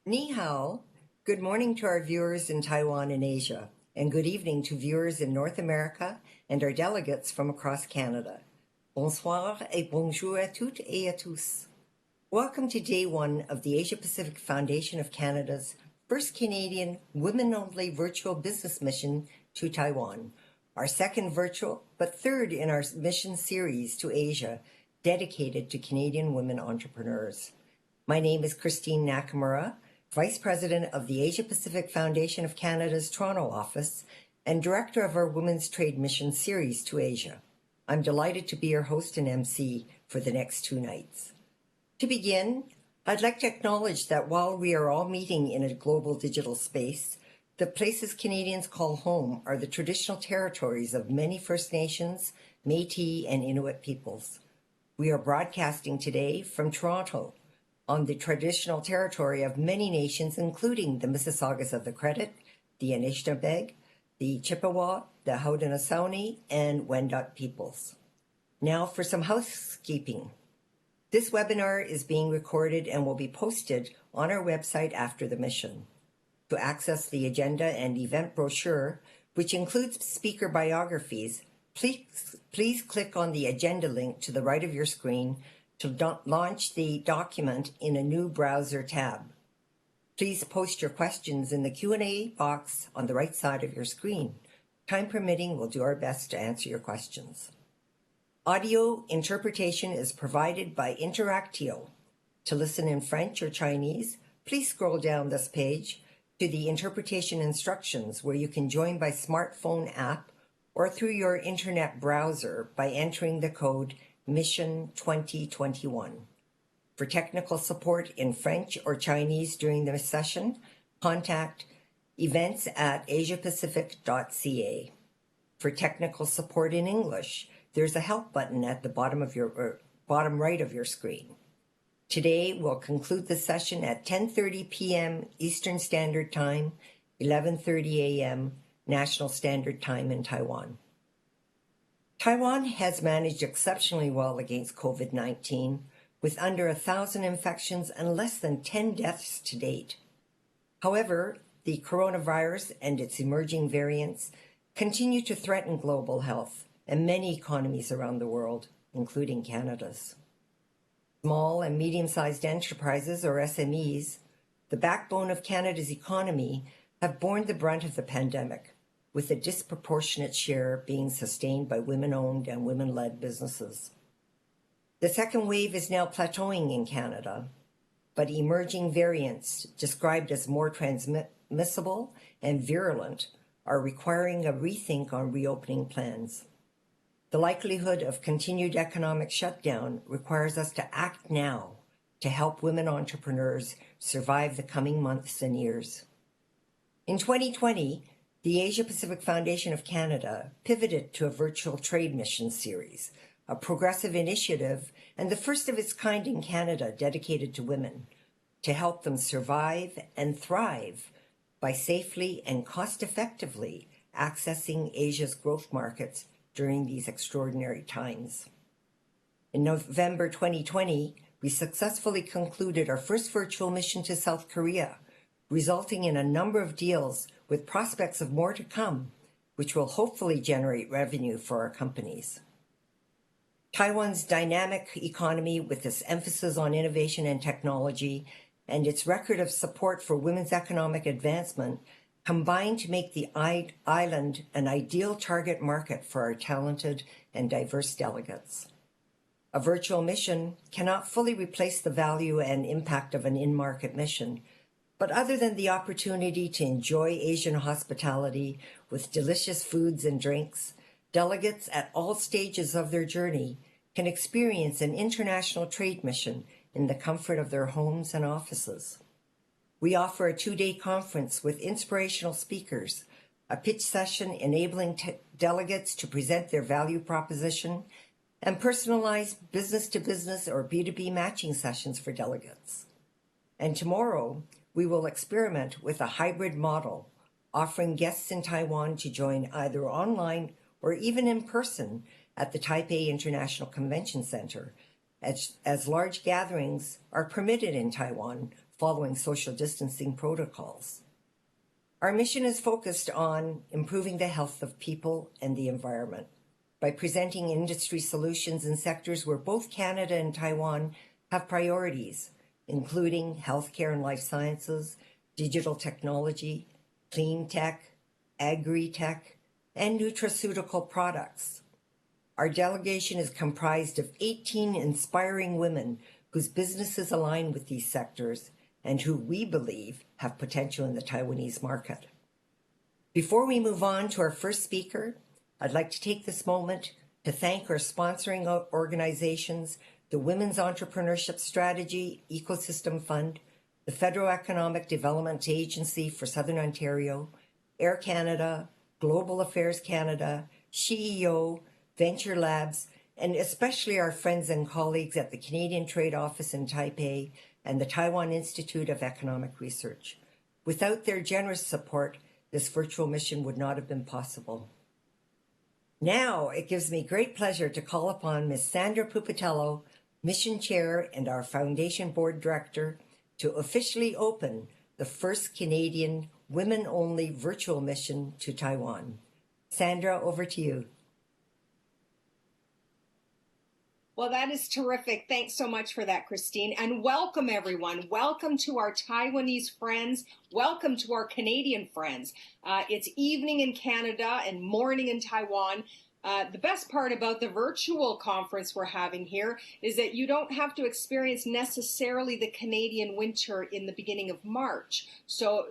Ni hao. Good morning to our viewers in Taiwan and Asia, and good evening to viewers in North America and our delegates from across Canada. Bonsoir et bonjour à toutes et à tous. Welcome to day one of the Asia Pacific Foundation of Canada's first Canadian women-only virtual business mission to Taiwan, our second virtual, but third in our mission series to Asia dedicated to Canadian women entrepreneurs. My name is Christine Nakamura, Vice President of the Asia Pacific Foundation of Canada's Toronto office and Director of our Women's Trade Mission series to Asia. I'm delighted to be your host and MC for the next two nights. To begin, I'd like to acknowledge that while we are all meeting in a global digital space, the places Canadians call home are the traditional territories of many First Nations, Métis, and Inuit peoples. We are broadcasting today from Toronto, on the traditional territory of many nations, including the Mississaugas of the Credit, the Anishinaabe, the Chippewa, the Haudenosaunee, and Wendat peoples. Now for some housekeeping. This webinar is being recorded and will be posted on our website after the mission. To access the agenda and event brochure, which includes speaker biographies, please click on the agenda link to the right of your screen to launch the document in a new browser tab. Please post your questions in the Q&A box on the right side of your screen. Time permitting, we'll do our best to answer your questions. Audio interpretation is provided by Interactio. To listen in French or Chinese, please scroll down this page to the interpretation instructions where you can join by smartphone app or through your internet browser by entering the code Mission 2021. For technical support in French or Chinese during the session, contact events@asiapacific.ca. For technical support in English, there's a help button at the bottom right of your screen. Today, we'll conclude the session at 10:30 p.m. Eastern Standard Time, 11:30 a.m. National Standard Time in Taiwan. Taiwan has managed exceptionally well against COVID-19, with under 1,000 infections and less than 10 deaths to date. However, the coronavirus and its emerging variants continue to threaten global health and many economies around the world, including Canada's. Small and medium-sized enterprises, or SMEs, the backbone of Canada's economy, have borne the brunt of the pandemic, with a disproportionate share being sustained by women-owned and women-led businesses. The second wave is now plateauing in Canada, but emerging variants, described as more transmissible and virulent, are requiring a rethink on reopening plans. The likelihood of continued economic shutdown requires us to act now to help women entrepreneurs survive the coming months and years. In 2020, the Asia Pacific Foundation of Canada pivoted to a virtual trade mission series, a progressive initiative and the first of its kind in Canada dedicated to women, to help them survive and thrive by safely and cost-effectively accessing Asia's growth markets during these extraordinary times. In November 2020, we successfully concluded our first virtual mission to South Korea, resulting in a number of deals with prospects of more to come, which will hopefully generate revenue for our companies. Taiwan's dynamic economy, with its emphasis on innovation and technology, and its record of support for women's economic advancement, combine to make the island an ideal target market for our talented and diverse delegates. A virtual mission cannot fully replace the value and impact of an in-market mission, but other than the opportunity to enjoy Asian hospitality with delicious foods and drinks, delegates at all stages of their journey can experience an international trade mission in the comfort of their homes and offices. We offer a 2-day conference with inspirational speakers, a pitch session enabling delegates to present their value proposition, and personalized business-to-business or B2B matching sessions for delegates. And tomorrow, we will experiment with a hybrid model, offering guests in Taiwan to join either online or even in person at the Taipei International Convention Center, as large gatherings are permitted in Taiwan following social distancing protocols. Our mission is focused on improving the health of people and the environment by presenting industry solutions in sectors where both Canada and Taiwan have priorities, including healthcare and life sciences, digital technology, clean tech, agri-tech, and nutraceutical products. Our delegation is comprised of 18 inspiring women whose businesses align with these sectors and who we believe have potential in the Taiwanese market. Before we move on to our first speaker, I'd like to take this moment to thank our sponsoring organizations, the Women's Entrepreneurship Strategy Ecosystem Fund, the Federal Economic Development Agency for Southern Ontario, Air Canada, Global Affairs Canada, SheEO, Venture Labs, and especially our friends and colleagues at the Canadian Trade Office in Taipei and the Taiwan Institute of Economic Research. Without their generous support, this virtual mission would not have been possible. Now, it gives me great pleasure to call upon Ms. Sandra Pupatello, Mission Chair and our Foundation Board Director, to officially open the first Canadian women-only virtual mission to Taiwan. Sandra, over to you. Well, that is terrific. Thanks so much for that, Christine. And welcome, everyone. Welcome to our Taiwanese friends. Welcome to our Canadian friends. It's evening in Canada and morning in Taiwan. The best part about the virtual conference we're having here is that you don't have to experience necessarily the Canadian winter in the beginning of March. So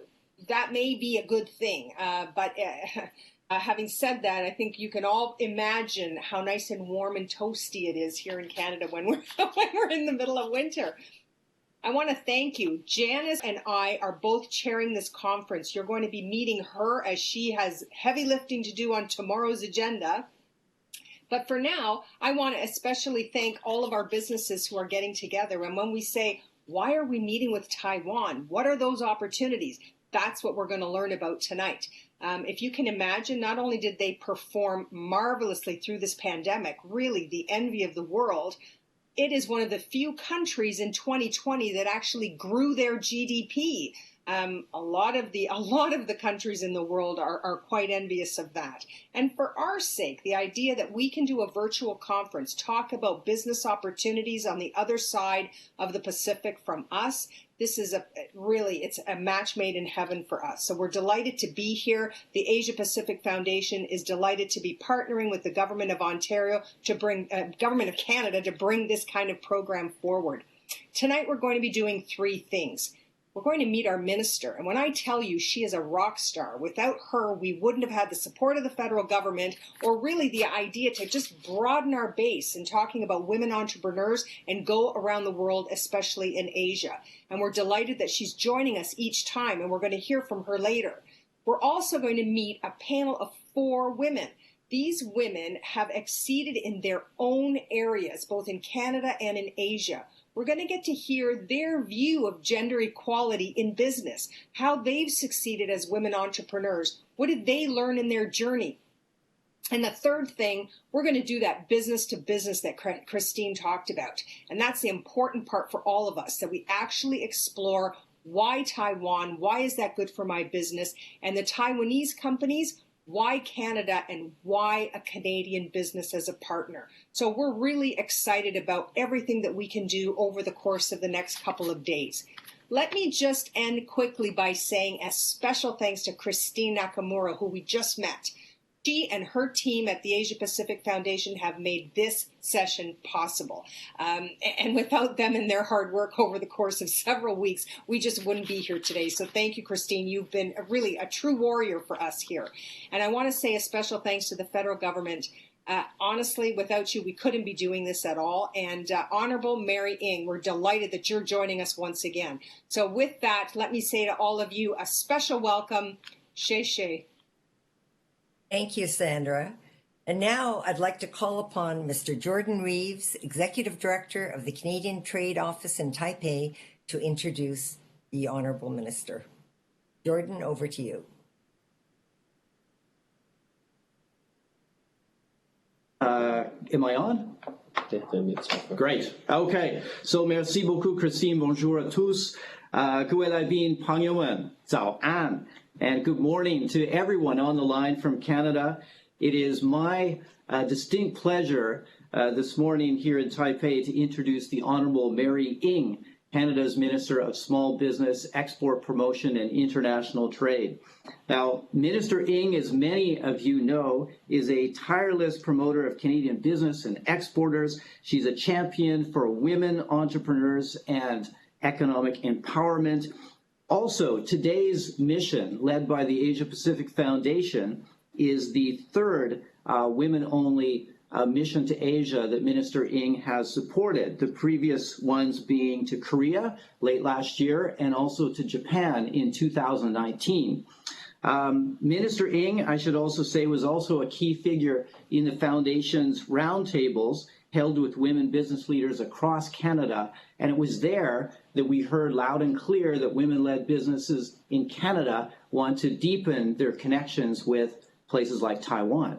that may be a good thing. Having said that, I think you can all imagine how nice and warm and toasty it is here in Canada when we're in the middle of winter. I want to thank you. Janice and I are both chairing this conference. You're going to be meeting her as she has heavy lifting to do on tomorrow's agenda. But for now, I want to especially thank all of our businesses who are getting together. And when we say, why are we meeting with Taiwan? What are those opportunities? That's what we're going to learn about tonight. If you can imagine, not only did they perform marvelously through this pandemic, really the envy of the world, it is one of the few countries in 2020 that actually grew their GDP. A lot of the countries in the world are quite envious of that. And for our sake, the idea that we can do a virtual conference, talk about business opportunities on the other side of the Pacific from us, this is it's a match made in heaven for us. So we're delighted to be here. The Asia Pacific Foundation is delighted to be partnering with the Government of Ontario to bring, Government of Canada to bring this kind of program forward. Tonight we're going to be doing three things. We're going to meet our minister. And when I tell you she is a rock star, without her, we wouldn't have had the support of the federal government or really the idea to just broaden our base in talking about women entrepreneurs and go around the world, especially in Asia. And we're delighted that she's joining us each time, and we're going to hear from her later. We're also going to meet a panel of 4 women. These women have exceeded in their own areas, both in Canada and in Asia. We're going to get to hear their view of gender equality in business, how they've succeeded as women entrepreneurs. What did they learn in their journey? And the third thing, we're going to do that business to business that Christine talked about. And that's the important part for all of us, that we actually explore why Taiwan, why is that good for my business, and the Taiwanese companies, why Canada, and why a Canadian business as a partner. So we're really excited about everything that we can do over the course of the next couple of days. Let me just end quickly by saying a special thanks to Christine Nakamura, who we just met. She and her team at the Asia Pacific Foundation have made this session possible. And without them and their hard work over the course of several weeks, we just wouldn't be here today. So thank you, Christine. You've been really a true warrior for us here. And I want to say a special thanks to the federal government. Honestly, without you, we couldn't be doing this at all. And Honorable Mary Ng, we're delighted that you're joining us once again. So with that, let me say to all of you a special welcome. Sheshe. Thank you, Sandra. And now I'd like to call upon Mr. Jordan Reeves, Executive Director of the Canadian Trade Office in Taipei, to introduce the Honourable Minister. Jordan, over to you. Am I on? Great. Okay. So, merci beaucoup, Christine. Bonjour à tous. 各位来宾朋友们早安 and good morning to everyone on the line from Canada. It is my distinct pleasure this morning here in Taipei to introduce the Honorable Mary Ng, Canada's Minister of Small Business, Export Promotion and International Trade. Now, Minister Ng, as many of you know, is a tireless promoter of Canadian business and exporters. She's a champion for women entrepreneurs and economic empowerment. Also, today's mission, led by the Asia Pacific Foundation, is the third women-only mission to Asia that Minister Ng has supported, the previous ones being to Korea late last year and also to Japan in 2019. Minister Ng, I should also say, was also a key figure in the Foundation's roundtables held with women business leaders across Canada, and it was there that we heard loud and clear that women-led businesses in Canada want to deepen their connections with places like Taiwan.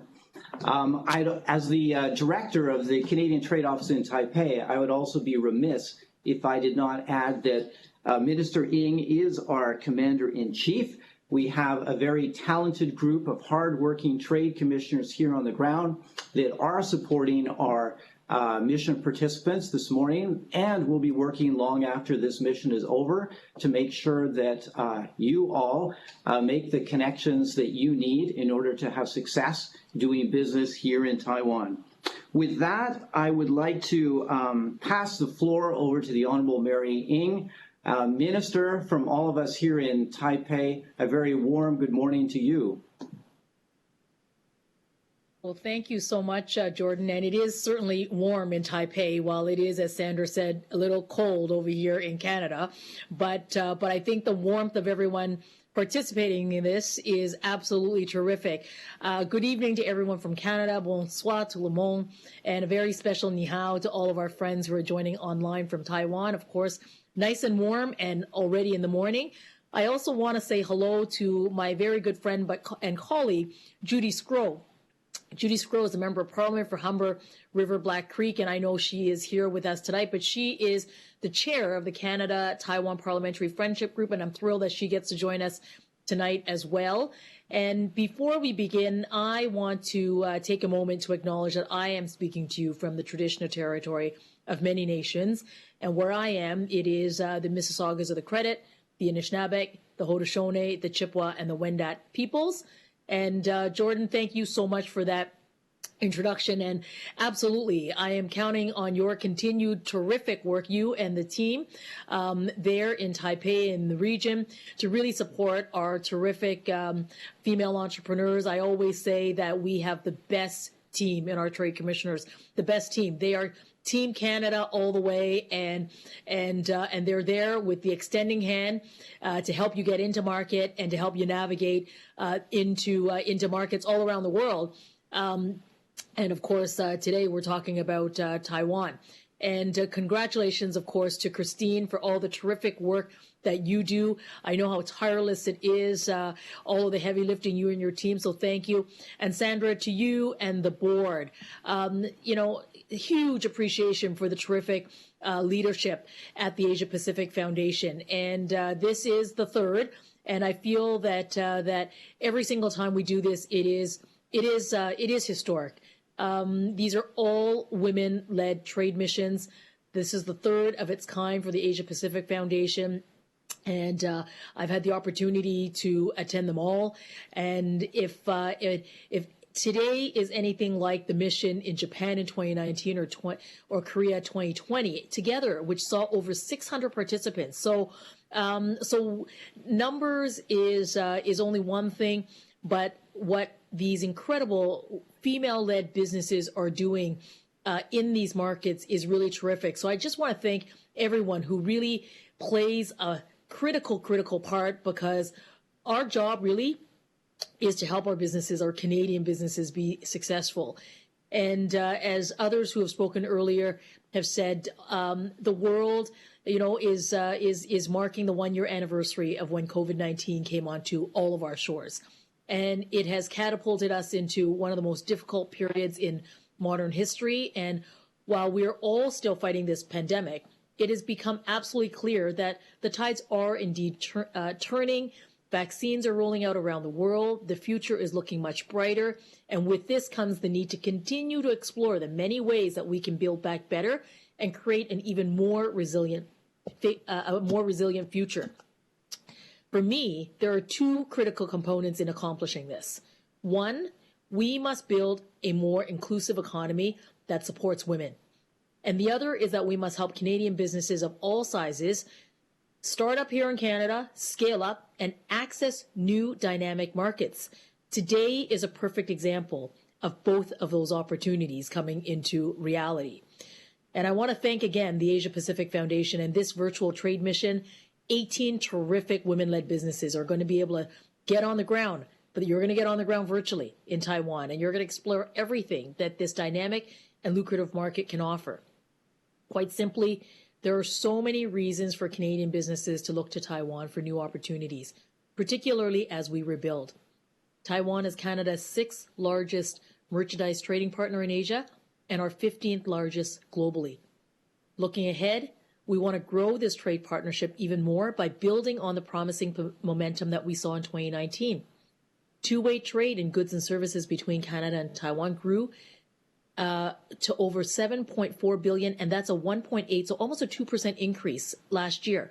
As the director of the Canadian Trade Office in Taipei, I would also be remiss if I did not add that Minister Ng is our Commander-in-Chief. We have a very talented group of hardworking trade commissioners here on the ground that are supporting our mission participants this morning, and we'll be working long after this mission is over to make sure that you all make the connections that you need in order to have success doing business here in Taiwan. With that, I would like to pass the floor over to the Honorable Mary Ng. Minister, from all of us here in Taipei, a very warm good morning to you. Well, thank you so much, Jordan. And it is certainly warm in Taipei, while it is, as Sandra said, a little cold over here in Canada. But I think the warmth of everyone participating in this is absolutely terrific. Good evening to everyone from Canada. Bonsoir to le monde. And a very special ni hao to all of our friends who are joining online from Taiwan. Of course, nice and warm and already in the morning. I also want to say hello to my very good friend and colleague, Judy Scrow. Judy Scrow is a member of Parliament for Humber River Black Creek, and I know she is here with us tonight, but she is the chair of the Canada-Taiwan Parliamentary Friendship Group, and I'm thrilled that she gets to join us tonight as well. And before we begin, I want to take a moment to acknowledge that I am speaking to you from the traditional territory of many nations, and where I am, it is the Mississaugas of the Credit, the Anishinaabe, the Haudenosaunee, the Chippewa, and the Wendat peoples. And Jordan, thank you so much for that introduction. And absolutely, I am counting on your continued terrific work, you and the team there in Taipei in the region, to really support our terrific female entrepreneurs. I always say that we have the best team in our trade commissioners, the best team. They are Team Canada all the way, and they're there with the extending hand to help you get into market and to help you navigate into markets all around the world. And of course, today we're talking about Taiwan. And congratulations, of course, to Christine for all the terrific work that you do. I know how tireless it is, all of the heavy lifting, you and your team, so thank you. And Sandra, to you and the board, huge appreciation for the terrific leadership at the Asia Pacific Foundation. And this is the third, and I feel that that every single time we do this, it is historic. These are all women-led trade missions. This is the third of its kind for the Asia Pacific Foundation. And I've had the opportunity to attend them all. And if today is anything like the mission in Japan in 2019 or Korea 2020 together, which saw over 600 participants. So numbers is only one thing, but what these incredible female-led businesses are doing in these markets is really terrific. So I just want to thank everyone who really plays a critical part, because our job really is to help our businesses, our Canadian businesses, be successful. And as others who have spoken earlier have said, the world, is marking the 1-year anniversary of when COVID-19 came onto all of our shores. And it has catapulted us into one of the most difficult periods in modern history. And while we're all still fighting this pandemic, it has become absolutely clear that the tides are indeed turning. Vaccines are rolling out around the world. The future is looking much brighter. And with this comes the need to continue to explore the many ways that we can build back better and create an even more resilient future. For me, there are two critical components in accomplishing this. One, we must build a more inclusive economy that supports women. And the other is that we must help Canadian businesses of all sizes start up here in Canada, scale up, and access new dynamic markets. Today is a perfect example of both of those opportunities coming into reality. And I want to thank again the Asia Pacific Foundation and this virtual trade mission. 18 terrific women-led businesses are going to be able to get on the ground, but you're going to get on the ground virtually in Taiwan, and you're going to explore everything that this dynamic and lucrative market can offer. Quite simply, there are so many reasons for Canadian businesses to look to Taiwan for new opportunities, particularly as we rebuild. Taiwan is Canada's 6th largest merchandise trading partner in Asia and our 15th largest globally. Looking ahead, we want to grow this trade partnership even more by building on the promising momentum that we saw in 2019. Two-way trade in goods and services between Canada and Taiwan grew to over 7.4 billion, and that's a 1.8, so almost a 2% increase last year.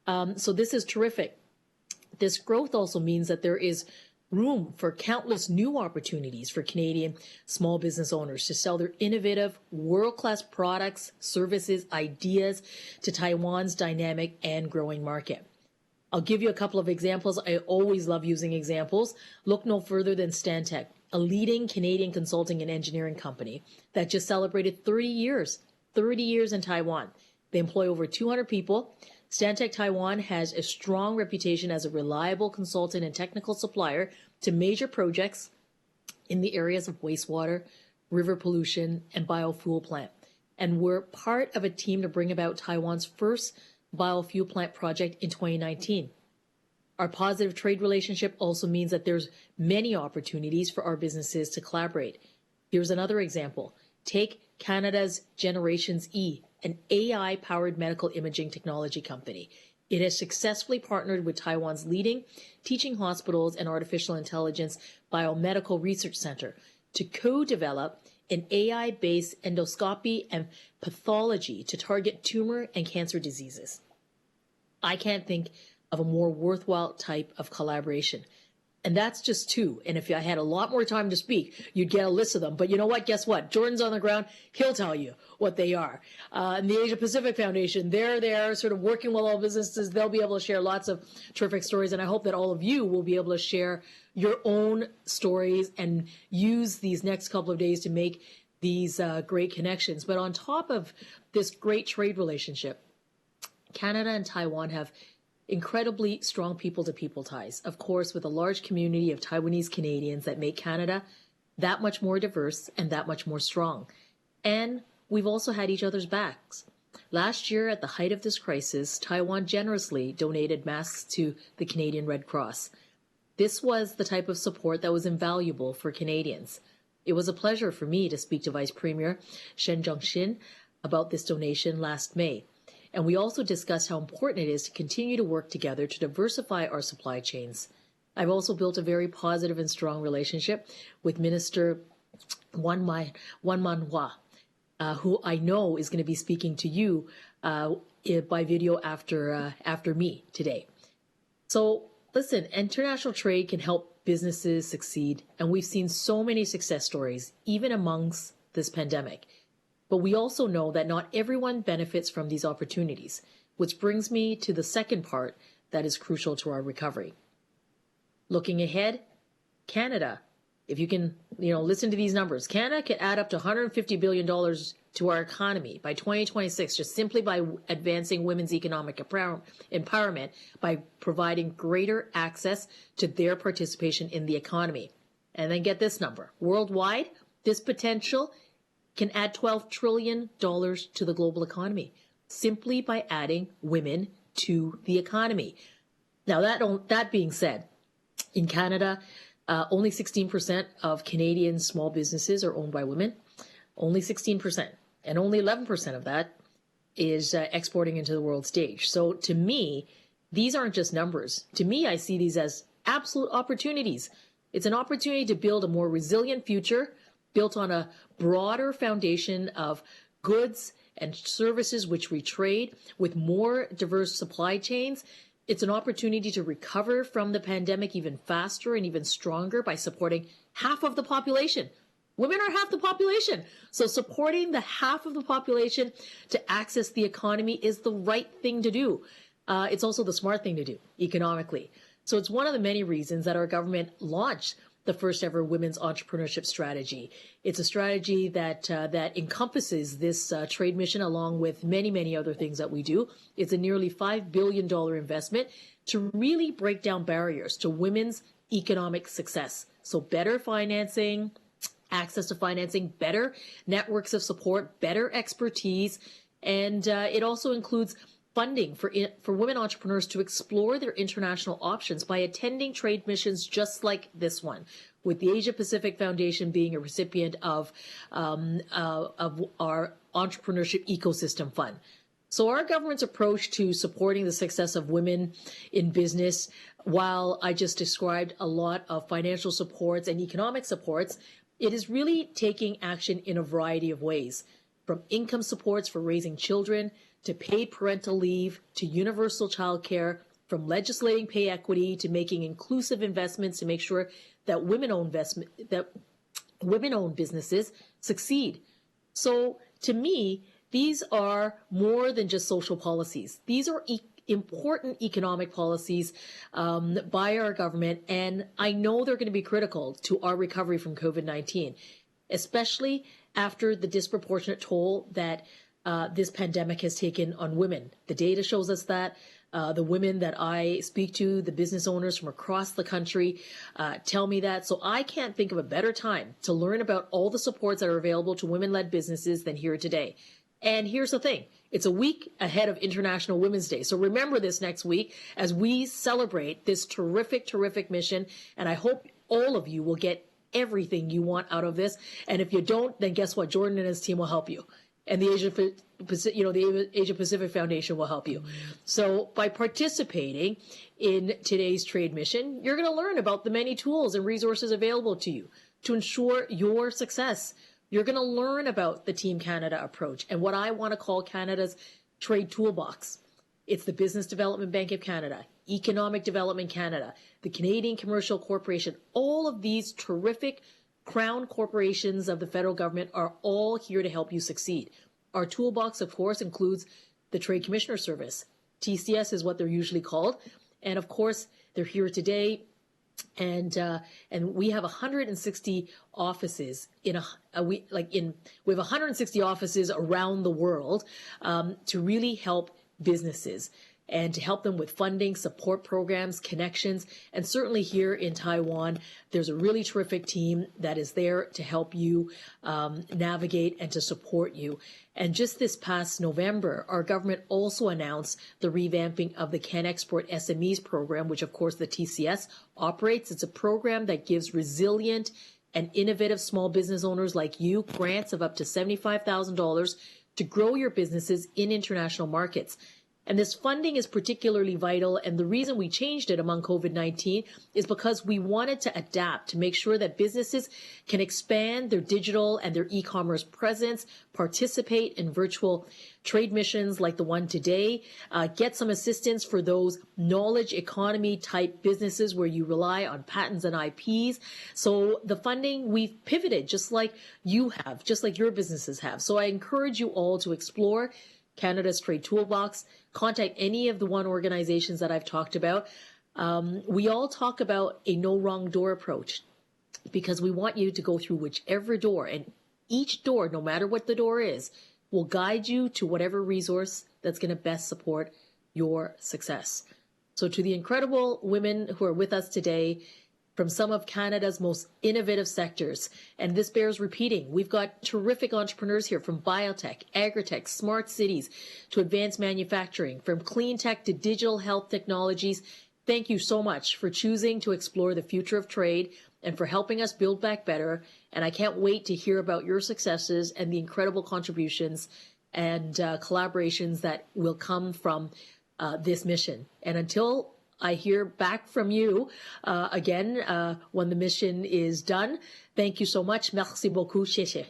So this is terrific. This growth also means that there is room for countless new opportunities for Canadian small business owners to sell their innovative, world-class products, services, ideas to Taiwan's dynamic and growing market. I'll give you a couple of examples. I always love using examples. Look no further than Stantec, a leading Canadian consulting and engineering company that just celebrated 30 years in Taiwan. They employ over 200 people. Stantec Taiwan has a strong reputation as a reliable consultant and technical supplier to major projects in the areas of wastewater, river pollution, and biofuel plant. And we're part of a team to bring about Taiwan's first biofuel plant project in 2019. Our positive trade relationship also means that there's many opportunities for our businesses to collaborate. Here's another example. Take Canada's Generations E, an AI-powered medical imaging technology company. It has successfully partnered with Taiwan's leading teaching hospitals and artificial intelligence biomedical research center to co-develop an AI-based endoscopy and pathology to target tumor and cancer diseases. I can't think of a more worthwhile type of collaboration. And that's just two. And if I had a lot more time to speak, you'd get a list of them. But you know what? Guess what? Jordan's on the ground. He'll tell you what they are. And the Asia Pacific Foundation, they're there sort of working with all businesses. They'll be able to share lots of terrific stories. And I hope that all of you will be able to share your own stories and use these next couple of days to make these great connections. But on top of this great trade relationship, Canada and Taiwan have incredibly strong people-to-people ties, of course, with a large community of Taiwanese Canadians that make Canada that much more diverse and that much more strong. And we've also had each other's backs. Last year, at the height of this crisis, Taiwan generously donated masks to the Canadian Red Cross. This was the type of support that was invaluable for Canadians. It was a pleasure for me to speak to Vice Premier Shen Zhongxin about this donation last May. And we also discussed how important it is to continue to work together to diversify our supply chains. I've also built a very positive and strong relationship with Minister Wan Manhua, who I know is going to be speaking to you by video after me today. So listen, international trade can help businesses succeed, and we've seen so many success stories, even amongst this pandemic. But we also know that not everyone benefits from these opportunities, which brings me to the second part that is crucial to our recovery. Looking ahead, Canada, if you can, listen to these numbers, Canada could add up to $150 billion to our economy by 2026, just simply by advancing women's economic empowerment by providing greater access to their participation in the economy. And then get this number. Worldwide, this potential can add $12 trillion to the global economy simply by adding women to the economy. Now, that being said, in Canada, only 16% of Canadian small businesses are owned by women, only 16%. And only 11% of that exporting into the world stage. So to me, these aren't just numbers. To me, I see these as absolute opportunities. It's an opportunity to build a more resilient future built on a broader foundation of goods and services which we trade with more diverse supply chains. It's an opportunity to recover from the pandemic even faster and even stronger by supporting half of the population. Women are half the population. So supporting the half of the population to access the economy is the right thing to do. It's also the smart thing to do economically. So it's one of the many reasons that our government launched the first ever women's entrepreneurship strategy. It's a strategy that encompasses this trade mission along with many, many other things that we do. It's a nearly $5 billion investment to really break down barriers to women's economic success. So better financing, access to financing, better networks of support, better expertise, and it also includes funding for women entrepreneurs to explore their international options by attending trade missions just like this one, with the Asia Pacific Foundation being a recipient of our entrepreneurship ecosystem fund. So our government's approach to supporting the success of women in business, while I just described a lot of financial supports and economic supports, it is really taking action in a variety of ways, from income supports for raising children to paid parental leave, to universal childcare, from legislating pay equity to making inclusive investments to make sure that women-owned businesses succeed. So to me, these are more than just social policies. These are important economic policies by our government, and I know they're going to be critical to our recovery from COVID-19, especially after the disproportionate toll that this pandemic has taken on women. The data shows us that. The women that I speak to, the business owners from across the country, tell me that. So I can't think of a better time to learn about all the supports that are available to women-led businesses than here today. And here's the thing. It's a week ahead of International Women's Day. So remember this next week as we celebrate this terrific, terrific mission. And I hope all of you will get everything you want out of this. And if you don't, then guess what? Jordan and his team will help you. And the Asia Pacific Foundation will help you. So by participating in today's trade mission, you're going to learn about the many tools and resources available to you to ensure your success. You're going to learn about the Team Canada approach and what I want to call Canada's trade toolbox. It's the Business Development Bank of Canada, Economic Development Canada, the Canadian Commercial Corporation. All of these terrific crown corporations of the federal government are all here to help you succeed. Our toolbox, of course, includes the Trade Commissioner Service. TCS is what they're usually called. And of course, they're here today. And we have 160 offices we have 160 offices around the world to really help businesses and to help them with funding, support programs, connections. And certainly here in Taiwan, there's a really terrific team that is there to help you navigate and to support you. And just this past November, our government also announced the revamping of the CanExport SMEs program, which of course the TCS operates. It's a program that gives resilient and innovative small business owners like you grants of up to $75,000 to grow your businesses in international markets. And this funding is particularly vital. And the reason we changed it among COVID-19 is because we wanted to adapt to make sure that businesses can expand their digital and their e-commerce presence, participate in virtual trade missions like the one today, get some assistance for those knowledge economy type businesses where you rely on patents and IPs. So the funding, we've pivoted just like you have, just like your businesses have. So I encourage you all to explore Canada's Trade Toolbox. Contact any of the one organizations that I've talked about. We all talk about a no wrong door approach because we want you to go through whichever door, and each door, no matter what the door is, will guide you to whatever resource that's going to best support your success. So to the incredible women who are with us today, from some of Canada's most innovative sectors. And this bears repeating. We've got terrific entrepreneurs here from biotech, agritech, smart cities to advanced manufacturing, from clean tech to digital health technologies. Thank you so much for choosing to explore the future of trade and for helping us build back better. And I can't wait to hear about your successes and the incredible contributions and collaborations that will come from this mission. And until I hear back from you again when the mission is done, thank you so much. Merci beaucoup. 谢谢.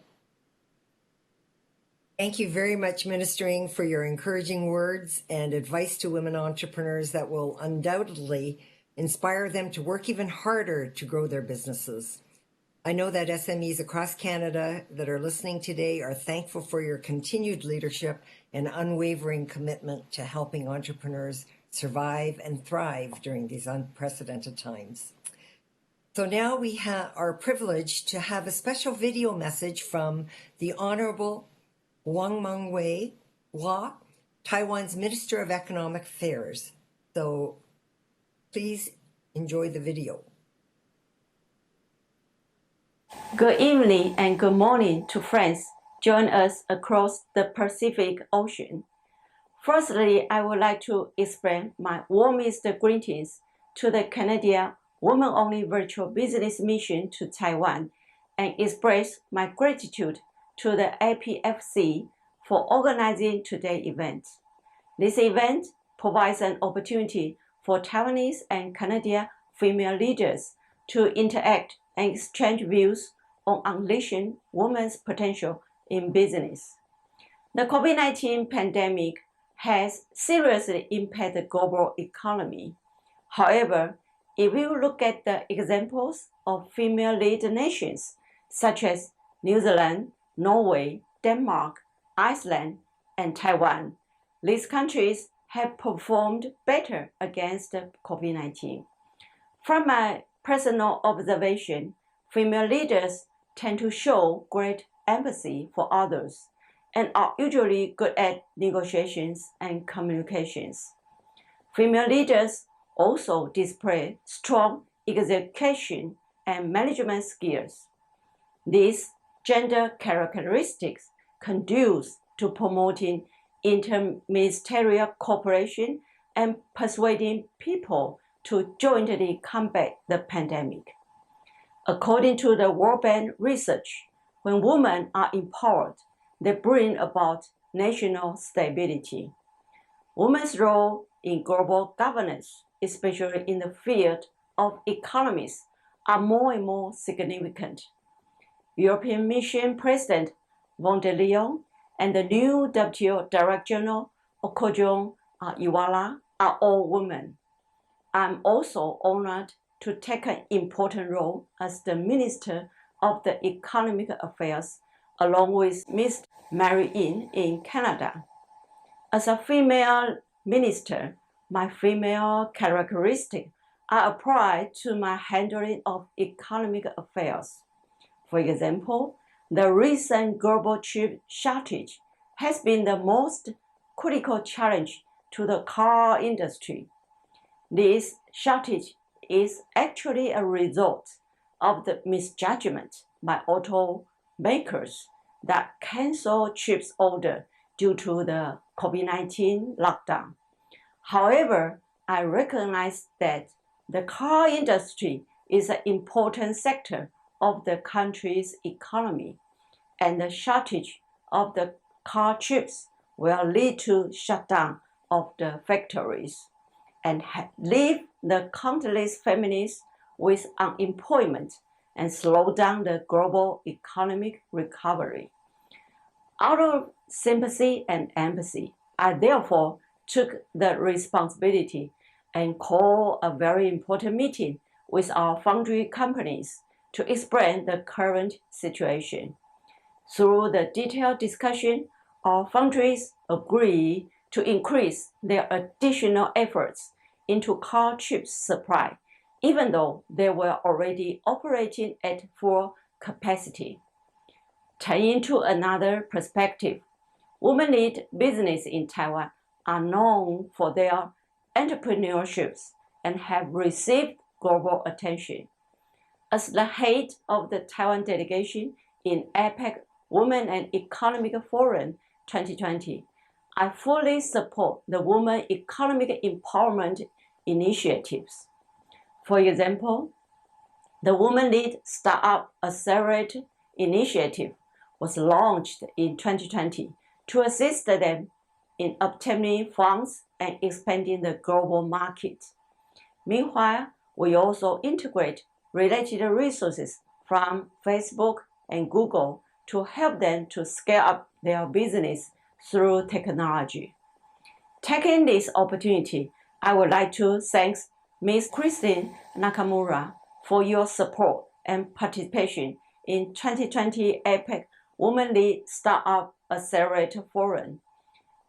Thank you very much, Minister Ng, for your encouraging words and advice to women entrepreneurs that will undoubtedly inspire them to work even harder to grow their businesses. I know that SMEs across Canada that are listening today are thankful for your continued leadership and unwavering commitment to helping entrepreneurs survive and thrive during these unprecedented times. So now we are privileged to have a special video message from the Honorable Wang Mengwei Hua, Taiwan's Minister of Economic Affairs. So please enjoy the video. Good evening and good morning to friends join us across the Pacific Ocean. Firstly, I would like to express my warmest greetings to the Canadian Women-Only Virtual Business Mission to Taiwan and express my gratitude to the APFC for organizing today's event. This event provides an opportunity for Taiwanese and Canadian female leaders to interact and exchange views on unleashing women's potential in business. The COVID-19 pandemic has seriously impacted the global economy. However, if we look at the examples of female-led nations such as New Zealand, Norway, Denmark, Iceland, and Taiwan, these countries have performed better against COVID-19. From my personal observation, female leaders tend to show great empathy for others and are usually good at negotiations and communications. Female leaders also display strong execution and management skills. These gender characteristics conduce to promoting interministerial cooperation and persuading people to jointly combat the pandemic. According to the World Bank research, when women are empowered, they bring about national stability. Women's role in global governance, especially in the field of economics, are more and more significant. European Mission President von der Leyen and the new WTO Director General Okojo Iweala are all women. I'm also honored to take an important role as the Minister of the Economic Affairs, along with Ms. Mary in Canada. As a female minister, my female characteristics are applied to my handling of economic affairs. For example, the recent global chip shortage has been the most critical challenge to the car industry. This shortage is actually a result of the misjudgment by automakers that cancel chips order due to the COVID-19 lockdown. However, I recognize that the car industry is an important sector of the country's economy, and the shortage of the car chips will lead to shutdown of the factories and leave the countless families with unemployment and slow down the global economic recovery. Out of sympathy and empathy, I therefore took the responsibility and called a very important meeting with our foundry companies to explain the current situation. Through the detailed discussion, our foundries agreed to increase their additional efforts into car chip supply, even though they were already operating at full capacity. Turning to another perspective, women-led business in Taiwan are known for their entrepreneurships and have received global attention. As the head of the Taiwan delegation in APEC Women and Economic Forum 2020, I fully support the women economic empowerment initiatives. For example, the Women-Led Startup Accelerator Initiative was launched in 2020 to assist them in obtaining funds and expanding the global market. Meanwhile, we also integrate related resources from Facebook and Google to help them to scale up their business through technology. Taking this opportunity, I would like to thank Ms. Christine Nakamura for your support and participation in 2020 APEC Women Lead Startup Accelerator Forum.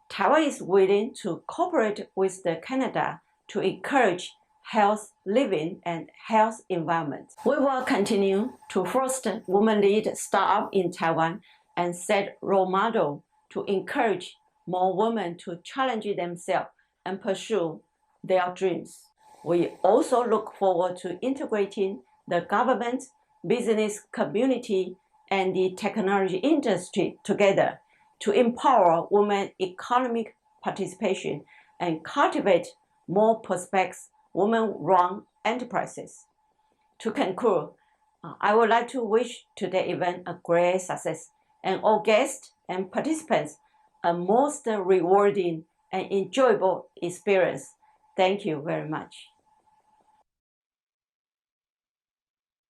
Taiwan is willing to cooperate with Canada to encourage health living and health environment. We will continue to foster women-led startup in Taiwan and set role model to encourage more women to challenge themselves and pursue their dreams. We also look forward to integrating the government, business community, and the technology industry together to empower women economic participation and cultivate more prospects women-run enterprises. To conclude, I would like to wish today's event a great success and all guests and participants a most rewarding and enjoyable experience. Thank you very much.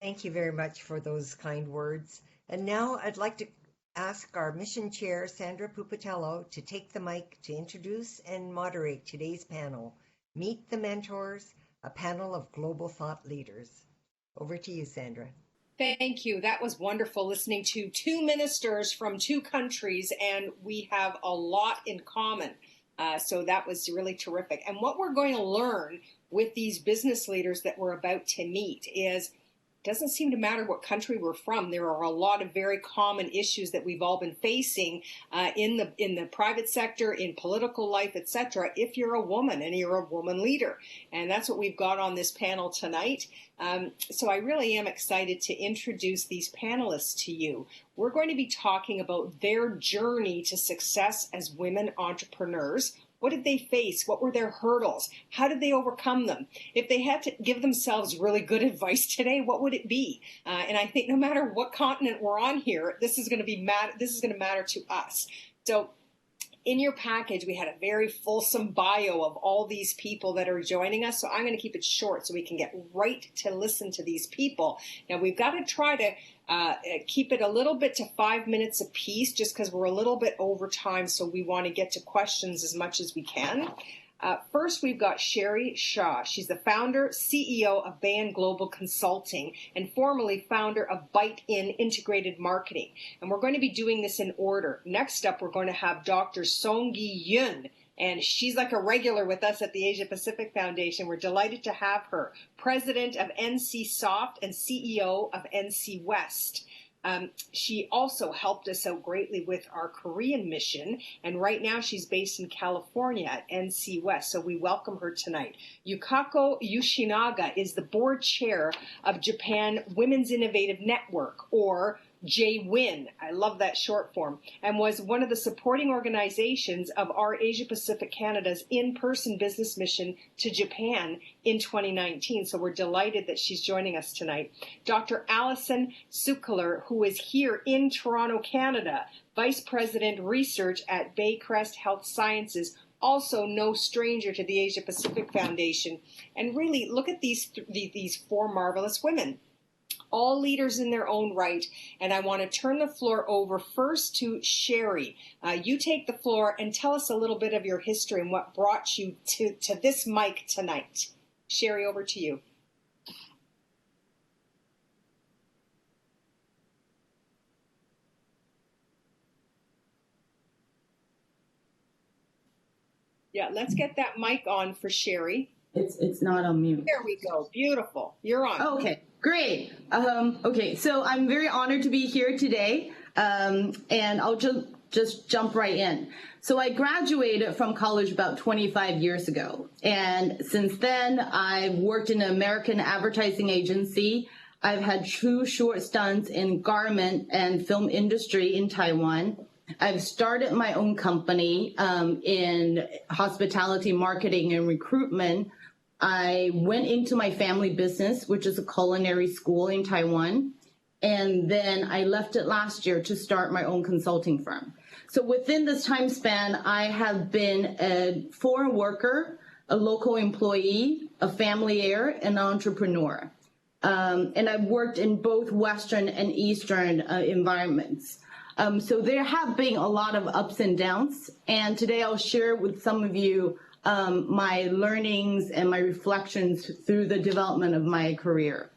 Thank you very much for those kind words. And now I'd like to ask our mission chair, Sandra Pupatello, to take the mic to introduce and moderate today's panel, Meet the Mentors, a panel of global thought leaders. Over to you, Sandra. Thank you. That was wonderful listening to two ministers from two countries, and we have a lot in common. So that was really terrific. And what we're going to learn with these business leaders that we're about to meet is it doesn't seem to matter what country we're from. There are a lot of very common issues that we've all been facing in the private sector, in political life, etc. If you're a woman and you're a woman leader, and that's what we've got on this panel tonight. So I really am excited to introduce these panelists to you. We're going to be talking about their journey to success as women entrepreneurs. What did they face? What were their hurdles? How did they overcome them? If they had to give themselves really good advice today, what would it be? And I think no matter what continent we're on here, this is going to matter to us. So in your package, we had a very fulsome bio of all these people that are joining us. So I'm going to keep it short so we can get right to listen to these people. Now, we've got to try to keep it a little bit to 5 minutes apiece just because we're a little bit over time. So we want to get to questions as much as we can. First, we've got Sherry Shaw. She's the founder, CEO of Bain Global Consulting, and formerly founder of Bite In Integrated Marketing. And we're going to be doing this in order. Next up, we're going to have Dr. Song-Gi Yun, and she's like a regular with us at the Asia Pacific Foundation. We're delighted to have her. President of NC Soft and CEO of NC West. She also helped us out greatly with our Korean mission, and right now she's based in California at NC West, so we welcome her tonight. Yukako Yoshinaga is the board chair of Japan Women's Innovative Network, or JWIN, I love that short form, and was one of the supporting organizations of our Asia Pacific Canada's in-person business mission to Japan in 2019. So we're delighted that she's joining us tonight. Dr. Alison Sukler, who is here in Toronto, Canada, Vice President Research at Baycrest Health Sciences, also no stranger to the Asia Pacific Foundation. And really, look at these four marvelous women, all leaders in their own right. And I want to turn the floor over first to Sherry. You take the floor and tell us a little bit of your history and what brought you to this mic tonight. Sherry, over to you. Yeah, let's get that mic on for Sherry. It's not on mute. There we go. Beautiful. You're on. Okay, great. Okay, so I'm very honored to be here today, and I'll just jump right in. So I graduated from college about 25 years ago, and since then I've worked in an American advertising agency. I've had 2 short stunts in garment and film industry in Taiwan. I've started my own company in hospitality marketing and recruitment. I went into my family business, which is a culinary school in Taiwan, and then I left it last year to start my own consulting firm. So within this time span, I have been a foreign worker, a local employee, a family heir, and an entrepreneur. And I've worked in both Western and Eastern environments. So there have been a lot of ups and downs. And today I'll share with some of you my learnings and my reflections through the development of my career.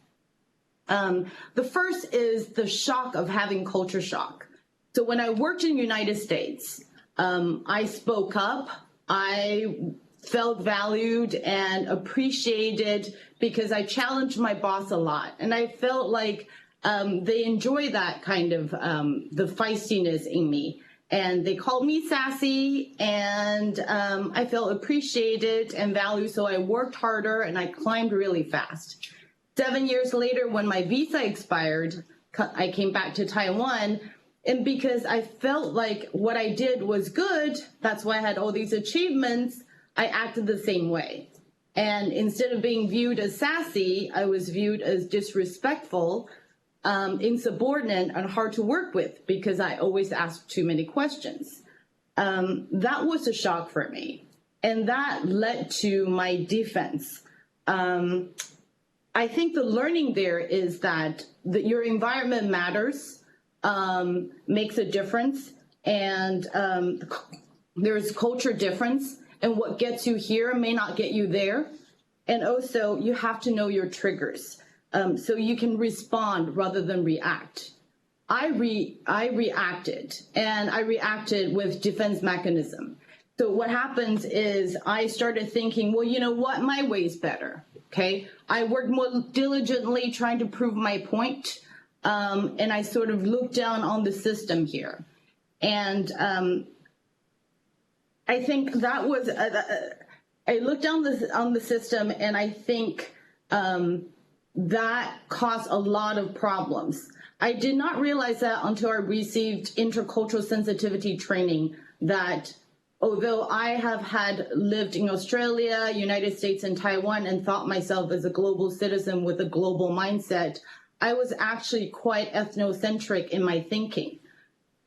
The first is the shock of having culture shock. So when I worked in the United States, I spoke up. I felt valued and appreciated because I challenged my boss a lot. And I felt like they enjoy that kind of the feistiness in me. And they called me sassy, and I felt appreciated and valued. So I worked harder and I climbed really fast. 7 years later, when my visa expired, I came back to Taiwan. And because I felt like what I did was good, that's why I had all these achievements, I acted the same way. And instead of being viewed as sassy, I was viewed as disrespectful, insubordinate, and hard to work with because I always asked too many questions. That was a shock for me. And that led to my defense. I think the learning there is that your environment matters, makes a difference, and there's culture difference, and what gets you here may not get you there. And also, you have to know your triggers, so you can respond rather than react. I reacted, and I reacted with defense mechanism. So what happens is I started thinking, well, you know what, my way's better, okay? I worked more diligently trying to prove my point, and I sort of looked down on the system here. And I think that was, I looked down on the system, and I think that caused a lot of problems. I did not realize that until I received intercultural sensitivity training, that although I have had lived in Australia, United States, and Taiwan and thought myself as a global citizen with a global mindset, I was actually quite ethnocentric in my thinking.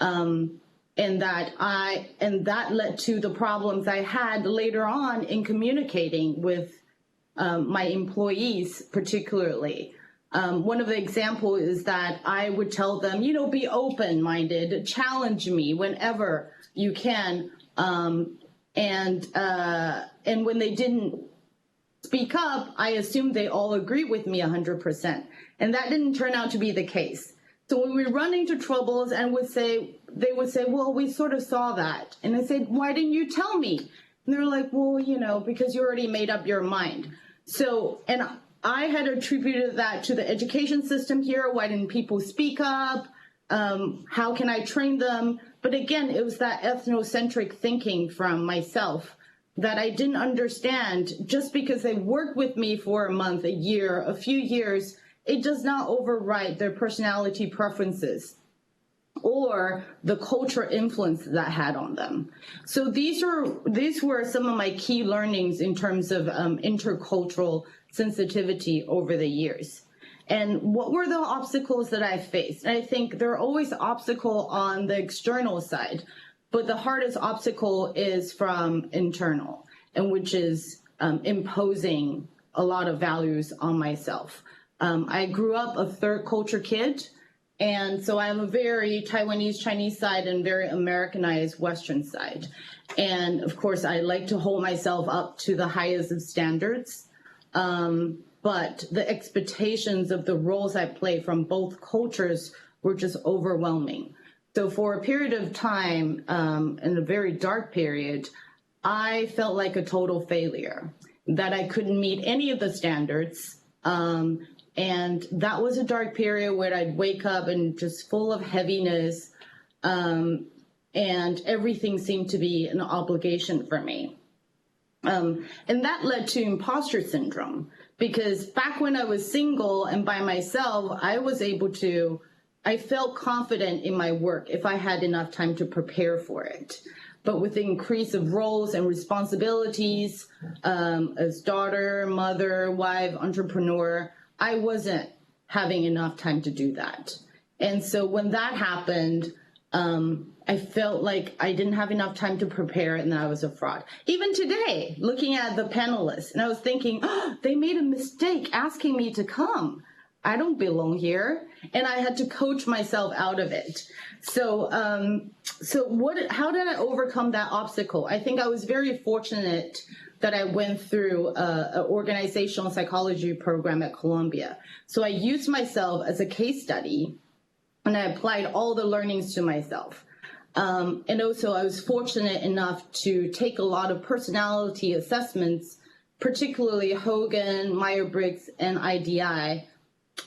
And that led to the problems I had later on in communicating with my employees, particularly. One of the examples is that I would tell them, you know, be open-minded, challenge me whenever you can. And when they didn't speak up, I assumed they all agree with me 100%. And that didn't turn out to be the case. So when we run into troubles and they would say, well, we sort of saw that. And I said, why didn't you tell me? And they're like, well, you know, because you already made up your mind. So, and I had attributed that to the education system here. Why didn't people speak up? How can I train them? But again, it was that ethnocentric thinking from myself that I didn't understand. Just because they worked with me for a month, a year, a few years, it does not override their personality preferences or the cultural influence that had on them. So these were some of my key learnings in terms of intercultural sensitivity over the years. And what were the obstacles that I faced? And I think there are always obstacles on the external side, but the hardest obstacle is from internal, and which is imposing a lot of values on myself. I grew up a third culture kid, and so I have a very Taiwanese Chinese side and very Americanized Western side. And of course, I like to hold myself up to the highest of standards. But the expectations of the roles I play from both cultures were just overwhelming. So for a period of time, in a very dark period, I felt like a total failure, that I couldn't meet any of the standards. And that was a dark period where I'd wake up and just full of heaviness, and everything seemed to be an obligation for me. And that led to imposter syndrome, because back when I was single and by myself, I felt confident in my work if I had enough time to prepare for it. But with the increase of roles and responsibilities, as daughter, mother, wife, entrepreneur, I wasn't having enough time to do that. And so when that happened, I felt like I didn't have enough time to prepare and that I was a fraud. Even today, looking at the panelists, and I was thinking, oh, they made a mistake asking me to come. I don't belong here. And I had to coach myself out of it. So, how did I overcome that obstacle? I think I was very fortunate that I went through an organizational psychology program at Columbia. So I used myself as a case study, and I applied all the learnings to myself. And also I was fortunate enough to take a lot of personality assessments, particularly Hogan, Myers-Briggs, and IDI.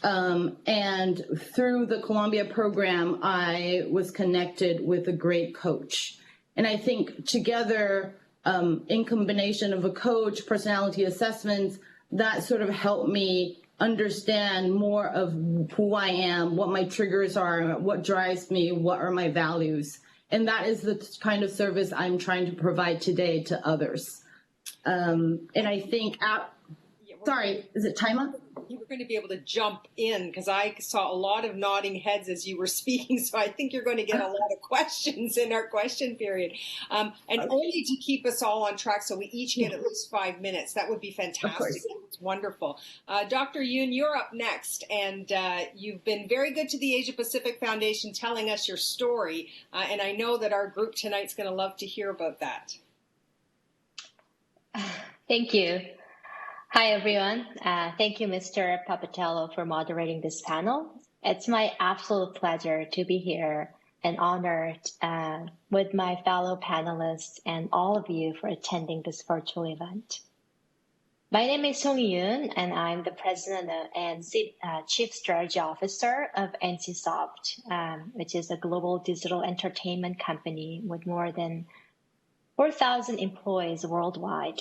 And through the Columbia program, I was connected with a great coach. And I think together, in combination of a coach, personality assessments, that sort of helped me understand more of who I am, what my triggers are, what drives me, what are my values. And that is the kind of service I'm trying to provide today to others. And I think, sorry, is it time up? You were going to be able to jump in because I saw a lot of nodding heads as you were speaking. So I think you're going to get a lot of questions in our question period. And only to keep us all on track so we each get at least 5 minutes. That would be fantastic. It's wonderful. Dr. Yoon, you're up next. And you've been very good to the Asia Pacific Foundation telling us your story. And I know that our group tonight's going to love to hear about that. Thank you. Hi, everyone. Thank you, Mr. Papatello, for moderating this panel. It's my absolute pleasure to be here and honored with my fellow panelists and all of you for attending this virtual event. My name is Song Yoon, and I'm the President and Chief Strategy Officer of NCSoft, which is a global digital entertainment company with more than 4,000 employees worldwide.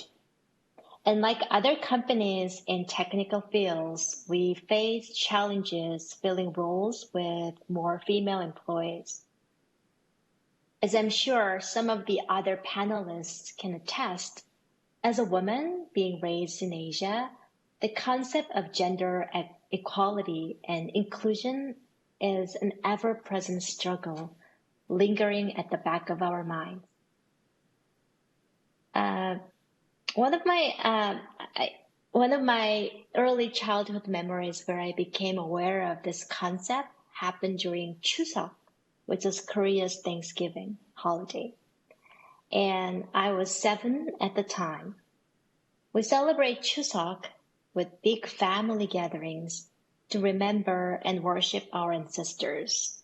And like other companies in technical fields, we face challenges filling roles with more female employees. As I'm sure some of the other panelists can attest, as a woman being raised in Asia, the concept of gender equality and inclusion is an ever-present struggle lingering at the back of our minds. One of my early childhood memories where I became aware of this concept happened during Chuseok, which is Korea's Thanksgiving holiday. And I was 7 at the time. We celebrate Chuseok with big family gatherings to remember and worship our ancestors.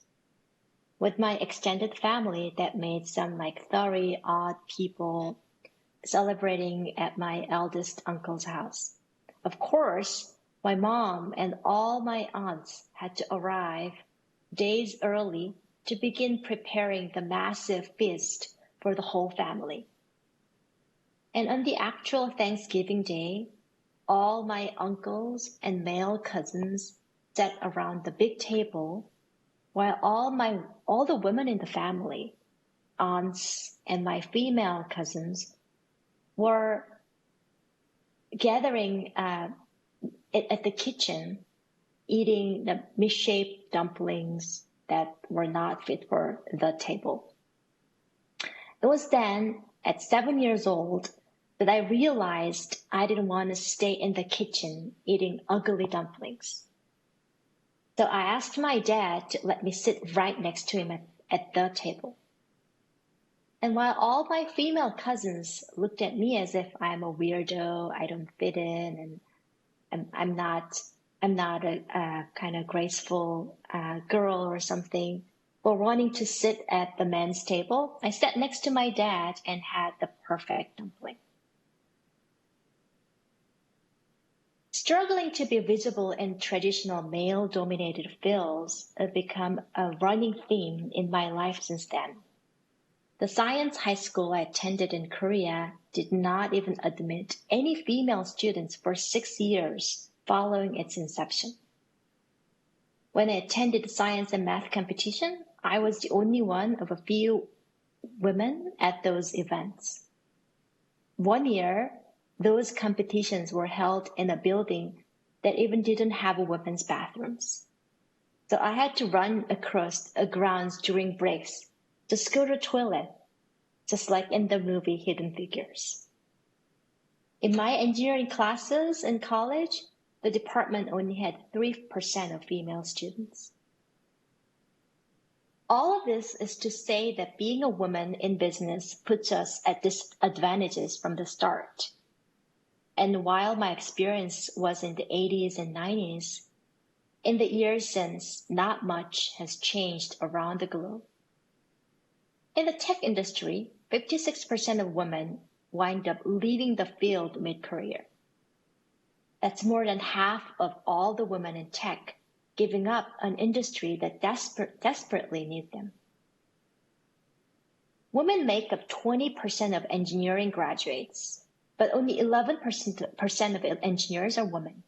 With my extended family that made some like 30 odd people celebrating at my eldest uncle's house. Of course, my mom and all my aunts had to arrive days early to begin preparing the massive feast for the whole family. And on the actual Thanksgiving day, all my uncles and male cousins sat around the big table while all the women in the family, aunts and my female cousins, were gathering at the kitchen, eating the misshaped dumplings that were not fit for the table. It was then, at 7 years old, that I realized I didn't want to stay in the kitchen eating ugly dumplings. So I asked my dad to let me sit right next to him at the table. And while all my female cousins looked at me as if I'm a weirdo, I don't fit in, and I'm not a kind of graceful girl or something, but wanting to sit at the men's table, I sat next to my dad and had the perfect dumpling. Struggling to be visible in traditional male-dominated fields has become a running theme in my life since then. The science high school I attended in Korea did not even admit any female students for 6 years following its inception. When I attended science and math competition, I was the only one of a few women at those events. One year, those competitions were held in a building that even didn't have women's bathrooms. So I had to run across grounds during breaks Just go to the toilet, just like in the movie Hidden Figures. In my engineering classes in college, the department only had 3% of female students. All of this is to say that being a woman in business puts us at disadvantages from the start. And while my experience was in the 80s and 90s, in the years since, not much has changed around the globe. In the tech industry, 56% of women wind up leaving the field mid-career. That's more than half of all the women in tech giving up an industry that desperately needs them. Women make up 20% of engineering graduates, but only 11% of engineers are women.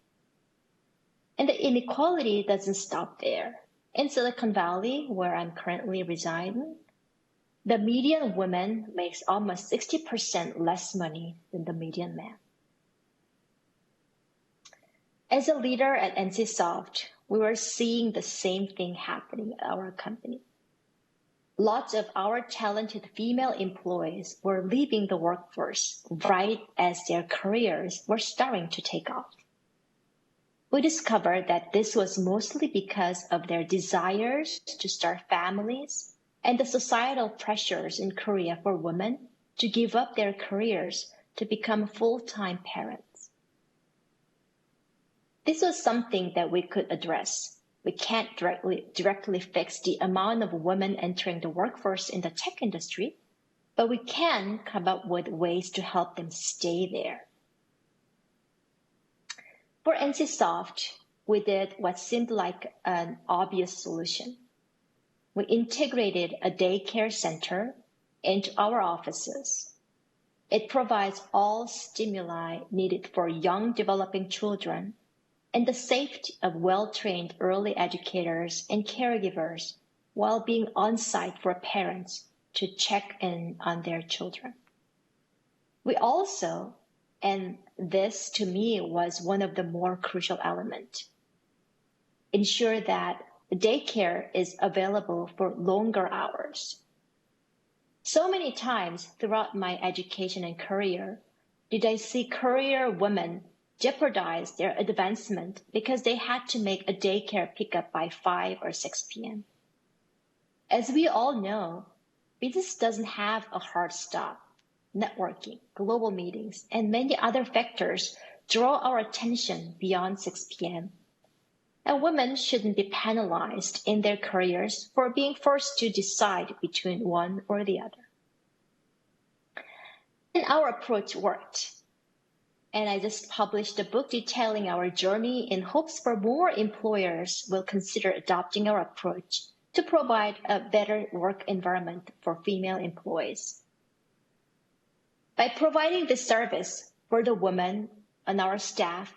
And the inequality doesn't stop there. In Silicon Valley, where I'm currently residing, the median woman makes almost 60% less money than the median man. As a leader at NCSoft, we were seeing the same thing happening at our company. Lots of our talented female employees were leaving the workforce right as their careers were starting to take off. We discovered that this was mostly because of their desires to start families and the societal pressures in Korea for women to give up their careers to become full-time parents. This was something that we could address. We can't directly fix the amount of women entering the workforce in the tech industry, but we can come up with ways to help them stay there. For NCSoft, we did what seemed like an obvious solution. We integrated a daycare center into our offices. It provides all stimuli needed for young developing children and the safety of well-trained early educators and caregivers while being on-site for parents to check in on their children. We also, and this to me was one of the more crucial elements, ensure that daycare is available for longer hours. So many times throughout my education and career, did I see career women jeopardize their advancement because they had to make a daycare pickup by 5 or 6 p.m. As we all know, business doesn't have a hard stop. Networking, global meetings, and many other factors draw our attention beyond 6 p.m. And women shouldn't be penalized in their careers for being forced to decide between one or the other. And our approach worked. And I just published a book detailing our journey in hopes for more employers will consider adopting our approach to provide a better work environment for female employees. By providing this service for the women on our staff,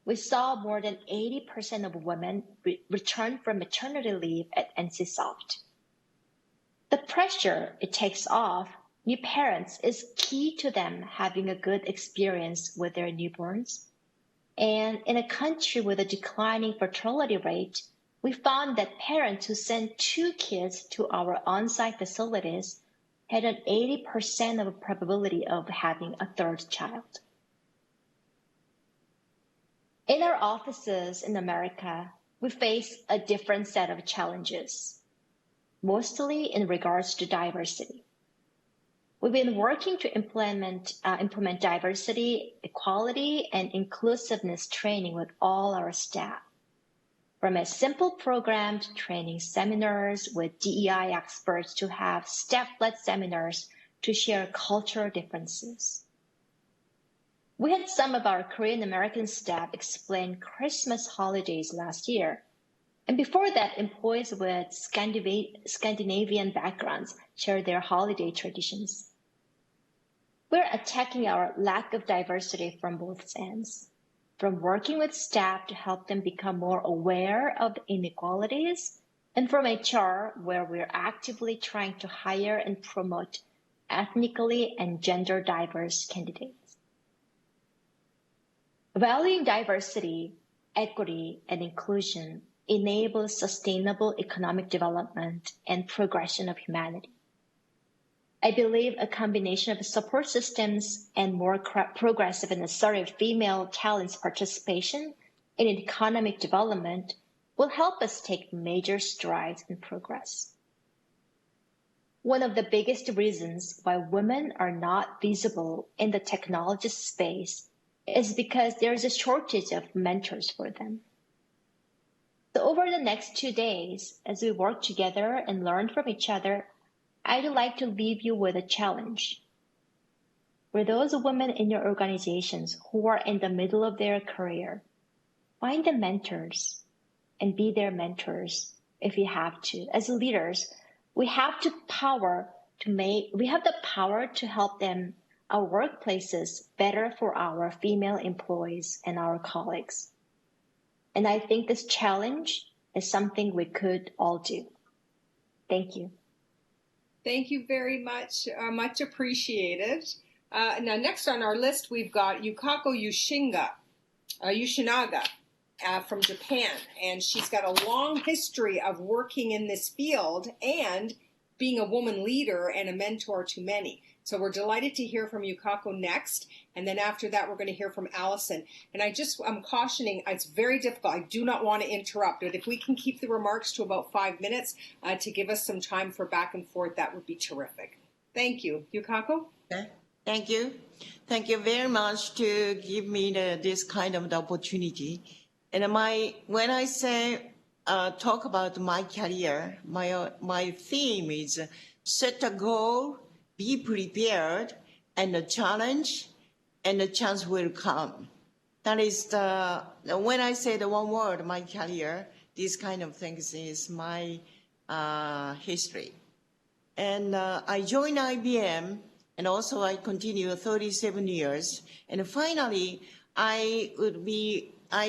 we saw more than 80% of women return from maternity leave at NCSoft. The pressure it takes off new parents is key to them having a good experience with their newborns. And in a country with a declining fertility rate, we found that parents who sent 2 kids to our on-site facilities had an 80% of a probability of having a 3rd child. In our offices in America, we face a different set of challenges, mostly in regards to diversity. We've been working to implement diversity, equality, and inclusiveness training with all our staff. From a simple programmed training seminars with DEI experts to have staff-led seminars to share cultural differences. We had some of our Korean American staff explain Christmas holidays last year. And before that, employees with Scandinavian backgrounds shared their holiday traditions. We're attacking our lack of diversity from both ends, from working with staff to help them become more aware of the inequalities, and from HR, where we're actively trying to hire and promote ethnically and gender diverse candidates. Valuing diversity, equity, and inclusion enables sustainable economic development and progression of humanity. I believe a combination of support systems and more progressive and assertive female talents participation in economic development will help us take major strides in progress. One of the biggest reasons why women are not visible in the technology space is because there is a shortage of mentors for them. So over the next 2 days, as we work together and learn from each other, I'd like to leave you with a challenge. For those women in your organizations who are in the middle of their career, find the mentors and be their mentors if you have to. As leaders, we have the power to help them, our workplaces, better for our female employees and our colleagues. And I think this challenge is something we could all do. Thank you. Thank you very much. Much appreciated. Now, next on our list, we've got Yukako Yoshinaga from Japan. And she's got a long history of working in this field and being a woman leader and a mentor to many. So we're delighted to hear from Yukako next. And then after that, we're going to hear from Allison. And I'm cautioning, it's very difficult. I do not want to interrupt, but if we can keep the remarks to about 5 minutes to give us some time for back and forth, that would be terrific. Thank you. Yukako? Okay. Thank you. Thank you very much to give me this kind of the opportunity. And when I say talk about my career, my theme is set a goal, be prepared, and a challenge, and the chance will come. That is when I say the one word, my career, these kind of things is my history. And I joined IBM, and also I continue 37 years. And finally, I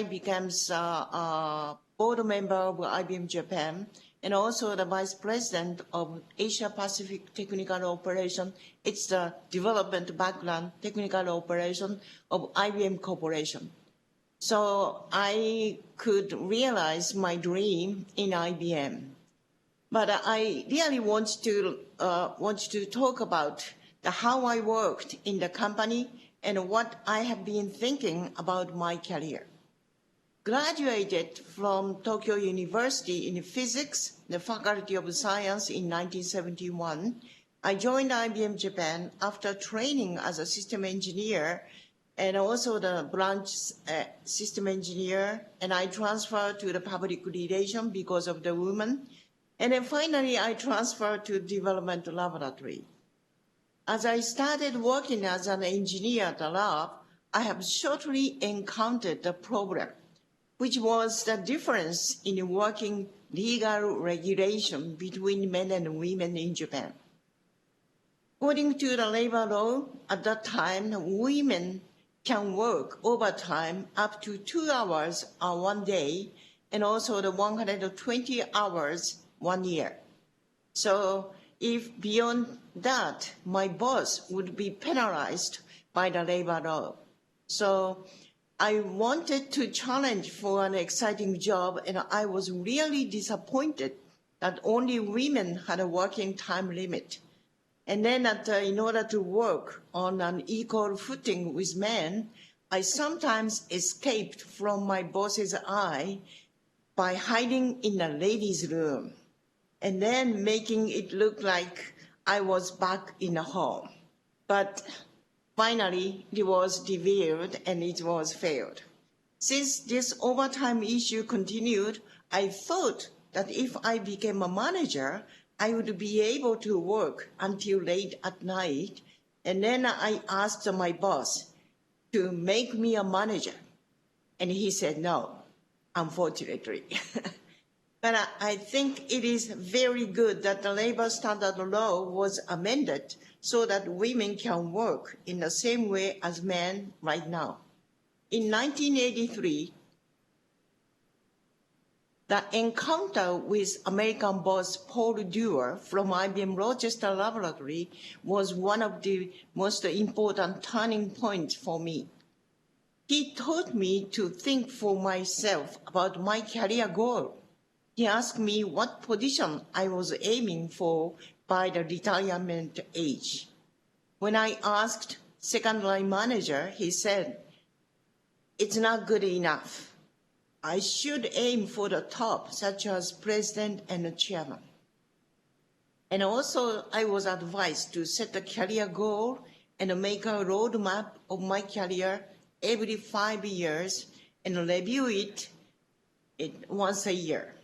became a board member of IBM Japan, and also the vice president of Asia Pacific Technical Operation. It's the development background technical operation of IBM Corporation. So I could realize my dream in IBM. But I really want to talk about how I worked in the company and what I have been thinking about my career. Graduated from Tokyo University in physics, the Faculty of Science in 1971. I joined IBM Japan after training as a system engineer and also the branch system engineer, and I transferred to the public relation because of the women. And then finally, I transferred to development laboratory. As I started working as an engineer at the lab, I have shortly encountered the problem, which was the difference in working legal regulation between men and women in Japan. According to the labor law, at that time, women can work overtime up to 2 hours on one day, and also the 120 hours 1 year. So if beyond that, my boss would be penalized by the labor law. So I wanted to challenge for an exciting job, and I was really disappointed that only women had a working time limit. And then in order to work on an equal footing with men, I sometimes escaped from my boss's eye by hiding in a ladies' room and then making it look like I was back in a home. But finally, it was revealed and it was failed. Since this overtime issue continued, I thought that if I became a manager, I would be able to work until late at night. And then I asked my boss to make me a manager. And he said no, unfortunately. But I think it is very good that the labor standard law was amended so that women can work in the same way as men right now. In 1983, the encounter with American boss Paul Dewar from IBM Rochester Laboratory was one of the most important turning points for me. He taught me to think for myself about my career goal. He asked me what position I was aiming for by the retirement age. When I asked second line manager, he said, "It's not good enough. I should aim for the top, such as president and the chairman." And also I was advised to set a career goal and make a roadmap of my career every 5 years and review it once a year.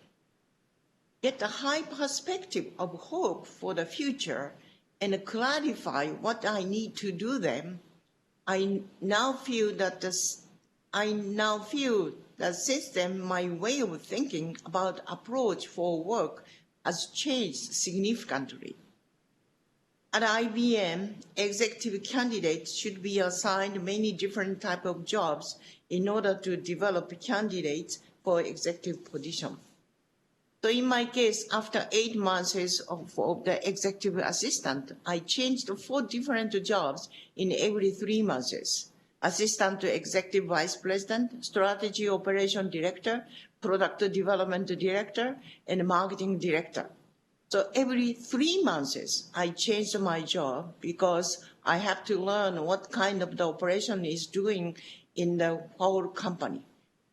Get a high perspective of hope for the future and clarify what I need to do then. I now feel that the system, my way of thinking about approach for work has changed significantly. At IBM, executive candidates should be assigned many different types of jobs in order to develop candidates for executive position. So in my case, after 8 months of the executive assistant, I changed 4 different jobs in every 3 months. Assistant to executive vice president, strategy operation director, product development director, and marketing director. So every 3 months, I changed my job because I have to learn what kind of the operation is doing in the whole company.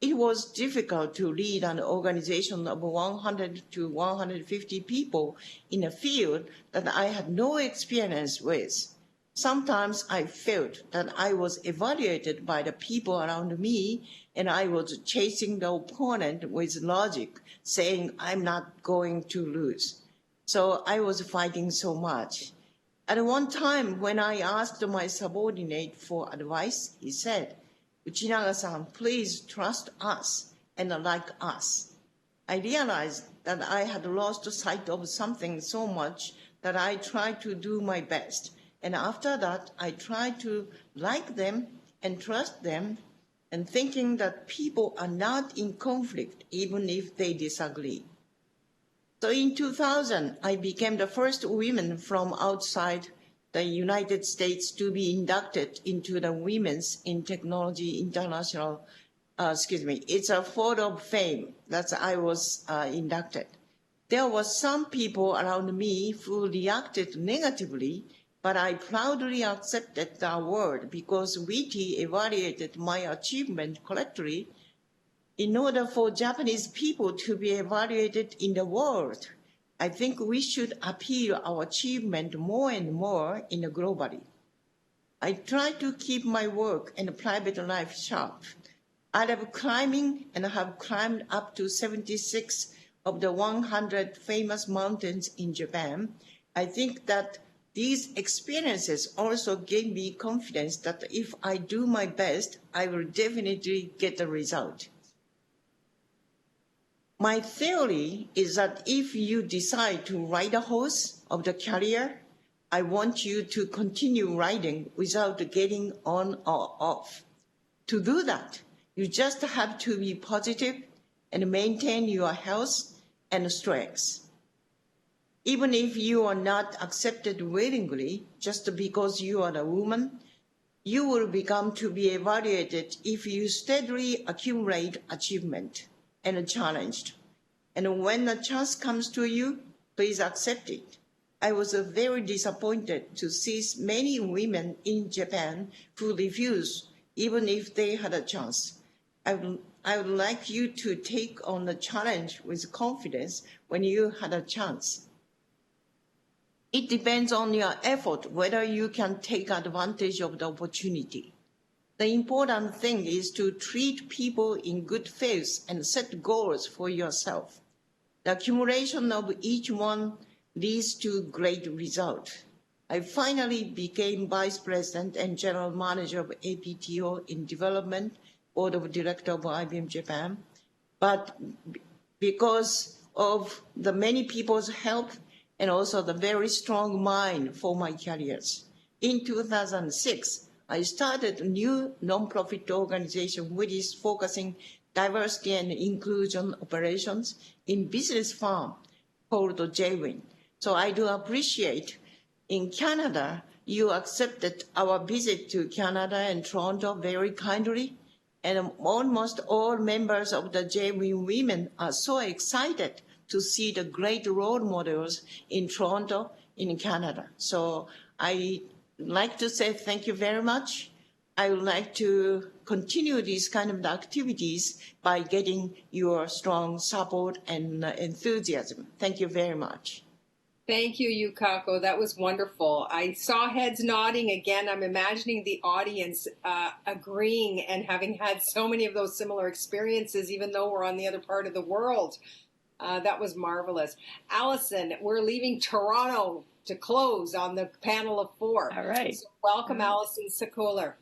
It was difficult to lead an organization of 100 to 150 people in a field that I had no experience with. Sometimes I felt that I was evaluated by the people around me, and I was chasing the opponent with logic, saying I'm not going to lose. So I was fighting so much. At one time, when I asked my subordinate for advice, he said, "Uchinaga-san, please trust us and like us." I realized that I had lost sight of something so much that I tried to do my best. And after that, I tried to like them and trust them, and thinking that people are not in conflict even if they disagree. So in 2000, I became the first woman from outside the United States to be inducted into the Women's in Technology International, it's a photo of fame that I was inducted. There were some people around me who reacted negatively, but I proudly accepted the award because WITI evaluated my achievement correctly. In order for Japanese people to be evaluated in the world, I think we should appeal our achievement more and more in the globally. I try to keep my work and private life sharp. I love climbing and have climbed up to 76 of the 100 famous mountains in Japan. I think that these experiences also gave me confidence that if I do my best, I will definitely get the result. My theory is that if you decide to ride a horse of the career, I want you to continue riding without getting on or off. To do that, you just have to be positive and maintain your health and strength. Even if you are not accepted willingly, just because you are a woman, you will become to be evaluated if you steadily accumulate achievement and challenged. And when a chance comes to you, please accept it. I was very disappointed to see many women in Japan who refused, even if they had a chance. I would like you to take on the challenge with confidence when you had a chance. It depends on your effort whether you can take advantage of the opportunity. The important thing is to treat people in good faith and set goals for yourself. The accumulation of each one leads to great result. I finally became Vice President and General Manager of APTO in Development, Board of Directors of IBM Japan. But because of the many people's help and also the very strong mind for my careers, in 2006, I started a new nonprofit organization which is focusing diversity and inclusion operations in business firm called JWIN. So I do appreciate in Canada, you accepted our visit to Canada and Toronto very kindly. And almost all members of the JWIN women are so excited to see the great role models in Toronto in Canada. So I like to say thank you very much. I would like to continue these kind of activities by getting your strong support and enthusiasm. Thank you very much. Thank you, Yukako. That was wonderful. I saw heads nodding again. I'm imagining the audience agreeing and having had so many of those similar experiences, even though we're on the other part of the world. That was marvelous. Allison, we're leaving Toronto to close on the panel of 4. All right. So welcome, Allison Sekoler.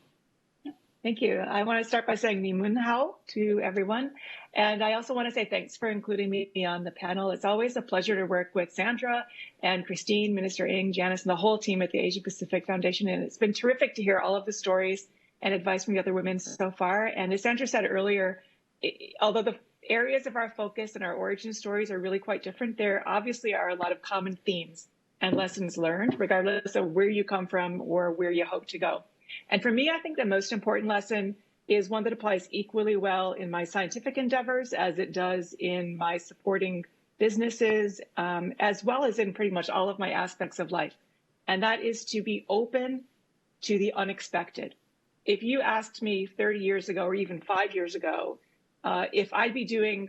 Thank you. I want to start by saying Ni Mun Hao to everyone. And I also want to say thanks for including me on the panel. It's always a pleasure to work with Sandra and Christine, Minister Ng, Janice, and the whole team at the Asia Pacific Foundation. And it's been terrific to hear all of the stories and advice from the other women so far. And as Sandra said earlier, although the areas of our focus and our origin stories are really quite different, there obviously are a lot of common themes and lessons learned, regardless of where you come from or where you hope to go. And for me, I think the most important lesson is one that applies equally well in my scientific endeavors as it does in my supporting businesses, as well as in pretty much all of my aspects of life. And that is to be open to the unexpected. If you asked me 30 years ago or even 5 years ago, if I'd be doing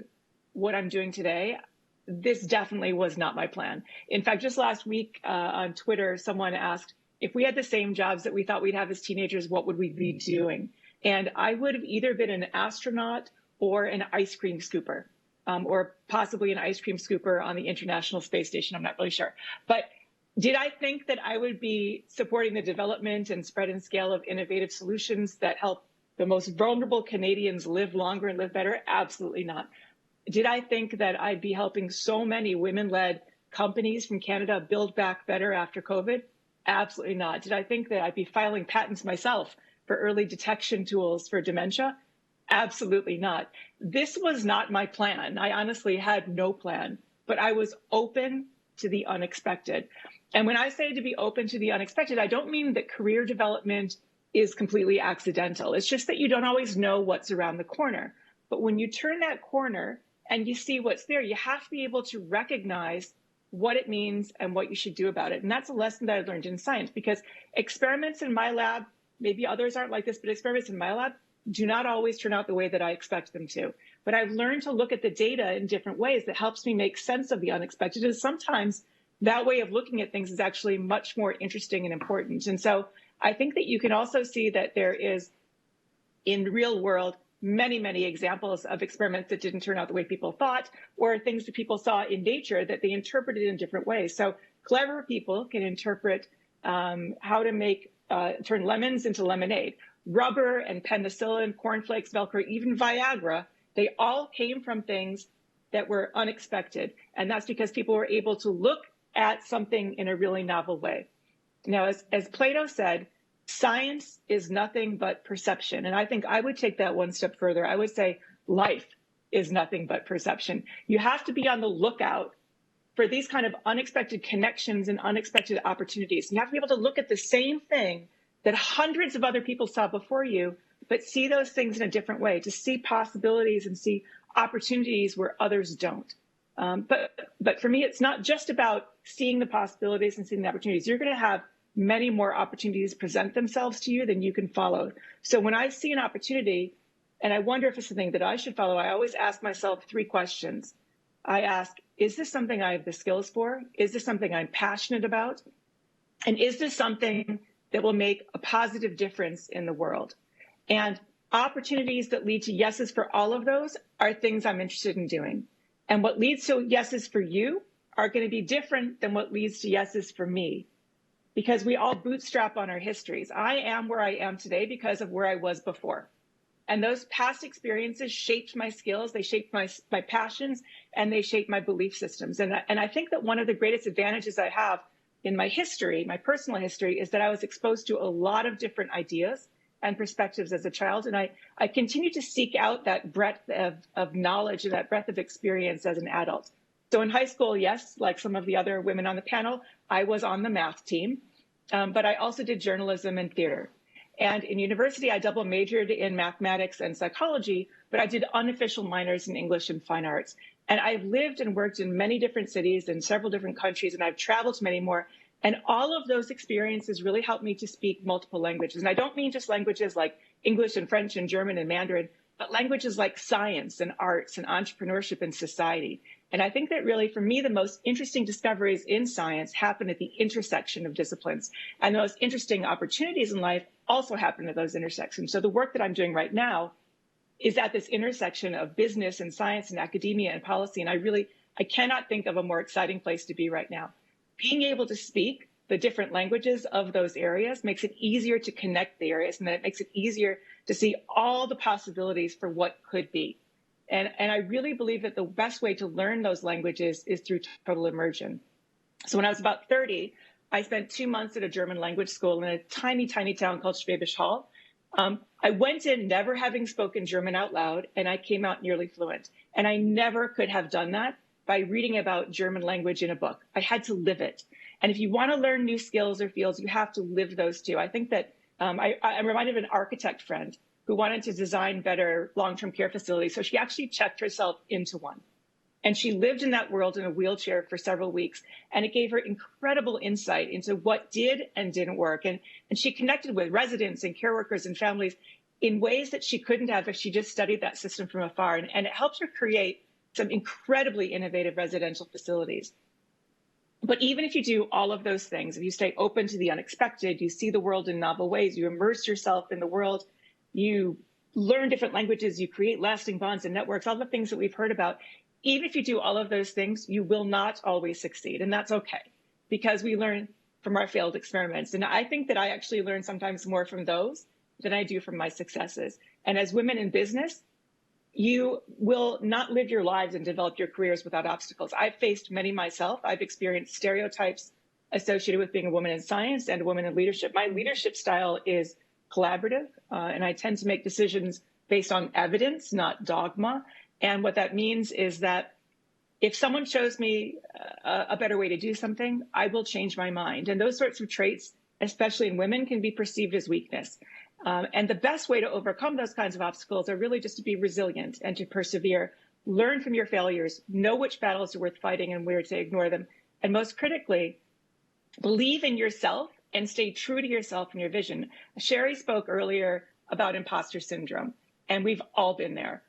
what I'm doing today, this definitely was not my plan. In fact, just last week on Twitter, someone asked, if we had the same jobs that we thought we'd have as teenagers, what would we be doing? And I would have either been an astronaut or an ice cream scooper, or possibly an ice cream scooper on the International Space Station. I'm not really sure. But did I think that I would be supporting the development and spread and scale of innovative solutions that help the most vulnerable Canadians live longer and live better? Absolutely not. Did I think that I'd be helping so many women-led companies from Canada build back better after COVID? Absolutely not. Did I think that I'd be filing patents myself for early detection tools for dementia? Absolutely not. This was not my plan. I honestly had no plan, but I was open to the unexpected. And when I say to be open to the unexpected, I don't mean that career development is completely accidental. It's just that you don't always know what's around the corner. But when you turn that corner and you see what's there, you have to be able to recognize what it means and what you should do about it. And that's a lesson that I learned in science, because experiments in my lab, maybe others aren't like this, but experiments in my lab do not always turn out the way that I expect them to. But I've learned to look at the data in different ways that helps me make sense of the unexpected. And sometimes that way of looking at things is actually much more interesting and important. And so I think that you can also see that there is, in the real world, many, many examples of experiments that didn't turn out the way people thought, or things that people saw in nature that they interpreted in different ways. So clever people can interpret how to make, turn lemons into lemonade. Rubber and penicillin, cornflakes, Velcro, even Viagra, they all came from things that were unexpected. And that's because people were able to look at something in a really novel way. Now, as Plato said, science is nothing but perception. And I think I would take that one step further. I would say life is nothing but perception. You have to be on the lookout for these kind of unexpected connections and unexpected opportunities. You have to be able to look at the same thing that hundreds of other people saw before you, but see those things in a different way, to see possibilities and see opportunities where others don't. But for me, it's not just about seeing the possibilities and seeing the opportunities. You're going to have many more opportunities present themselves to you than you can follow. So when I see an opportunity and I wonder if it's something that I should follow, I always ask myself 3 questions. I ask, is this something I have the skills for? Is this something I'm passionate about? And is this something that will make a positive difference in the world? And opportunities that lead to yeses for all of those are things I'm interested in doing. And what leads to yeses for you are going to be different than what leads to yeses for me, because we all bootstrap on our histories. I am where I am today because of where I was before. And those past experiences shaped my skills, they shaped my passions, and they shaped my belief systems. And I think that one of the greatest advantages I have in my history, my personal history, is that I was exposed to a lot of different ideas and perspectives as a child. And I continue to seek out that breadth of knowledge and that breadth of experience as an adult. So in high school, yes, like some of the other women on the panel, I was on the math team, but I also did journalism and theater. And in university, I double majored in mathematics and psychology, but I did unofficial minors in English and fine arts. And I've lived and worked in many different cities in several different countries, and I've traveled to many more. And all of those experiences really helped me to speak multiple languages. And I don't mean just languages like English and French and German and Mandarin, but languages like science and arts and entrepreneurship and society. And I think that really, for me, the most interesting discoveries in science happen at the intersection of disciplines. And the most interesting opportunities in life also happen at those intersections. So the work that I'm doing right now is at this intersection of business and science and academia and policy. And I cannot think of a more exciting place to be right now. Being able to speak the different languages of those areas makes it easier to connect the areas, and then it makes it easier to see all the possibilities for what could be. And I really believe that the best way to learn those languages is through total immersion. So when I was about 30, I spent 2 months at a German language school in a tiny, tiny town called Schwäbisch Hall. I went in never having spoken German out loud, and I came out nearly fluent. And I never could have done that by reading about German language in a book. I had to live it. And if you want to learn new skills or fields, you have to live those too. I think that I'm reminded of an architect friend who wanted to design better long-term care facilities. So she actually checked herself into one. And she lived in that world in a wheelchair for several weeks. And it gave her incredible insight into what did and didn't work. And she connected with residents and care workers and families in ways that she couldn't have if she just studied that system from afar. And it helps her create some incredibly innovative residential facilities. But even if you do all of those things, if you stay open to the unexpected, you see the world in novel ways, you immerse yourself in the world, you learn different languages, you create lasting bonds and networks, all the things that we've heard about. Even if you do all of those things, you will not always succeed. And that's okay, because we learn from our failed experiments. And I think that I actually learn sometimes more from those than I do from my successes. And as women in business, you will not live your lives and develop your careers without obstacles. I've faced many myself. I've experienced stereotypes associated with being a woman in science and a woman in leadership. My leadership style is collaborative, and I tend to make decisions based on evidence, not dogma. And what that means is that if someone shows me a better way to do something, I will change my mind. And those sorts of traits, especially in women, can be perceived as weakness. And the best way to overcome those kinds of obstacles are really just to be resilient and to persevere, learn from your failures, know which battles are worth fighting and where to ignore them. And most critically, believe in yourself and stay true to yourself and your vision. Sherry spoke earlier about imposter syndrome, and we've all been there.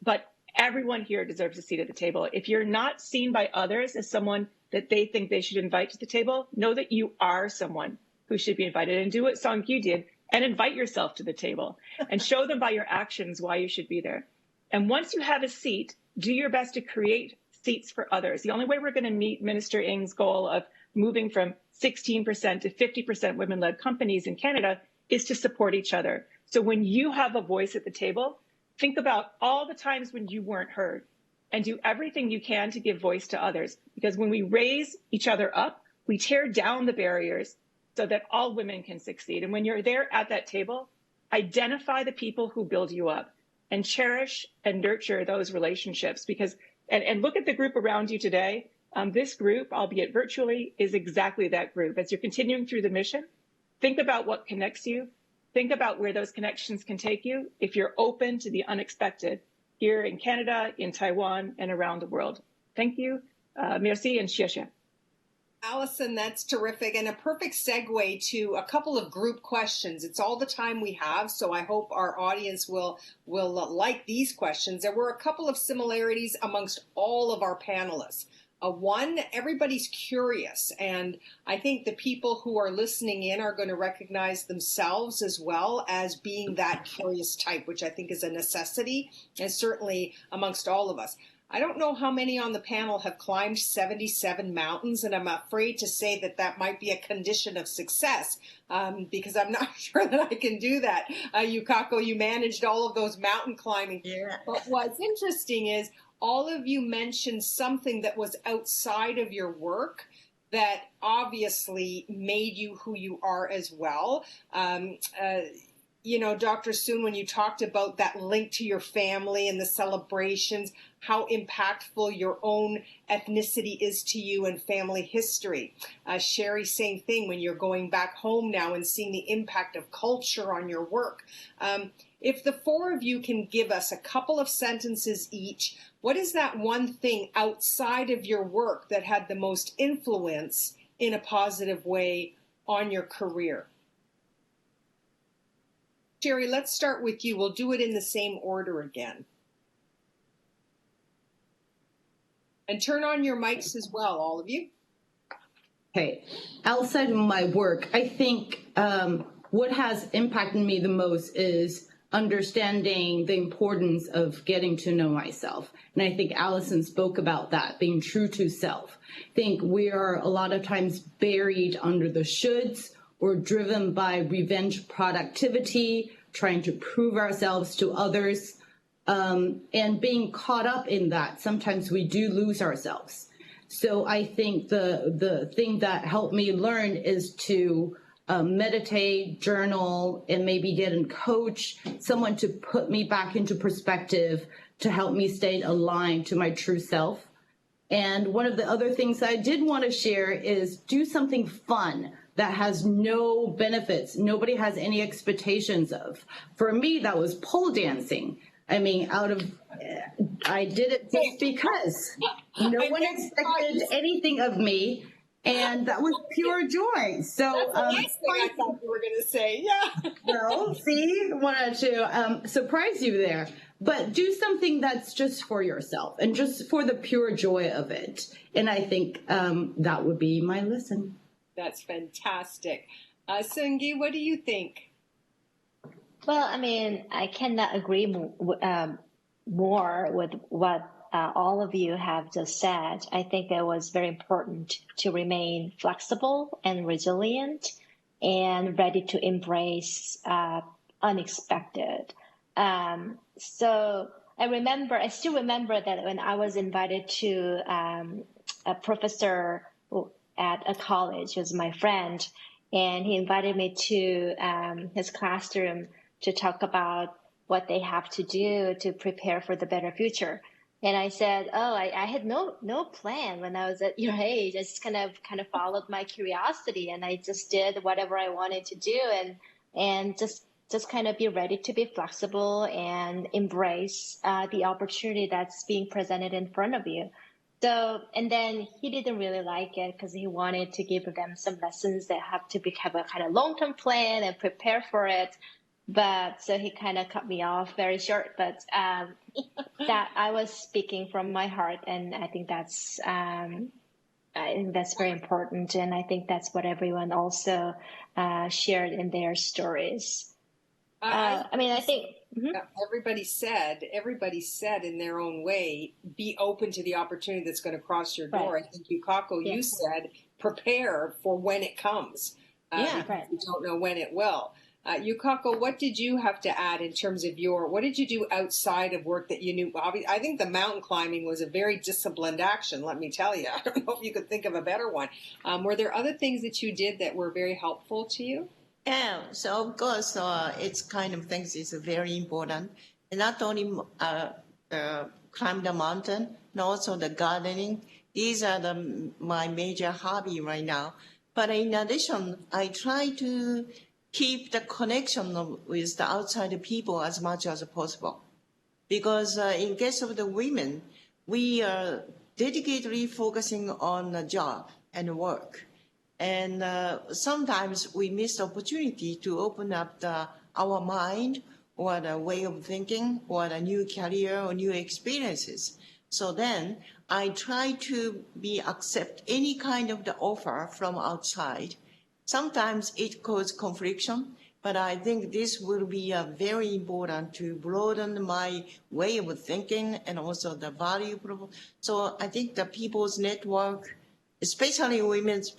But everyone here deserves a seat at the table. If you're not seen by others as someone that they think they should invite to the table, know that you are someone who should be invited, and do what Song Kyu did and invite yourself to the table and show them by your actions why you should be there. And once you have a seat, do your best to create seats for others. The only way we're going to meet Minister Ng's goal of moving from 16% to 50% women-led companies in Canada is to support each other. So when you have a voice at the table, think about all the times when you weren't heard and do everything you can to give voice to others. Because when we raise each other up, we tear down the barriers so that all women can succeed. And when you're there at that table, identify the people who build you up and cherish and nurture those relationships. Because, and look at the group around you today. This group, albeit virtually, is exactly that group. As you're continuing through the mission, think about what connects you. Think about where those connections can take you if you're open to the unexpected here in Canada, in Taiwan, and around the world. Thank you. Merci and xie xie. Allison, that's terrific, and a perfect segue to a couple of group questions. It's all the time we have, so I hope our audience will like these questions. There were a couple of similarities amongst all of our panelists. One, everybody's curious, and I think the people who are listening in are going to recognize themselves as well as being that curious type, which I think is a necessity, and certainly amongst all of us. I don't know how many on the panel have climbed 77 mountains, and I'm afraid to say that that might be a condition of success because I'm not sure that I can do that. Yukako, you managed all of those mountain climbing. Yeah. But what's interesting is all of you mentioned something that was outside of your work that obviously made you who you are as well. You know, Dr. Soon, when you talked about that link to your family and the celebrations, how impactful your own ethnicity is to you and family history. Sherry, same thing when you're going back home now and seeing the impact of culture on your work. If the four of you can give us a couple of sentences each, what is that one thing outside of your work that had the most influence in a positive way on your career? Sherry, let's start with you. We'll do it in the same order again. And turn on your mics as well, all of you. Okay, outside of my work, I think what has impacted me the most is understanding the importance of getting to know myself. And I think Allison spoke about that, being true to self. I think we are a lot of times buried under the shoulds or driven by revenge productivity, trying to prove ourselves to others, and being caught up in that. Sometimes we do lose ourselves. So I think the thing that helped me learn is to meditate, journal, and maybe get a coach, someone to put me back into perspective to help me stay aligned to my true self. And one of the other things I did want to share is do something fun that has no benefits, nobody has any expectations of. For me, that was pole dancing. I mean, I did it just because no one expected anything of me, and that was pure joy. So that's the last thing I thought you were going to say. Yeah. Well, see, wanted to surprise you there. But do something that's just for yourself and just for the pure joy of it. And I think that would be my lesson. That's fantastic. Sungi, what do you think? Well, I mean, I cannot agree more with what all of you have just said. I think it was very important to remain flexible and resilient and ready to embrace unexpected. So I still remember that when I was invited to a professor at a college, who was my friend, and he invited me to his classroom to talk about what they have to do to prepare for the better future. And I said, I had no plan when I was at your age. I just kind of followed my curiosity, and I just did whatever I wanted to do, and just kind of be ready to be flexible and embrace the opportunity that's being presented in front of you. So, and then he didn't really like it because he wanted to give them some lessons that have to have a kind of long-term plan and prepare for it. But so he kind of cut me off very short, but that I was speaking from my heart. And I think that's very important. And I think that's what everyone also shared in their stories. I think everybody said in their own way, be open to the opportunity that's going to cross your door. Right. I think Yukako, you said prepare for when it comes. You don't know when it will. Yukako, what did you have to add in terms of what did you do outside of work that you knew? I think the mountain climbing was a very disciplined action, let me tell you. I don't know if you could think of a better one. Were there other things that you did that were very helpful to you? Yeah, so of course, it's kind of things is very important. And not only climb the mountain, and also the gardening. These are my major hobby right now. But in addition, I try to keep the connection with the outside people as much as possible. Because in case of the women, we are dedicatedly focusing on the job and work. And sometimes we miss the opportunity to open up our mind or the way of thinking or the new career or new experiences. So then I try to accept any kind of the offer from outside. Sometimes it causes confliction, but I think this will be very important to broaden my way of thinking and also the value. So I think the people's network, especially women's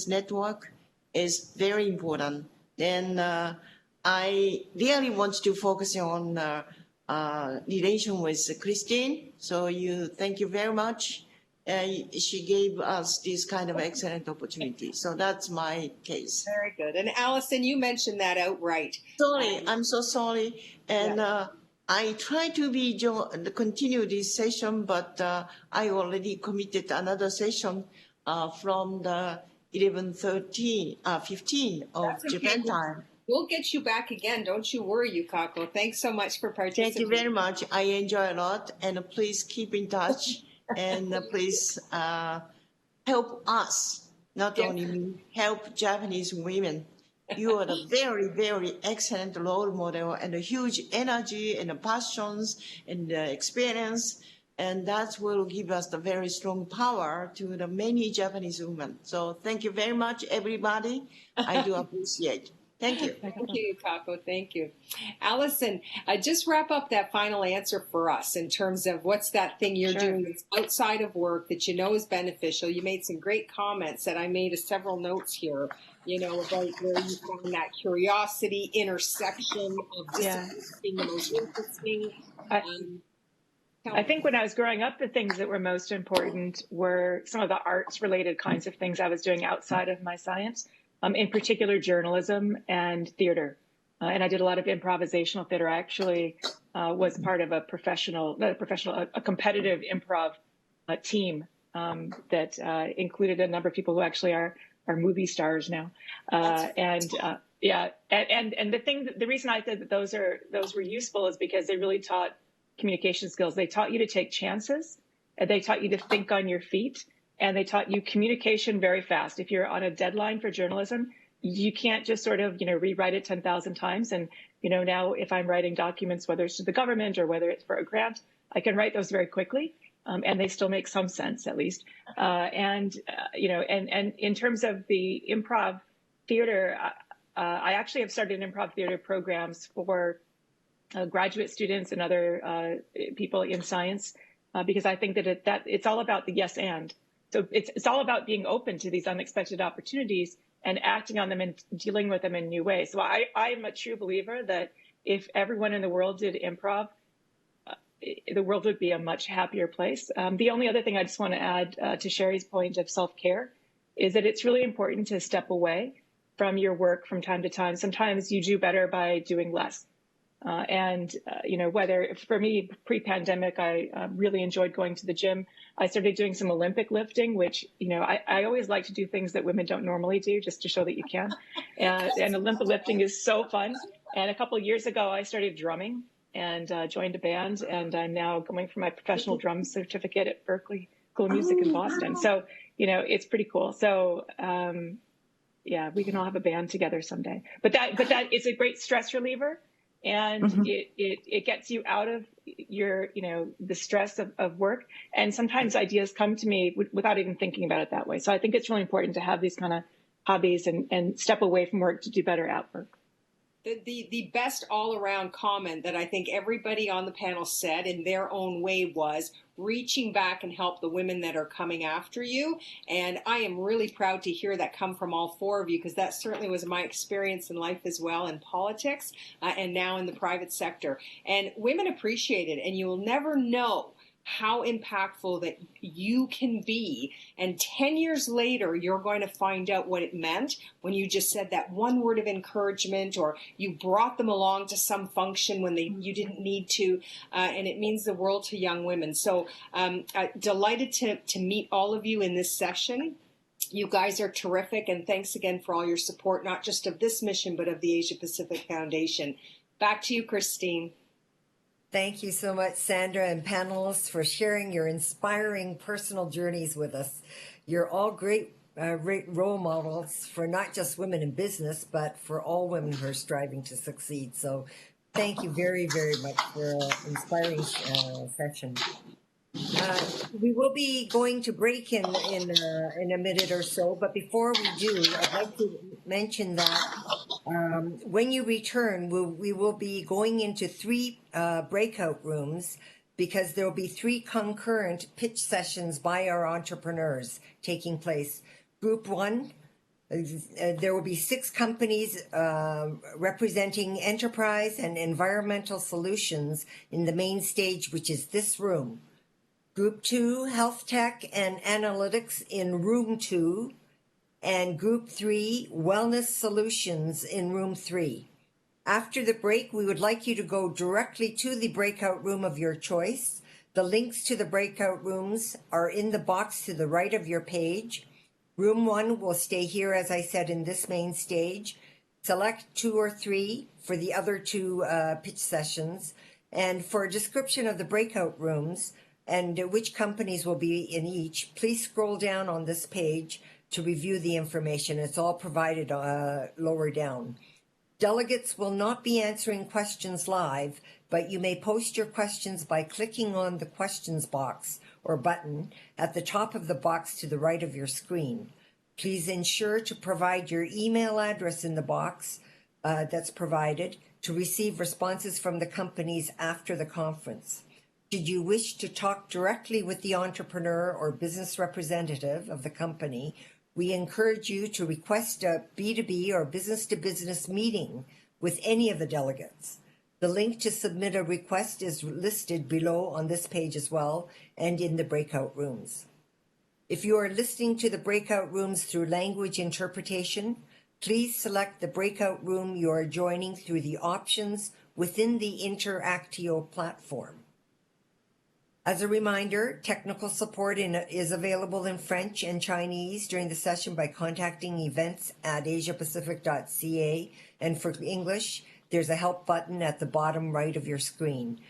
network, is very important. Then I really want to focus on relation with Christine. So thank you very much. She gave us this kind of excellent opportunity. So that's my case. Very good. And Allison, you mentioned that outright. Sorry, I'm so sorry. And I try to continue this session, but I already committed another session from the 15 of Japan time. We'll get you back again. Don't you worry, Yukako. Thanks so much for participating. Thank you very much. I enjoy a lot. And please keep in touch. And please help us not only me, help Japanese women. You are a very, very excellent role model and a huge energy and passions and experience. And that will give us the very strong power to the many Japanese women. So thank you very much, everybody. I do appreciate. Thank you. Thank you, Kako. Thank you. Allison, just wrap up that final answer for us in terms of what's that thing you're doing that's outside of work that you know is beneficial. You made some great comments that I made several notes here, you know, about where you found that curiosity intersection of disciplines being the most interesting. I think when I was growing up, the things that were most important were some of the arts related kinds of things I was doing outside of my science, in particular journalism and theater. And I did a lot of improvisational theater. I actually was part of a competitive improv team that included a number of people who actually are movie stars now. And the reason I said that those were useful is because they really taught communication skills. They taught you to take chances, and they taught you to think on your feet, and they taught you communication very fast. If you're on a deadline for journalism, you can't just sort of, rewrite it 10,000 times. And, now if I'm writing documents, whether it's to the government or whether it's for a grant, I can write those very quickly. And they still make some sense, at least. And in terms of the improv theater, I actually have started improv theater programs for graduate students and other people in science, because I think that it's all about the yes and. So it's all about being open to these unexpected opportunities and acting on them and dealing with them in new ways. So I'm a true believer that if everyone in the world did improv, the world would be a much happier place. The only other thing I just want to add to Sherry's point of self-care is that it's really important to step away from your work from time to time. Sometimes you do better by doing less. Whether for me, pre-pandemic, I really enjoyed going to the gym. I started doing some Olympic lifting, which, I always like to do things that women don't normally do just to show that you can. And Olympic lifting is so fun. And a couple of years ago, I started drumming and joined a band. And I'm now going for my professional drum certificate at Berklee School of Music in Boston. So, it's pretty cool. So, we can all have a band together someday. But that is a great stress reliever. And it gets you out of your, the stress of work. And sometimes ideas come to me without even thinking about it that way. So I think it's really important to have these kind of hobbies and step away from work to do better at work. The best all-around comment that I think everybody on the panel said in their own way was reaching back and help the women that are coming after you. And I am really proud to hear that come from all four of you, because that certainly was my experience in life as well, in politics and now in the private sector. And women appreciate it, and you will never know how impactful that you can be. And 10 years later, you're going to find out what it meant when you just said that one word of encouragement, or you brought them along to some function when you didn't need to. And it means the world to young women. So delighted to meet all of you in this session. You guys are terrific. And thanks again for all your support, not just of this mission, but of the Asia Pacific Foundation. Back to you, Christine. Thank you so much, Sandra, and panelists, for sharing your inspiring personal journeys with us. You're all great role models for not just women in business, but for all women who are striving to succeed. So thank you very, very much for an inspiring session. We will be going to break in a minute or so, but before we do, I'd like to mention that when you return, we will be going into 3 breakout rooms, because there will be 3 concurrent pitch sessions by our entrepreneurs taking place. Group 1, there will be 6 companies representing enterprise and environmental solutions in the main stage, which is this room. Group 2, health tech and analytics in room 2. And Group 3, Wellness Solutions in Room 3. After the break, we would like you to go directly to the breakout room of your choice. The links to the breakout rooms are in the box to the right of your page. Room 1 will stay here, as I said, in this main stage. Select 2 or 3 for the other 2 pitch sessions. And for a description of the breakout rooms and which companies will be in each, please scroll down on this page to review the information. It's all provided lower down. Delegates will not be answering questions live, but you may post your questions by clicking on the questions box or button at the top of the box to the right of your screen. Please ensure to provide your email address in the box that's provided to receive responses from the companies after the conference. Should you wish to talk directly with the entrepreneur or business representative of the company, we encourage you to request a B2B or business-to-business meeting with any of the delegates. The link to submit a request is listed below on this page as well and in the breakout rooms. If you are listening to the breakout rooms through language interpretation, please select the breakout room you are joining through the options within the Interactio platform. As a reminder, technical support is available in French and Chinese during the session by contacting events@asiapacific.ca, and for English, there's a help button at the bottom right of your screen.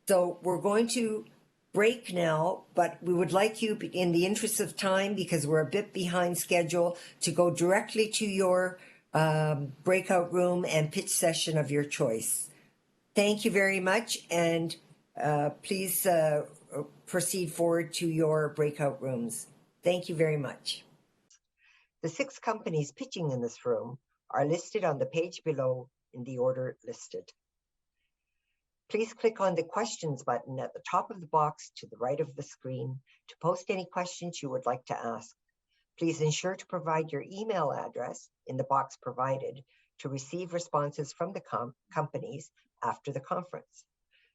So we're going to break now, but we would like you, in the interest of time, because we're a bit behind schedule, to go directly to your breakout room and pitch session of your choice. Thank you very much, and please proceed forward to your breakout rooms. Thank you very much. The 6 companies pitching in this room are listed on the page below in the order listed. Please click on the questions button at the top of the box to the right of the screen to post any questions you would like to ask. Please ensure to provide your email address in the box provided to receive responses from the companies after the conference.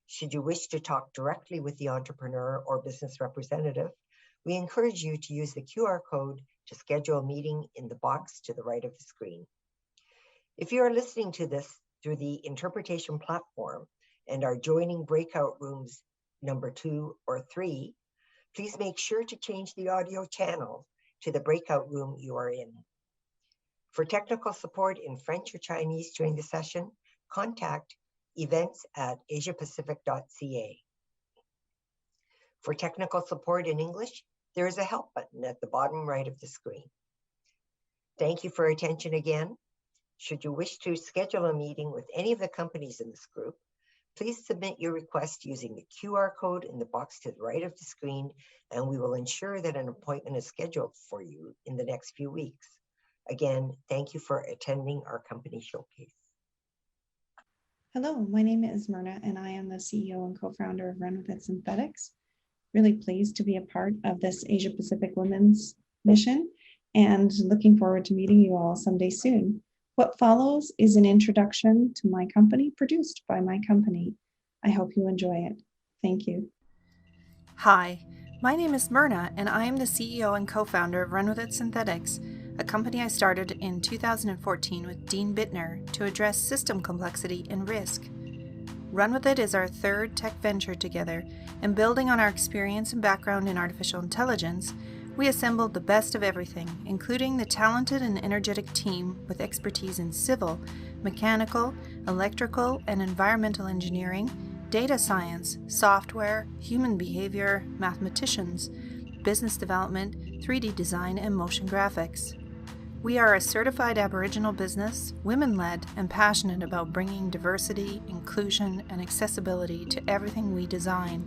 Should you wish to talk directly with the entrepreneur or business representative, we encourage you to use the QR code to schedule a meeting in the box to the right of the screen. If you are listening to this through the interpretation platform and are joining breakout rooms number 2 or 3, please make sure to change the audio channel to the breakout room you are in. For technical support in French or Chinese during the session, contact events@asiapacific.ca. For technical support in English, there is a help button at the bottom right of the screen. Thank you for your attention again. Should you wish to schedule a meeting with any of the companies in this group, please submit your request using the QR code in the box to the right of the screen, and we will ensure that an appointment is scheduled for you in the next few weeks. Again, thank you for attending our company showcase. Hello, my name is Myrna, and I am the CEO and co-founder of Run With It Synthetics. Really pleased to be a part of this Asia Pacific Women's Mission and looking forward to meeting you all someday soon. What follows is an introduction to my company produced by my company. I hope you enjoy it. Thank you. Hi, my name is Myrna, and I am the CEO and co-founder of Run With It Synthetics, a company I started in 2014 with Dean Bittner to address system complexity and risk. Run With It is our 3rd tech venture together, and building on our experience and background in artificial intelligence, we assembled the best of everything, including the talented and energetic team with expertise in civil, mechanical, electrical, and environmental engineering, data science, software, human behavior, mathematicians, business development, 3D design, and motion graphics. We are a certified Aboriginal business, women-led, and passionate about bringing diversity, inclusion, and accessibility to everything we design.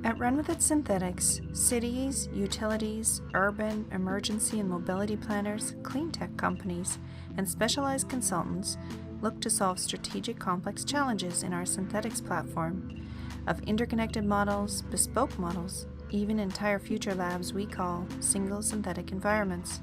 At Run With It Synthetics, cities, utilities, urban, emergency and mobility planners, clean tech companies, and specialized consultants look to solve strategic complex challenges in our synthetics platform of interconnected models, bespoke models, even entire future labs we call single synthetic environments.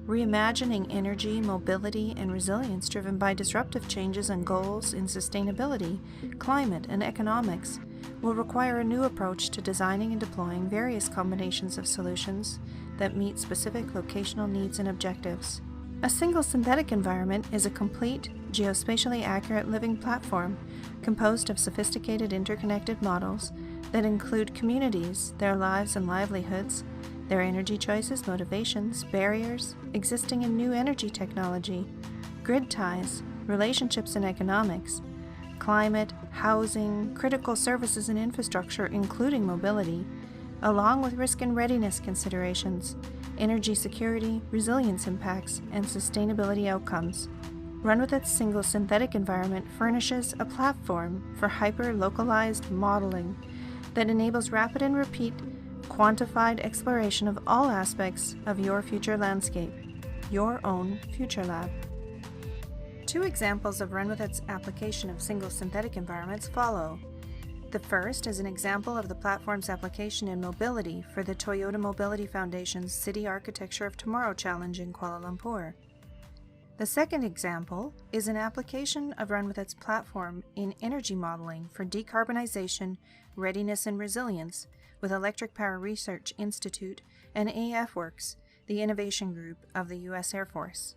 Reimagining energy, mobility, and resilience driven by disruptive changes and goals in sustainability, climate, and economics will require a new approach to designing and deploying various combinations of solutions that meet specific locational needs and objectives. A single synthetic environment is a complete, geospatially accurate living platform composed of sophisticated interconnected models that include communities, their lives and livelihoods, their energy choices, motivations, barriers, existing and new energy technology, grid ties, relationships and economics, climate, housing, critical services and infrastructure including mobility, along with risk and readiness considerations, energy security, resilience impacts, and sustainability outcomes. Run with its single synthetic environment furnishes a platform for hyper-localized modeling that enables rapid and repeat quantified exploration of all aspects of your future landscape, your own future lab. Two examples of Run with its application of single synthetic environments follow. The first is an example of the platform's application in mobility for the Toyota Mobility Foundation's City Architecture of Tomorrow Challenge in Kuala Lumpur. The second example is an application of Run with its platform in energy modeling for decarbonization, readiness, and resilience with Electric Power Research Institute and AF Works, the innovation group of the U.S. Air Force.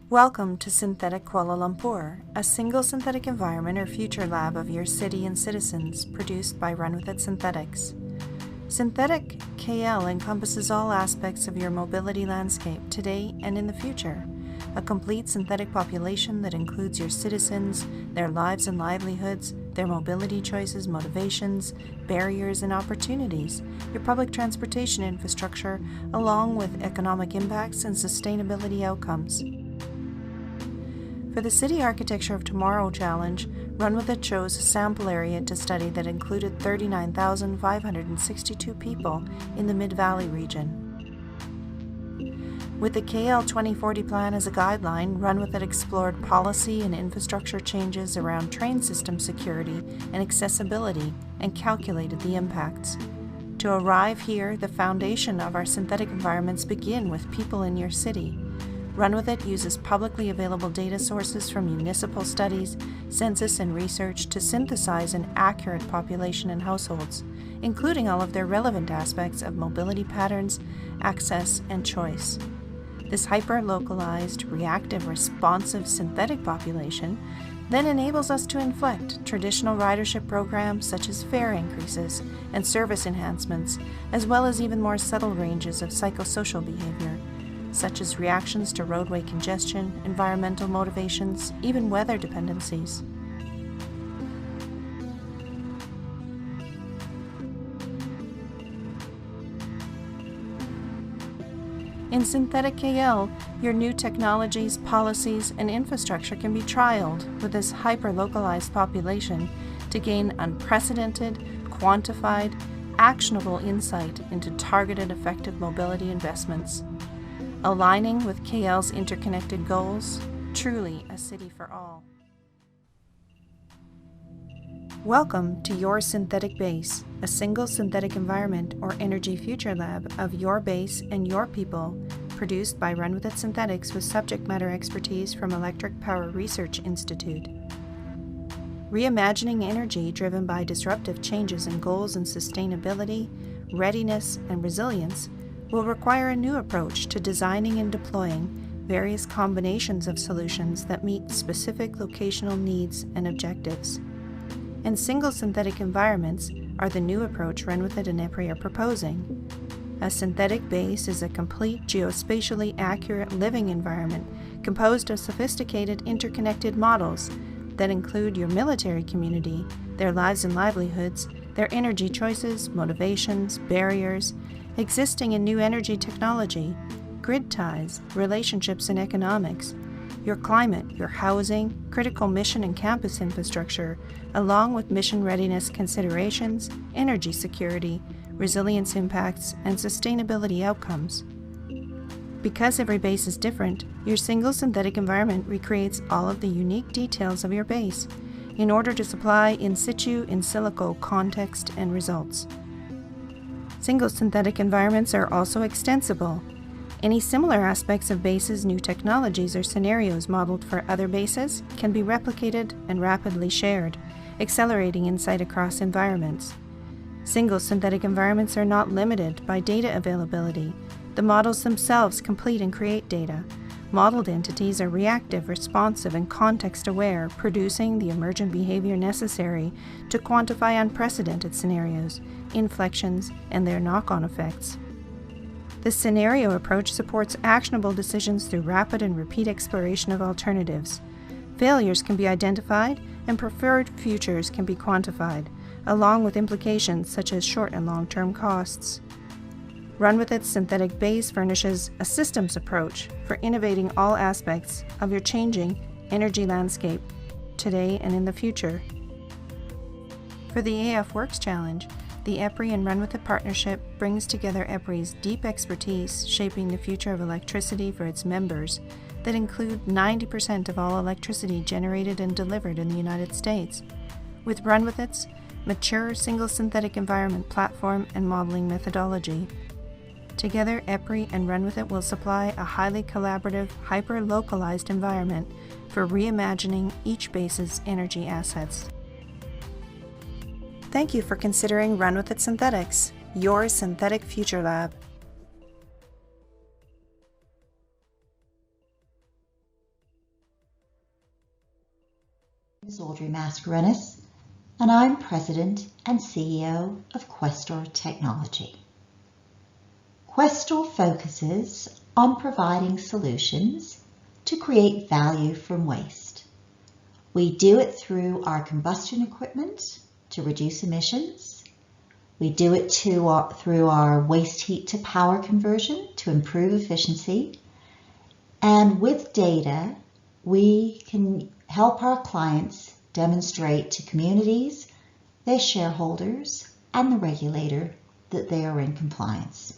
Welcome to Synthetic Kuala Lumpur, a single synthetic environment or future lab of your city and citizens produced by Run with It Synthetics. Synthetic KL encompasses all aspects of your mobility landscape today and in the future, a complete synthetic population that includes your citizens, their lives and livelihoods, their mobility choices, motivations, barriers, and opportunities, your public transportation infrastructure, along with economic impacts and sustainability outcomes. For the City Architecture of Tomorrow Challenge, Run with It chose a sample area to study that included 39,562 people in the Mid-Valley region. With the KL 2040 plan as a guideline, Run with It explored policy and infrastructure changes around train system security and accessibility and calculated the impacts. To arrive here, the foundation of our synthetic environments begin with people in your city. Run with It uses publicly available data sources from municipal studies, census, and research to synthesize an accurate population and households, including all of their relevant aspects of mobility patterns, access, and choice. This hyper-localized, reactive, responsive synthetic population then enables us to inflect traditional ridership programs such as fare increases and service enhancements, as well as even more subtle ranges of psychosocial behavior, such as reactions to roadway congestion, environmental motivations, even weather dependencies. In Synthetic KL, your new technologies, policies, and infrastructure can be trialed with this hyper-localized population to gain unprecedented, quantified, actionable insight into targeted effective mobility investments. Aligning with KL's interconnected goals, truly a city for all. Welcome to your synthetic base, a single synthetic environment or energy future lab of your base and your people, produced by Run with It Synthetics with subject matter expertise from Electric Power Research Institute. Reimagining energy driven by disruptive changes in goals and sustainability, readiness, and resilience will require a new approach to designing and deploying various combinations of solutions that meet specific locational needs and objectives. And single synthetic environments are the new approach Run with It and EPRI are proposing. A synthetic base is a complete geospatially accurate living environment composed of sophisticated interconnected models that include your military community, their lives and livelihoods, their energy choices, motivations, barriers, existing and new energy technology, grid ties, relationships and economics, your climate, your housing, critical mission and campus infrastructure, along with mission readiness considerations, energy security, resilience impacts, and sustainability outcomes. Because every base is different, your single synthetic environment recreates all of the unique details of your base in order to supply in situ, in silico context and results. Single synthetic environments are also extensible. Any similar aspects of bases, new technologies, or scenarios modeled for other bases can be replicated and rapidly shared, accelerating insight across environments. Single synthetic environments are not limited by data availability. The models themselves complete and create data. Modeled entities are reactive, responsive, and context-aware, producing the emergent behavior necessary to quantify unprecedented scenarios, inflections, and their knock-on effects. The scenario approach supports actionable decisions through rapid and repeat exploration of alternatives. Failures can be identified, and preferred futures can be quantified, along with implications such as short and long-term costs. Run With It's synthetic base furnishes a systems approach for innovating all aspects of your changing energy landscape, today and in the future. For the AF Works Challenge, the EPRI and Run With It partnership brings together EPRI's deep expertise shaping the future of electricity for its members that include 90% of all electricity generated and delivered in the United States, with Run With It's mature single synthetic environment platform and modeling methodology. Together, EPRI and Run With It will supply a highly collaborative, hyper-localized environment for reimagining each base's energy assets. Thank you for considering Run With It Synthetics, your synthetic future lab. My name is Audrey Mascarenhas, and I'm President and CEO of Questor Technology. Questor focuses on providing solutions to create value from waste. We do it through our combustion equipment to reduce emissions. We do it through our waste heat to power conversion to improve efficiency. And with data, we can help our clients demonstrate to communities, their shareholders, and the regulator that they are in compliance.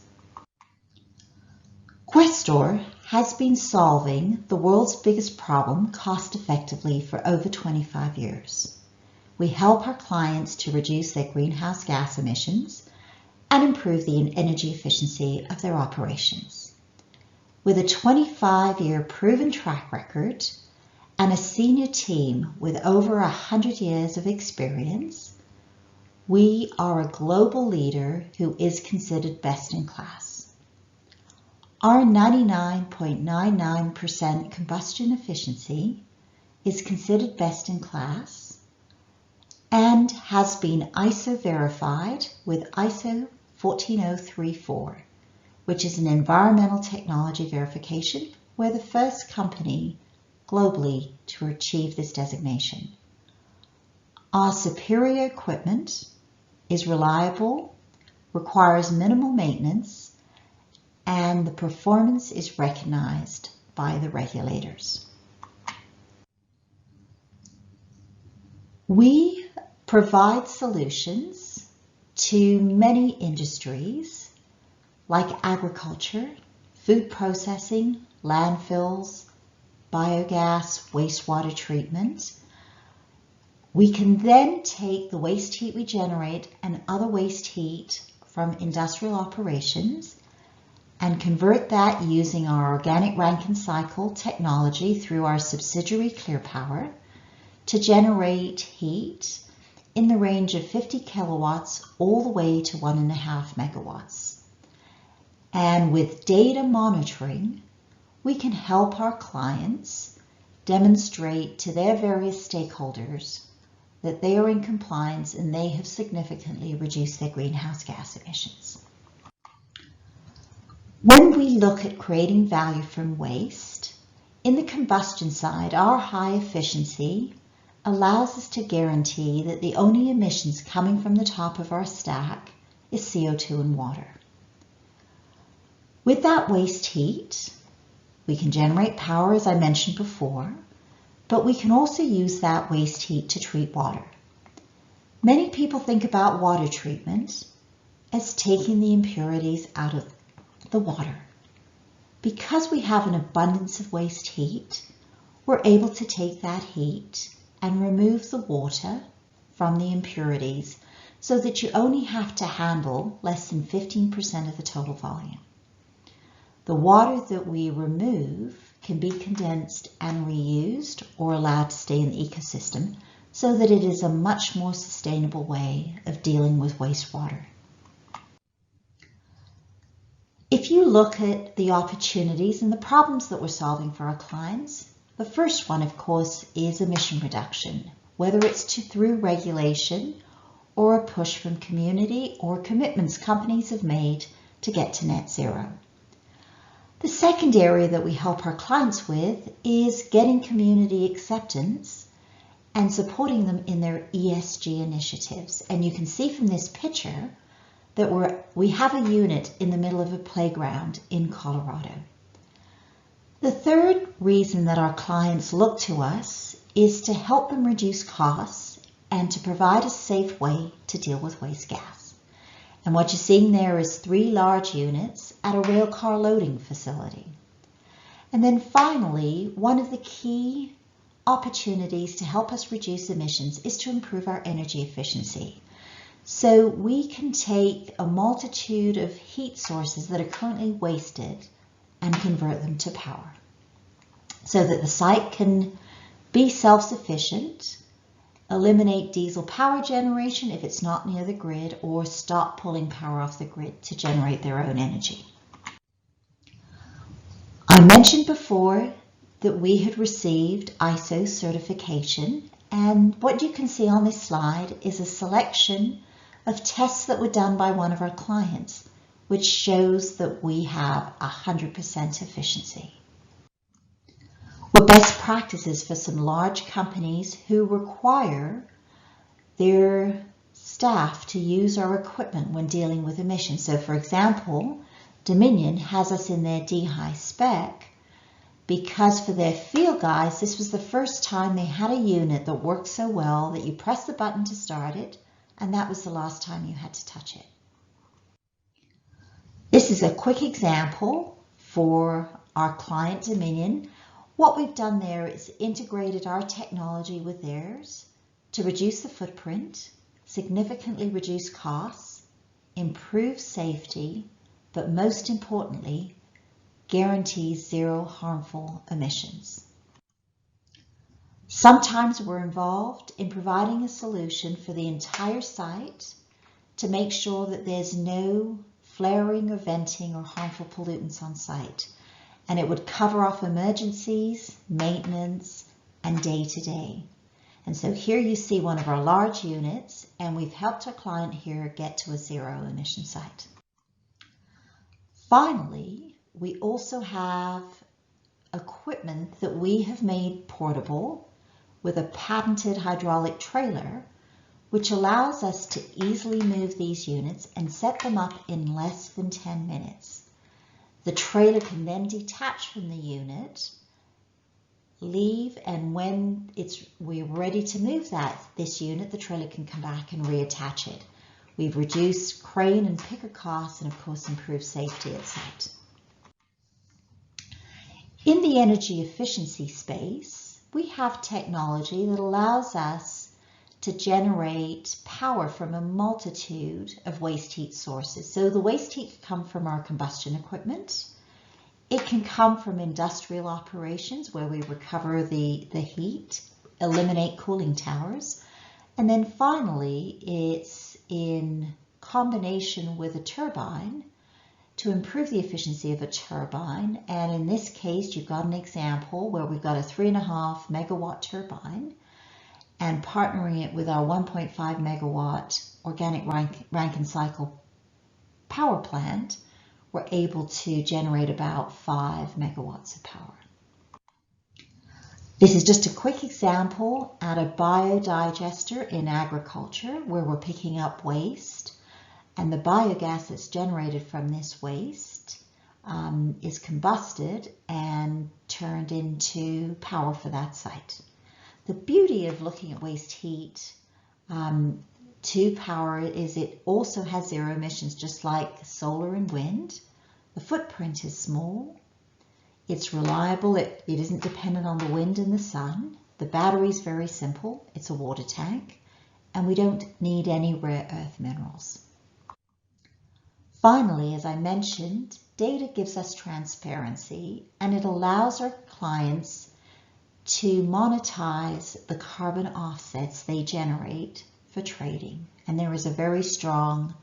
Questor has been solving the world's biggest problem cost effectively for over 25 years. We help our clients to reduce their greenhouse gas emissions and improve the energy efficiency of their operations. With a 25-year proven track record and a senior team with over 100 years of experience, we are a global leader who is considered best in class. Our 99.99% combustion efficiency is considered best in class and has been ISO verified with ISO 14034, which is an environmental technology verification. We're the first company globally to achieve this designation. Our superior equipment is reliable, requires minimal maintenance, and the performance is recognized by the regulators. We provide solutions to many industries like agriculture, food processing, landfills, biogas, wastewater treatment. We can then take the waste heat we generate and other waste heat from industrial operations and convert that using our organic Rankine cycle technology through our subsidiary ClearPower to generate heat in the range of 50 kilowatts all the way to 1.5 megawatts. And with data monitoring, we can help our clients demonstrate to their various stakeholders that they are in compliance and they have significantly reduced their greenhouse gas emissions. When we look at creating value from waste, in the combustion side, our high efficiency allows us to guarantee that the only emissions coming from the top of our stack is CO2 and water. With that waste heat, we can generate power, as I mentioned before, but we can also use that waste heat to treat water. Many people think about water treatment as taking the impurities out of the water. Because we have an abundance of waste heat, we're able to take that heat and remove the water from the impurities so that you only have to handle less than 15% of the total volume. The water that we remove can be condensed and reused or allowed to stay in the ecosystem so that it is a much more sustainable way of dealing with wastewater. If you look at the opportunities and the problems that we're solving for our clients, the first one, of course, is emission reduction, whether it's through regulation or a push from community or commitments companies have made to get to net zero. The second area that we help our clients with is getting community acceptance and supporting them in their ESG initiatives. And you can see from this picture that we have a unit in the middle of a playground in Colorado. The third reason that our clients look to us is to help them reduce costs and to provide a safe way to deal with waste gas. And what you're seeing there is 3 large units at a rail car loading facility. And then finally, one of the key opportunities to help us reduce emissions is to improve our energy efficiency. So we can take a multitude of heat sources that are currently wasted and convert them to power so that the site can be self-sufficient, eliminate diesel power generation if it's not near the grid, or stop pulling power off the grid to generate their own energy. I mentioned before that we had received ISO certification, and what you can see on this slide is a selection of tests that were done by one of our clients, which shows that we have 100% efficiency. We're best practices for some large companies who require their staff to use our equipment when dealing with emissions. So for example, Dominion has us in their D-High spec because for their field guys, this was the first time they had a unit that worked so well that you press the button to start it, and that was the last time you had to touch it. This is a quick example for our client Dominion. What we've done there is integrated our technology with theirs to reduce the footprint, significantly reduce costs, improve safety, but most importantly, guarantees 0 harmful emissions. Sometimes we're involved in providing a solution for the entire site to make sure that there's no flaring or venting or harmful pollutants on site. And it would cover off emergencies, maintenance, and day-to-day. And so here you see one of our large units, and we've helped our client here get to a 0 emission site. Finally, we also have equipment that we have made portable with a patented hydraulic trailer, which allows us to easily move these units and set them up in less than 10 minutes. The trailer can then detach from the unit, leave, and when we're ready to move this unit, the trailer can come back and reattach it. We've reduced crane and picker costs and of course improved safety at site. In the energy efficiency space, we have technology that allows us to generate power from a multitude of waste heat sources. So the waste heat can come from our combustion equipment. It can come from industrial operations where we recover the heat, eliminate cooling towers. And then finally, it's in combination with a turbine to improve the efficiency of a turbine. And in this case, you've got an example where we've got a 3.5 megawatt turbine, and partnering it with our 1.5 megawatt organic Rankine cycle power plant, we're able to generate about 5 megawatts of power. This is just a quick example at a biodigester in agriculture where we're picking up waste, and the biogas that's generated from this waste is combusted and turned into power for that site. The beauty of looking at waste heat to power is it also has 0 emissions, just like solar and wind. The footprint is small, it's reliable, it isn't dependent on the wind and the sun. The battery is very simple, it's a water tank, and we don't need any rare earth minerals. Finally, as I mentioned, data gives us transparency, and it allows our clients to monetize the carbon offsets they generate for trading. And there is a very strong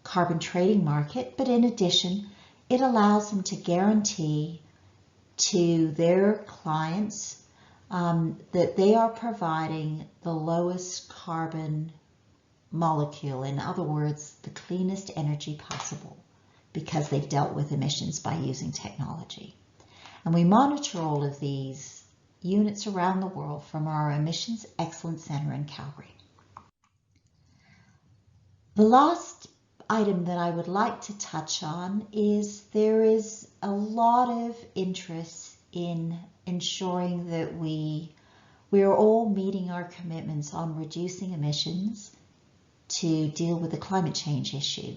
carbon trading market, but in addition, it allows them to guarantee to their clients that they are providing the lowest carbon molecule, in other words, the cleanest energy possible, because they've dealt with emissions by using technology. And we monitor all of these units around the world from our Emissions Excellence Center in Calgary. The last item that I would like to touch on is there is a lot of interest in ensuring that we are all meeting our commitments on reducing emissions to deal with the climate change issue.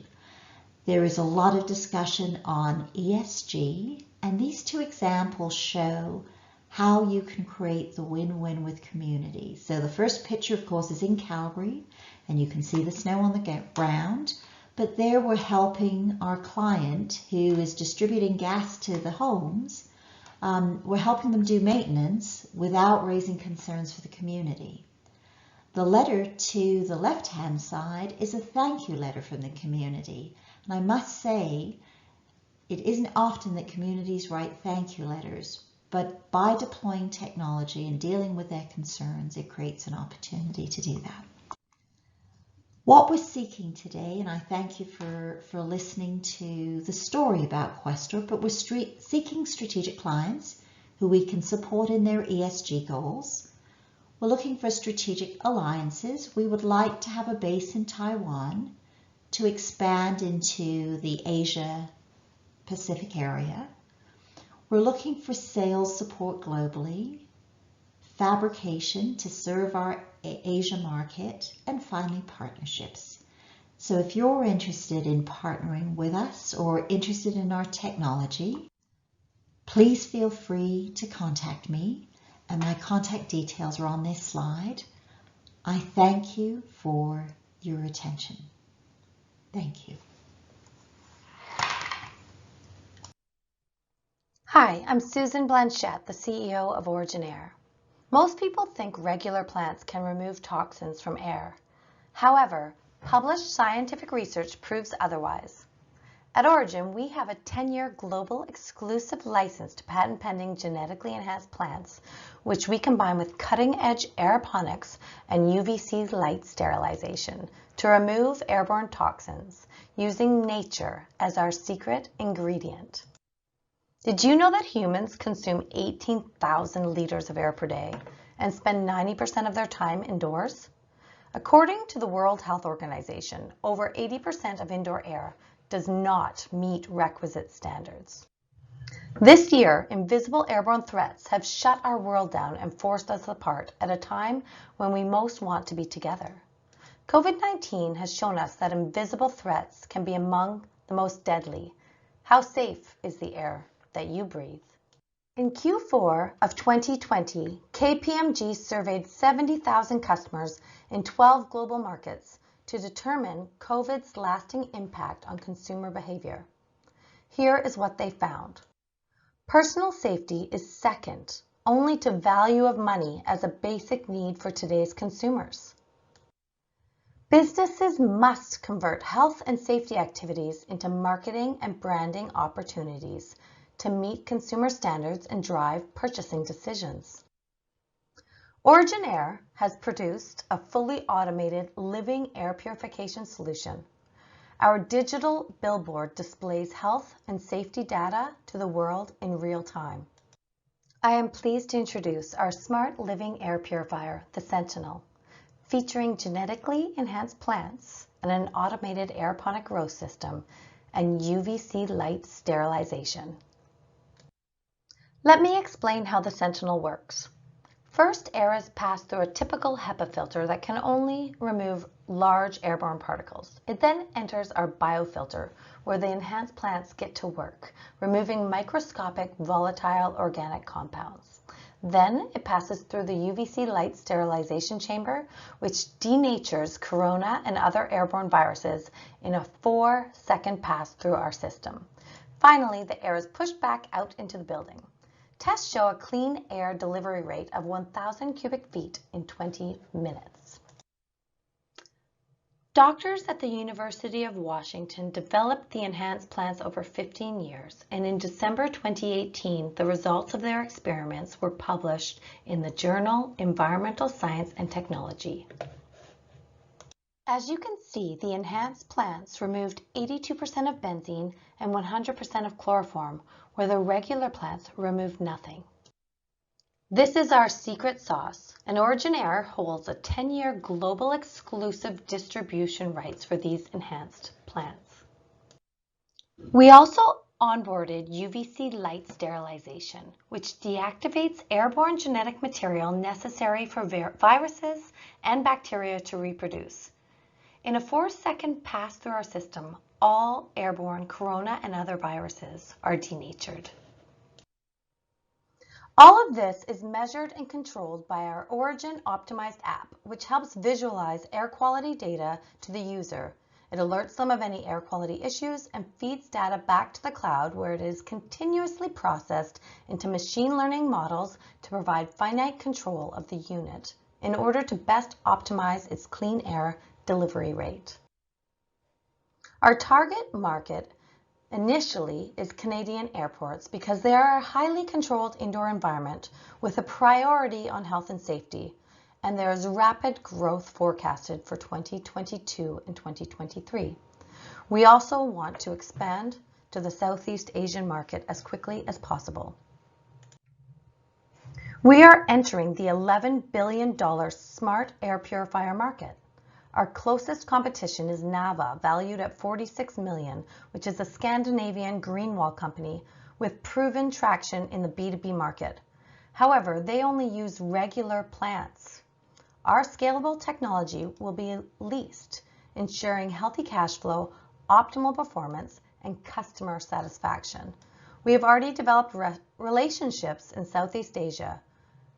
There is a lot of discussion on ESG, and these two examples show how you can create the win-win with communities. So the first picture, of course, is in Calgary, and you can see the snow on the ground, but there we're helping our client who is distributing gas to the homes. We're helping them do maintenance without raising concerns for the community. The letter to the left-hand side is a thank you letter from the community. And I must say, it isn't often that communities write thank you letters, but by deploying technology and dealing with their concerns, it creates an opportunity to do that. What we're seeking today, and I thank you for listening to the story about Questor, but we're seeking strategic clients who we can support in their ESG goals. We're looking for strategic alliances. We would like to have a base in Taiwan to expand into the Asia Pacific area. We're looking for sales support globally, fabrication to serve our Asia market, and finally partnerships. So if you're interested in partnering with us or interested in our technology, please feel free to contact me, and my contact details are on this slide. I thank you for your attention. Thank you. Hi, I'm Susan Blanchette, the CEO of Origin Air. Most people think regular plants can remove toxins from air. However, published scientific research proves otherwise. At Origin, we have a 10-year global exclusive license to patent-pending genetically enhanced plants, which we combine with cutting-edge aeroponics and UVC light sterilization to remove airborne toxins, using nature as our secret ingredient. Did you know that humans consume 18,000 liters of air per day and spend 90% of their time indoors? According to the World Health Organization, over 80% of indoor air does not meet requisite standards. This year, invisible airborne threats have shut our world down and forced us apart at a time when we most want to be together. COVID-19 has shown us that invisible threats can be among the most deadly. How safe is the air that you breathe? In Q4 of 2020, KPMG surveyed 70,000 customers in 12 global markets to determine COVID's lasting impact on consumer behavior. Here is what they found. Personal safety is second only to value of money as a basic need for today's consumers. Businesses must convert health and safety activities into marketing and branding opportunities to meet consumer standards and drive purchasing decisions. Origin Air has produced a fully automated living air purification solution. Our digital billboard displays health and safety data to the world in real time. I am pleased to introduce our smart living air purifier, the Sentinel, featuring genetically enhanced plants and an automated aeroponic grow system and UVC light sterilization. Let me explain how the Sentinel works. First, air is passed through a typical HEPA filter that can only remove large airborne particles. It then enters our biofilter, where the enhanced plants get to work, removing microscopic volatile organic compounds. Then it passes through the UVC light sterilization chamber, which denatures corona and other airborne viruses in a 4-second pass through our system. Finally, the air is pushed back out into the building. Tests show a clean air delivery rate of 1,000 cubic feet in 20 minutes. Doctors at the University of Washington developed the enhanced plants over 15 years, and in December 2018, the results of their experiments were published in the journal Environmental Science and Technology. As you can see, the enhanced plants removed 82% of benzene and 100% of chloroform, where the regular plants removed nothing. This is our secret sauce, and OriginAir holds a 10-year global exclusive distribution rights for these enhanced plants. We also onboarded UVC light sterilization, which deactivates airborne genetic material necessary for viruses and bacteria to reproduce. In a 4-second pass through our system, all airborne corona and other viruses are denatured. All of this is measured and controlled by our Origin Optimized app, which helps visualize air quality data to the user. It alerts them of any air quality issues and feeds data back to the cloud, where it is continuously processed into machine learning models to provide finite control of the unit in order to best optimize its clean air delivery rate. Our target market initially is Canadian airports because they are a highly controlled indoor environment with a priority on health and safety, and there is rapid growth forecasted for 2022 and 2023. We also want to expand to the Southeast Asian market as quickly as possible. We are entering the $11 billion smart air purifier market. Our closest competition is Nava, valued at $46 million, which is a Scandinavian green wall company with proven traction in the B2B market. However, they only use regular plants. Our scalable technology will be leased, ensuring healthy cash flow, optimal performance, and customer satisfaction. We have already developed relationships in Southeast Asia.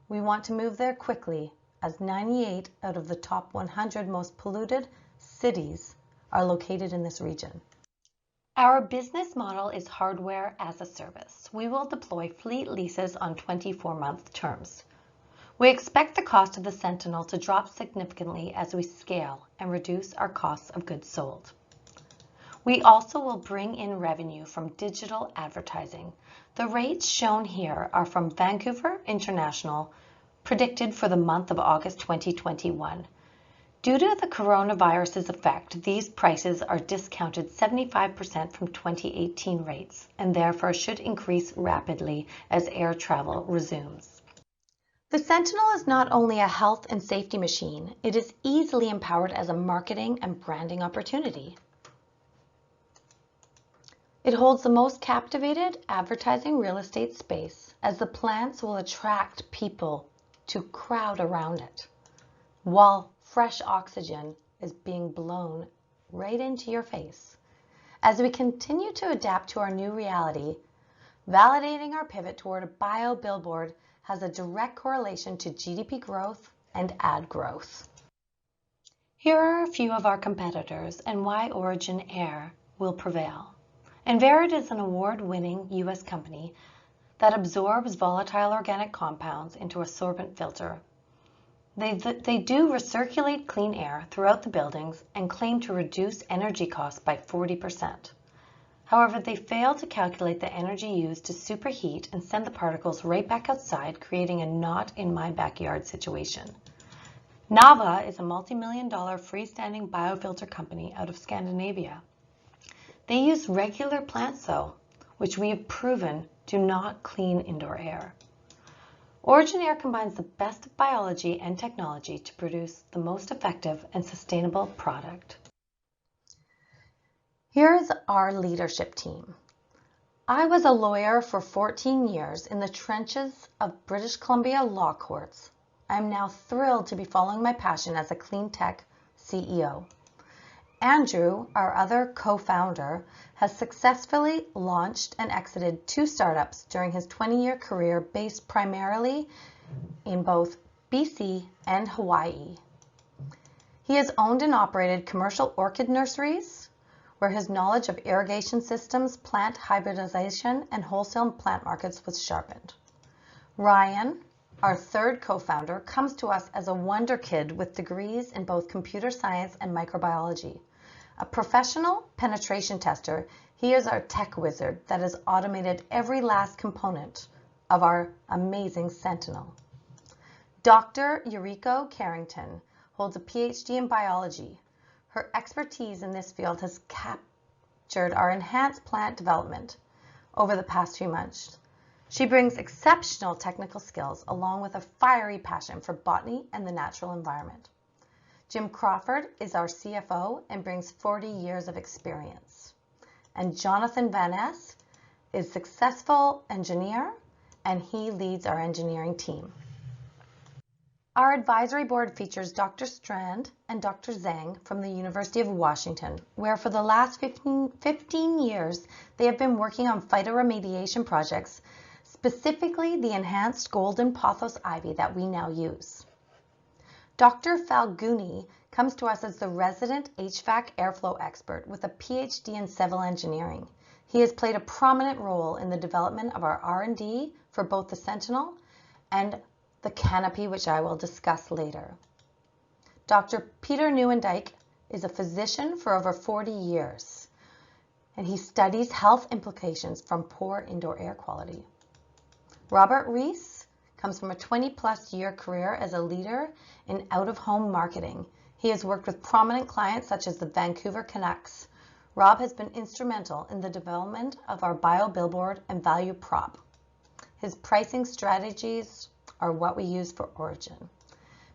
We want to move there quickly, as 98 out of the top 100 most polluted cities are located in this region. Our business model is hardware as a service. We will deploy fleet leases on 24-month terms. We expect the cost of the Sentinel to drop significantly as we scale and reduce our costs of goods sold. We also will bring in revenue from digital advertising. The rates shown here are from Vancouver International, predicted for the month of August 2021. Due to the coronavirus's effect, these prices are discounted 75% from 2018 rates and therefore should increase rapidly as air travel resumes. The Sentinel is not only a health and safety machine, it is easily empowered as a marketing and branding opportunity. It holds the most captivated advertising real estate space, as the plants will attract people to crowd around it, while fresh oxygen is being blown right into your face. As we continue to adapt to our new reality, validating our pivot toward a bio billboard has a direct correlation to GDP growth and ad growth. Here are a few of our competitors and why OriginAir will prevail. Enverit is an award-winning U.S. company that absorbs volatile organic compounds into a sorbent filter. They do recirculate clean air throughout the buildings and claim to reduce energy costs by 40%. However, they fail to calculate the energy used to superheat and send the particles right back outside, creating a not in my backyard situation. Nava is a multi-million-dollar freestanding biofilter company out of Scandinavia. They use regular plants though, which we have proven do not clean indoor air. OriginAir combines the best of biology and technology to produce the most effective and sustainable product. Here is our leadership team. I was a lawyer for 14 years in the trenches of British Columbia law courts. I am now thrilled to be following my passion as a clean tech CEO. Andrew, our other co-founder, has successfully launched and exited 2 startups during his 20-year career based primarily in both BC and Hawaii. He has owned and operated commercial orchid nurseries, where his knowledge of irrigation systems, plant hybridization, and wholesale plant markets was sharpened. Ryan, our third co-founder, comes to us as a wonder kid with degrees in both computer science and microbiology. A professional penetration tester, he is our tech wizard that has automated every last component of our amazing Sentinel. Dr. Yuriko Carrington holds a PhD in biology. Her expertise in this field has captured our enhanced plant development over the past few months. She brings exceptional technical skills along with a fiery passion for botany and the natural environment. Jim Crawford is our CFO and brings 40 years of experience. And Jonathan Van Ness is a successful engineer, and he leads our engineering team. Our advisory board features Dr. Strand and Dr. Zhang from the University of Washington, where for the last 15 years they have been working on phytoremediation projects, specifically the enhanced golden pothos ivy that we now use. Dr. Falguni comes to us as the resident HVAC airflow expert with a PhD in civil engineering. He has played a prominent role in the development of our R&D for both the Sentinel and the canopy, which I will discuss later. Dr. Peter Nieuwendyk is a physician for over 40 years, and he studies health implications from poor indoor air quality. Robert Rees comes from a 20-plus year career as a leader in out-of-home marketing. He has worked with prominent clients such as the Vancouver Canucks. Rob has been instrumental in the development of our bio billboard and value prop. His pricing strategies are what we use for Origin.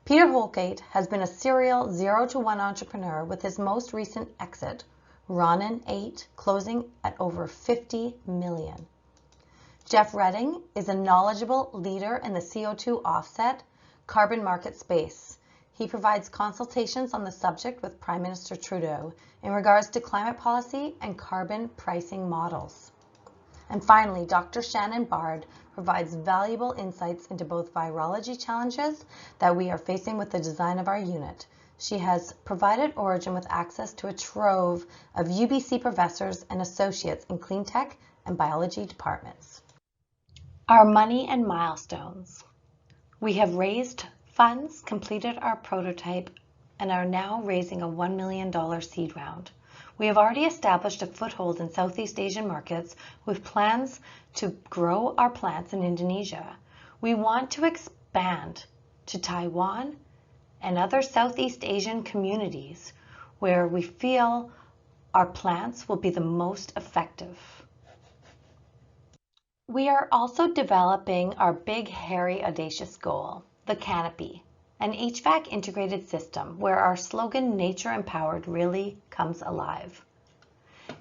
Peter Holgate has been a serial 0 to 1 entrepreneur with his most recent exit, Ronin 8, closing at over $50 million. Jeff Redding is a knowledgeable leader in the CO2 offset carbon market space. He provides consultations on the subject with Prime Minister Trudeau in regards to climate policy and carbon pricing models. And finally, Dr. Shannon Bard provides valuable insights into both virology challenges that we are facing with the design of our unit. She has provided Origin with access to a trove of UBC professors and associates in clean tech and biology departments. Our money and milestones. We have raised funds, completed our prototype, and are now raising a $1 million seed round. We have already established a foothold in Southeast Asian markets with plans to grow our plants in Indonesia. We want to expand to Taiwan and other Southeast Asian communities where we feel our plants will be the most effective. We are also developing our big, hairy, audacious goal, the canopy, an HVAC integrated system where our slogan, Nature Empowered, really comes alive.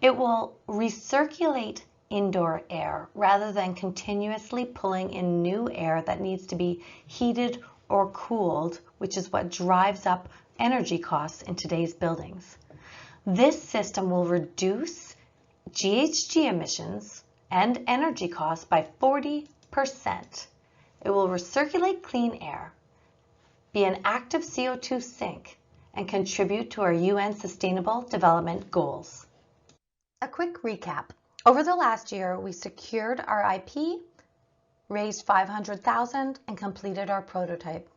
It will recirculate indoor air rather than continuously pulling in new air that needs to be heated or cooled, which is what drives up energy costs in today's buildings. This system will reduce GHG emissions and energy costs by 40%. It will recirculate clean air, be an active CO2 sink, and contribute to our UN Sustainable Development Goals. A quick recap. Over the last year, we secured our IP, raised $500,000, and completed our prototype.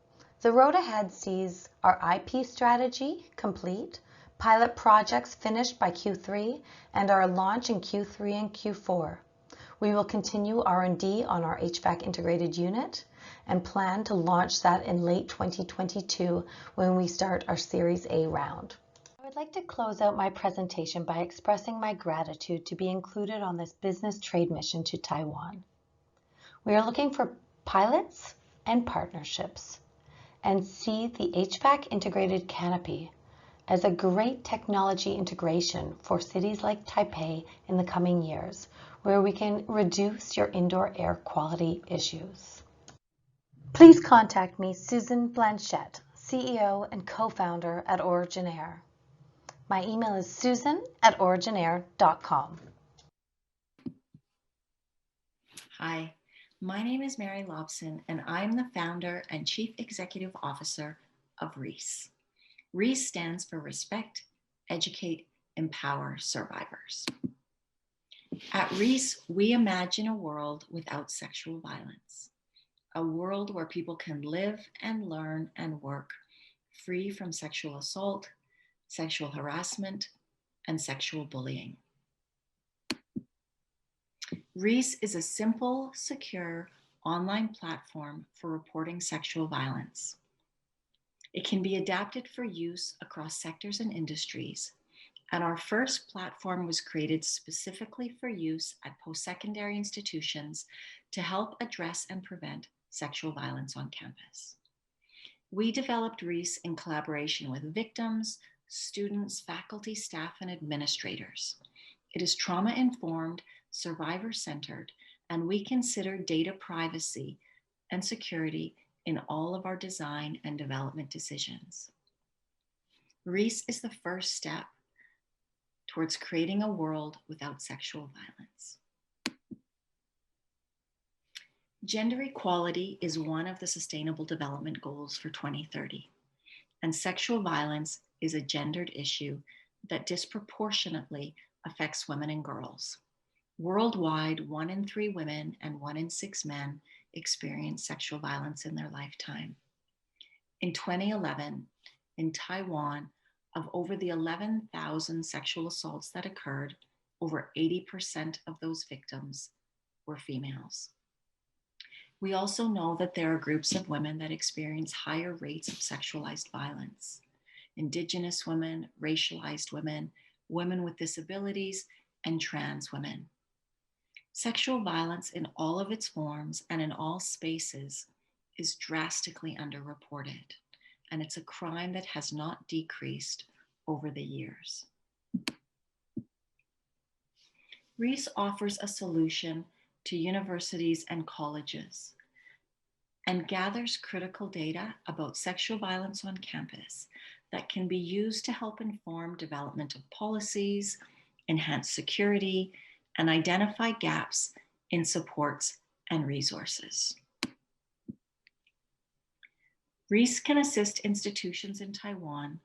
The road ahead sees our IP strategy complete, pilot projects finished by Q3, and our launch in Q3 and Q4. We will continue R&D on our HVAC integrated unit and plan to launch that in late 2022 when we start our Series A round. I would like to close out my presentation by expressing my gratitude to be included on this business trade mission to Taiwan. We are looking for pilots and partnerships and see the HVAC integrated canopy as a great technology integration for cities like Taipei in the coming years, where we can reduce your indoor air quality issues. Please contact me, Susan Blanchette, CEO and co-founder at Origin Air. My email is susan@originair.com. Hi, my name is Mary Lobson, and I'm the founder and chief executive officer of REES. REES stands for Respect, Educate, Empower Survivors. At REES, we imagine a world without sexual violence, a world where people can live and learn and work free from sexual assault, sexual harassment, and sexual bullying. REES is a simple, secure online platform for reporting sexual violence. It can be adapted for use across sectors and industries And our first platform was created specifically for use at post-secondary institutions to help address and prevent sexual violence on campus. We developed REASE in collaboration with victims, students, faculty, staff, and administrators. It is trauma-informed, survivor-centered, and we consider data privacy and security in all of our design and development decisions. REASE is the first step towards creating a world without sexual violence. Gender equality is one of the Sustainable Development Goals for 2030, and sexual violence is a gendered issue that disproportionately affects women and girls. Worldwide, 1 in 3 women and 1 in 6 men experience sexual violence in their lifetime. In 2011, in Taiwan, of over the 11,000 sexual assaults that occurred, over 80% of those victims were females. We also know that there are groups of women that experience higher rates of sexualized violence. Indigenous women, racialized women, women with disabilities, and trans women. Sexual violence in all of its forms and in all spaces is drastically underreported, and it's a crime that has not decreased over the years. REASE offers a solution to universities and colleges and gathers critical data about sexual violence on campus that can be used to help inform development of policies, enhance security, and identify gaps in supports and resources. REASE can assist institutions in Taiwan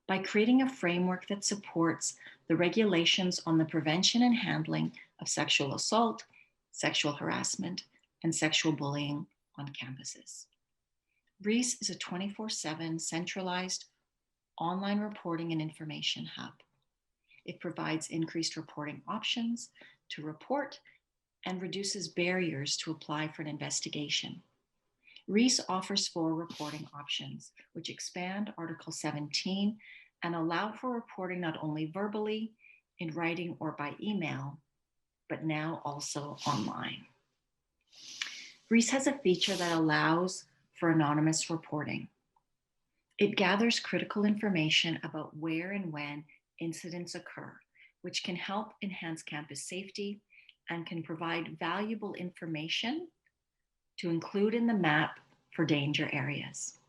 by creating a framework that supports the regulations on the prevention and handling of sexual assault, sexual harassment, and sexual bullying on campuses. REASE is a 24/7 centralized online reporting and information hub. It provides increased reporting options to report and reduces barriers to apply for an investigation. REASE offers 4 reporting options, which expand Article 17 and allow for reporting not only verbally, in writing, or by email, but now also online. REASE has a feature that allows for anonymous reporting. It gathers critical information about where and when incidents occur, which can help enhance campus safety and can provide valuable information to include in the map for danger areas.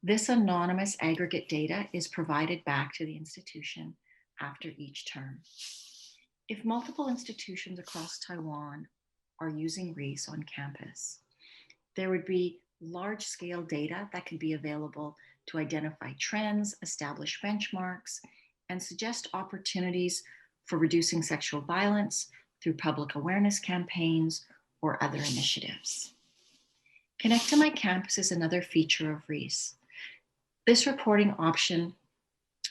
This anonymous aggregate data is provided back to the institution after each term. If multiple institutions across Taiwan are using REASE on campus, there would be large-scale data that could be available to identify trends, establish benchmarks, and suggest opportunities for reducing sexual violence through public awareness campaigns or other initiatives. Connect to My Campus is another feature of REASE. This reporting option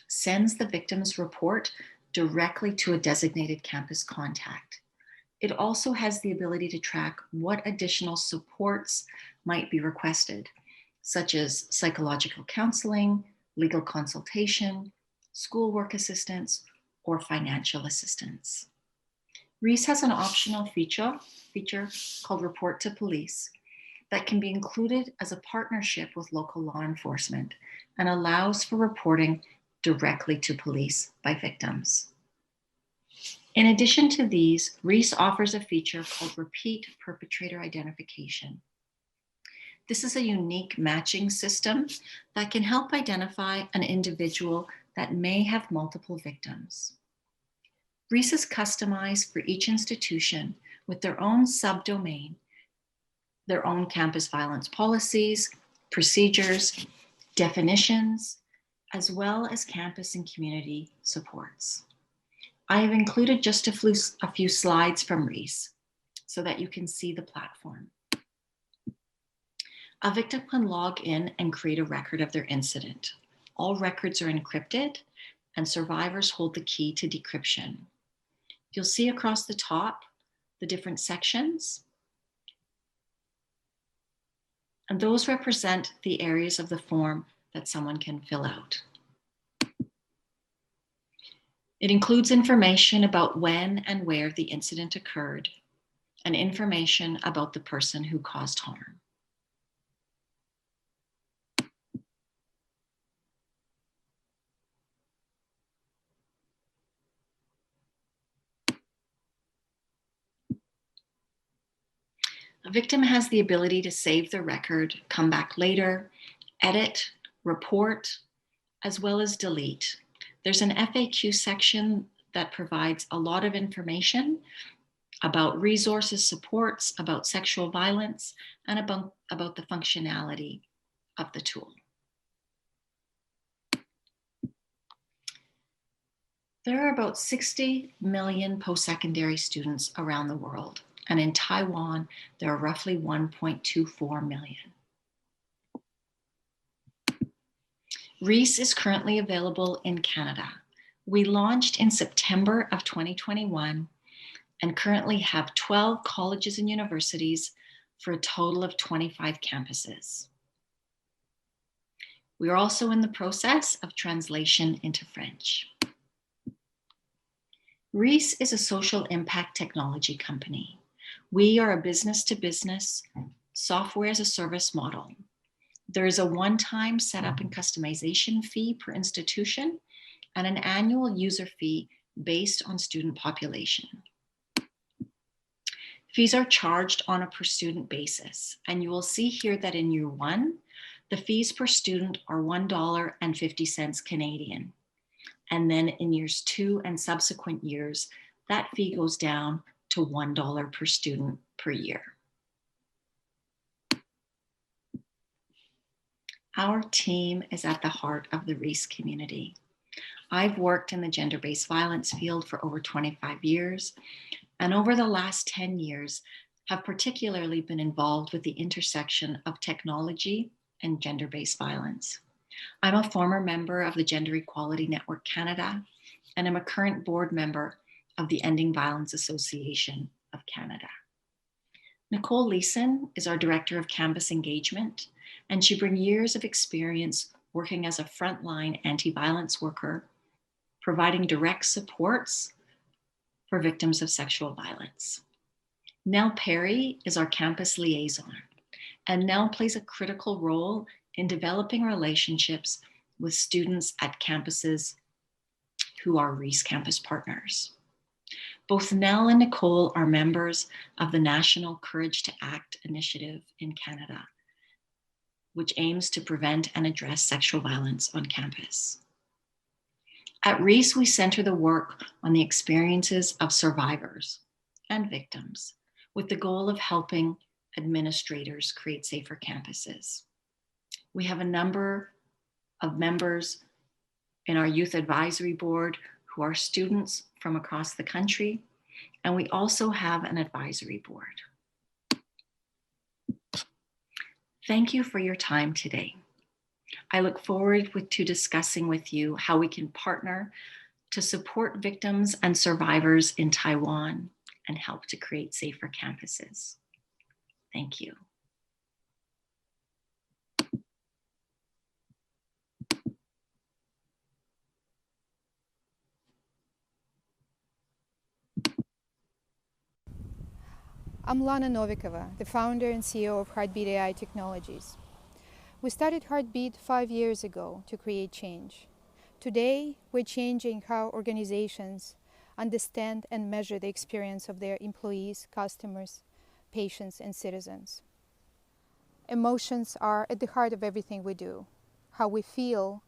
sends the victim's report directly to a designated campus contact. It also has the ability to track what additional supports might be requested, such as psychological counseling, legal consultation, schoolwork assistance, or financial assistance. REASE has an optional feature called Report to Police that can be included as a partnership with local law enforcement and allows for reporting directly to police by victims. In addition to these, REASE offers a feature called Repeat Perpetrator Identification. This is a unique matching system that can help identify an individual that may have multiple victims. REASE is customized for each institution with their own subdomain, their own campus violence policies, procedures, definitions, as well as campus and community supports. I have included just a few slides from REASE so that you can see the platform. A victim can log in and create a record of their incident. All records are encrypted and survivors hold the key to decryption. You'll see across the top the different sections, and those represent the areas of the form that someone can fill out. It includes information about when and where the incident occurred and information about the person who caused harm. A victim has the ability to save the record, come back later, edit, report, as well as delete. There's an FAQ section that provides a lot of information about resources, supports, about sexual violence, and about the functionality of the tool. There are about 60 million post-secondary students around the world, and in Taiwan, there are roughly 1.24 million. REIS is currently available in Canada. We launched in September of 2021 and currently have 12 colleges and universities for a total of 25 campuses. We are also in the process of translation into French. REIS is a social impact technology company. We are a business-to-business software as a service model. There is a one-time setup and customization fee per institution and an annual user fee based on student population. Fees are charged on a per student basis, and you will see here that in year 1, the fees per student are $1.50 Canadian. And then in years 2 and subsequent years, that fee goes down to $1 per student per year. Our team is at the heart of the REIS community. I've worked in the gender-based violence field for over 25 years, and over the last 10 years have particularly been involved with the intersection of technology and gender-based violence. I'm a former member of the Gender Equality Network Canada, and I'm a current board member of the Ending Violence Association of Canada. Nicole Leeson is our Director of Campus Engagement, and she brings years of experience working as a frontline anti-violence worker, providing direct supports for victims of sexual violence. Nell Perry is our campus liaison, and Nell plays a critical role in developing relationships with students at campuses who are REIS campus partners. Both Nell and Nicole are members of the National Courage to Act initiative in Canada, which aims to prevent and address sexual violence on campus. At REIS, we center the work on the experiences of survivors and victims with the goal of helping administrators create safer campuses. We have a number of members in our youth advisory board who are students from across the country, and we also have an advisory board. Thank you for your time today. I look forward to discussing with you how we can partner to support victims and survivors in Taiwan and help to create safer campuses. Thank you. I'm Lana Novikova, the founder and CEO of Heartbeat AI Technologies. We started Heartbeat 5 years ago to create change. Today, we're changing how organizations understand and measure the experience of their employees, customers, patients, and citizens. Emotions are at the heart of everything we do. How we feel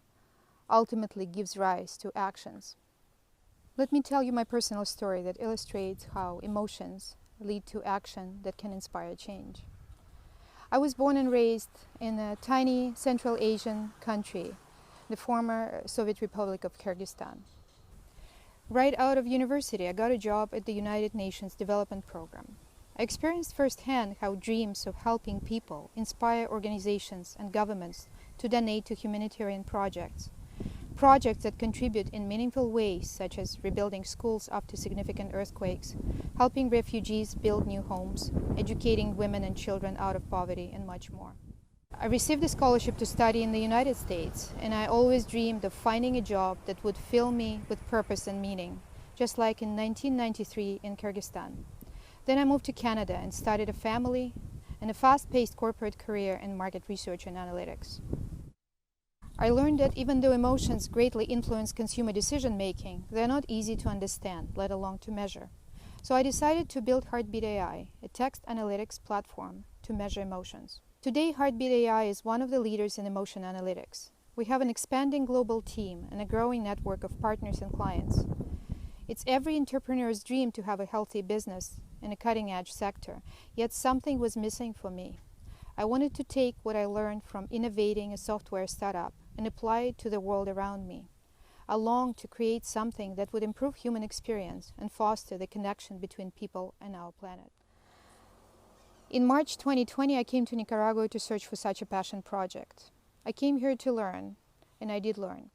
ultimately gives rise to actions. Let me tell you my personal story that illustrates how emotions lead to action that can inspire change. I was born and raised in a tiny Central Asian country, the former Soviet Republic of Kyrgyzstan. Right out of university, I got a job at the United Nations Development Program. I experienced firsthand how dreams of helping people inspire organizations and governments to donate to humanitarian projects that contribute in meaningful ways, such as rebuilding schools after significant earthquakes, helping refugees build new homes, educating women and children out of poverty, and much more. I received a scholarship to study in the United States, and I always dreamed of finding a job that would fill me with purpose and meaning, just like in 1993 in Kyrgyzstan. Then I moved to Canada and started a family and a fast-paced corporate career in market research and analytics. I learned that even though emotions greatly influence consumer decision-making, they're not easy to understand, let alone to measure. So I decided to build Heartbeat AI, a text analytics platform to measure emotions. Today, Heartbeat AI is one of the leaders in emotion analytics. We have an expanding global team and a growing network of partners and clients. It's every entrepreneur's dream to have a healthy business in a cutting-edge sector, yet something was missing for me. I wanted to take what I learned from innovating a software startup and apply it to the world around me. I longed to create something that would improve human experience and foster the connection between people and our planet. In March 2020, I came to Nicaragua to search for such a passion project. I came here to learn, and I did learn.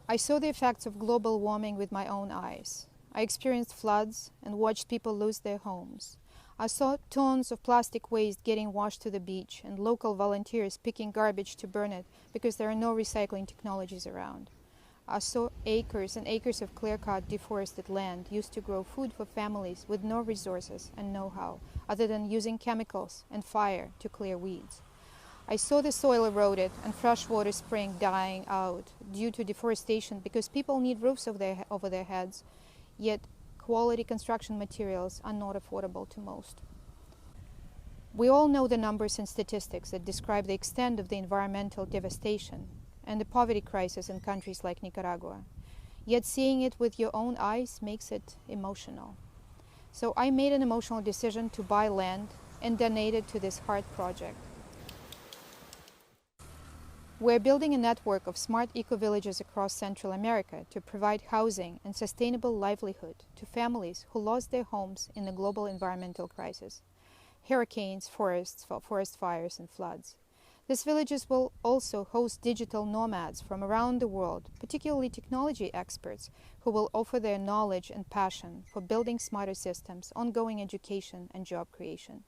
I saw the effects of global warming with my own eyes. I experienced floods and watched people lose their homes. I saw tons of plastic waste getting washed to the beach and local volunteers picking garbage to burn it because there are no recycling technologies around. I saw acres and acres of clear-cut deforested land used to grow food for families with no resources and know-how other than using chemicals and fire to clear weeds. I saw the soil eroded and freshwater spring dying out due to deforestation because people need roofs over their heads, yet quality construction materials are not affordable to most. We all know the numbers and statistics that describe the extent of the environmental devastation and the poverty crisis in countries like Nicaragua. Yet seeing it with your own eyes makes it emotional. So I made an emotional decision to buy land and donate it to this heart project. We're building a network of smart eco-villages across Central America to provide housing and sustainable livelihood to families who lost their homes in the global environmental crisis, hurricanes, forest fires, and floods. These villages will also host digital nomads from around the world, particularly technology experts, who will offer their knowledge and passion for building smarter systems, ongoing education, and job creation.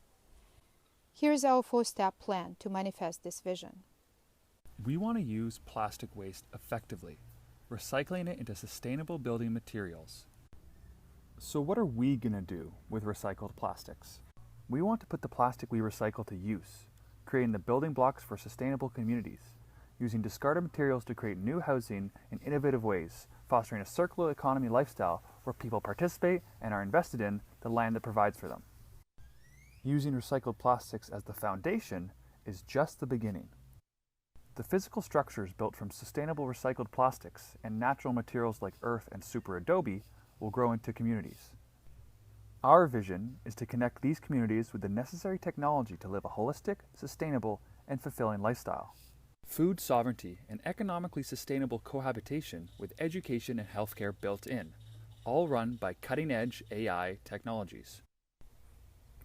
Here's our 4-step plan to manifest this vision. We want to use plastic waste effectively, recycling it into sustainable building materials. So what are we going to do with recycled plastics? We want to put the plastic we recycle to use, creating the building blocks for sustainable communities, using discarded materials to create new housing in innovative ways, fostering a circular economy lifestyle where people participate and are invested in the land that provides for them. Using recycled plastics as the foundation is just the beginning. The physical structures built from sustainable recycled plastics and natural materials like earth and super adobe will grow into communities. Our vision is to connect these communities with the necessary technology to live a holistic, sustainable, and fulfilling lifestyle. Food sovereignty and economically sustainable cohabitation with education and healthcare built in, all run by cutting-edge AI technologies.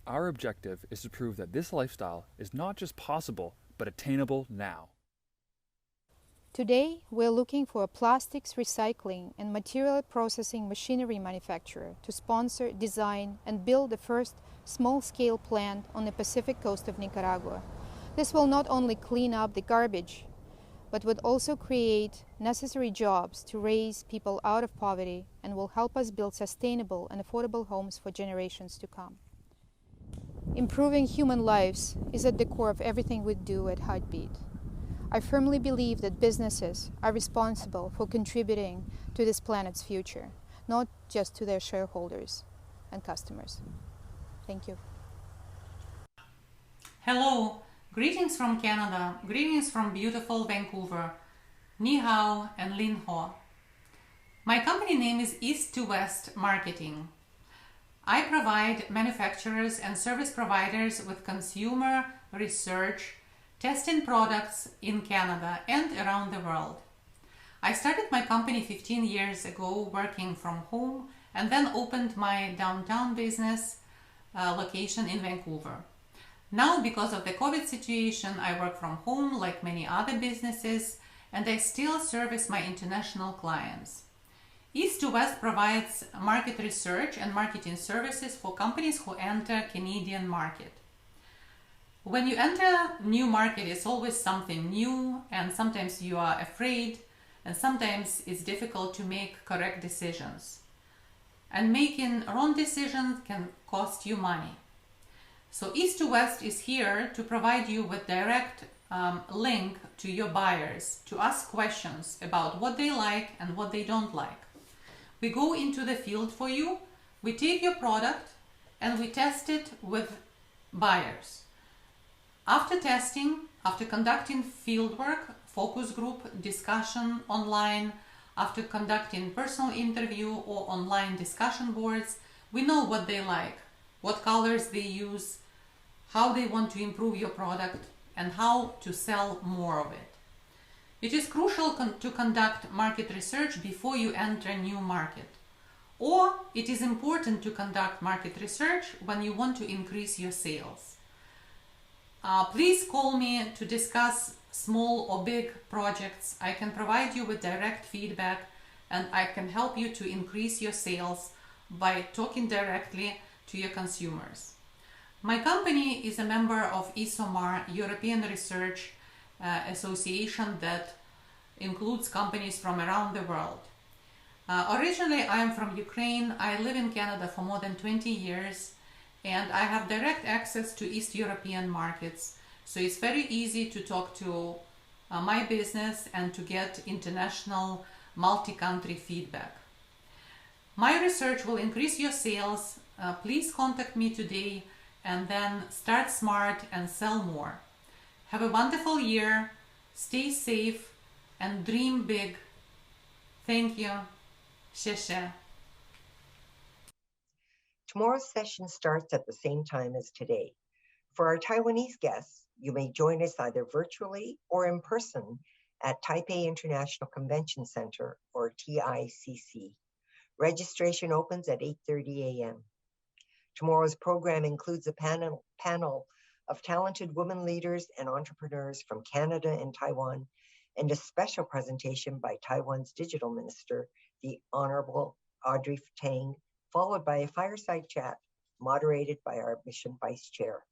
Our objective is to prove that this lifestyle is not just possible, but attainable now. Today, we're looking for a plastics recycling and material processing machinery manufacturer to sponsor, design, and build the first small-scale plant on the Pacific coast of Nicaragua. This will not only clean up the garbage, but would also create necessary jobs to raise people out of poverty and will help us build sustainable and affordable homes for generations to come. Improving human lives is at the core of everything we do at Heartbeat. I firmly believe that businesses are responsible for contributing to this planet's future, not just to their shareholders and customers. Thank you. Hello, greetings from Canada, greetings from beautiful Vancouver, Ni hao and Lin ho. My company name is East to West Marketing. I provide manufacturers and service providers with consumer research, testing products in Canada and around the world. I started my company 15 years ago working from home and then opened my downtown business location in Vancouver. Now, because of the COVID situation, I work from home like many other businesses, and I still service my international clients. East to West provides market research and marketing services for companies who enter Canadian market. When you enter a new market, it's always something new, and sometimes you are afraid, and sometimes it's difficult to make correct decisions. And making wrong decisions can cost you money. So East to West is here to provide you with direct link to your buyers to ask questions about what they like and what they don't like. We go into the field for you, we take your product and we test it with buyers. After testing, after conducting fieldwork, focus group, discussion online, after conducting personal interview or online discussion boards, we know what they like, what colors they use, how they want to improve your product, and how to sell more of it. It is crucial to conduct market research before you enter a new market. Or it is important to conduct market research when you want to increase your sales. Please call me to discuss small or big projects. I can provide you with direct feedback and I can help you to increase your sales by talking directly to your consumers. My company is a member of ESOMAR, European Research Association that includes companies from around the world. Originally, I am from Ukraine. I live in Canada for more than 20 years and I have direct access to East European markets. So it's very easy to talk to my business and to get international multi-country feedback. My research will increase your sales. Please contact me today and then start smart and sell more. Have a wonderful year, stay safe and dream big. Thank you. 谢谢. Tomorrow's session starts at the same time as today. For our Taiwanese guests, you may join us either virtually or in person at Taipei International Convention Center, or TICC. Registration opens at 8:30 a.m. Tomorrow's program includes a panel of talented women leaders and entrepreneurs from Canada and Taiwan, and a special presentation by Taiwan's digital minister, the Honorable Audrey Tang, followed by a fireside chat moderated by our mission vice chair.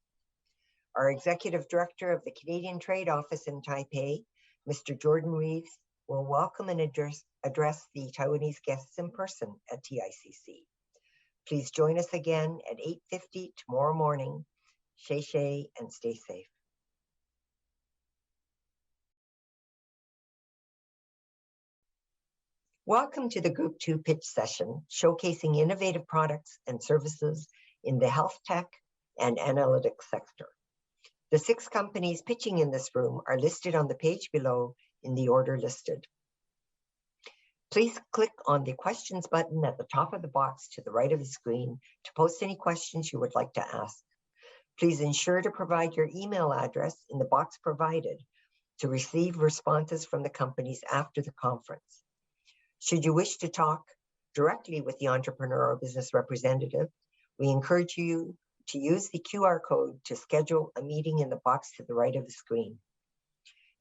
Our executive director of the Canadian Trade Office in Taipei, Mr. Jordan Reeves, will welcome and address the Taiwanese guests in person at TICC. Please join us again at 8:50 tomorrow morning. Shei and stay safe. Welcome to the Group 2 pitch session, showcasing innovative products and services in the health tech and analytics sector. The 6 companies pitching in this room are listed on the page below in the order listed. Please click on the questions button at the top of the box to the right of the screen to post any questions you would like to ask. Please ensure to provide your email address in the box provided to receive responses from the companies after the conference. Should you wish to talk directly with the entrepreneur or business representative, we encourage you to use the QR code to schedule a meeting in the box to the right of the screen.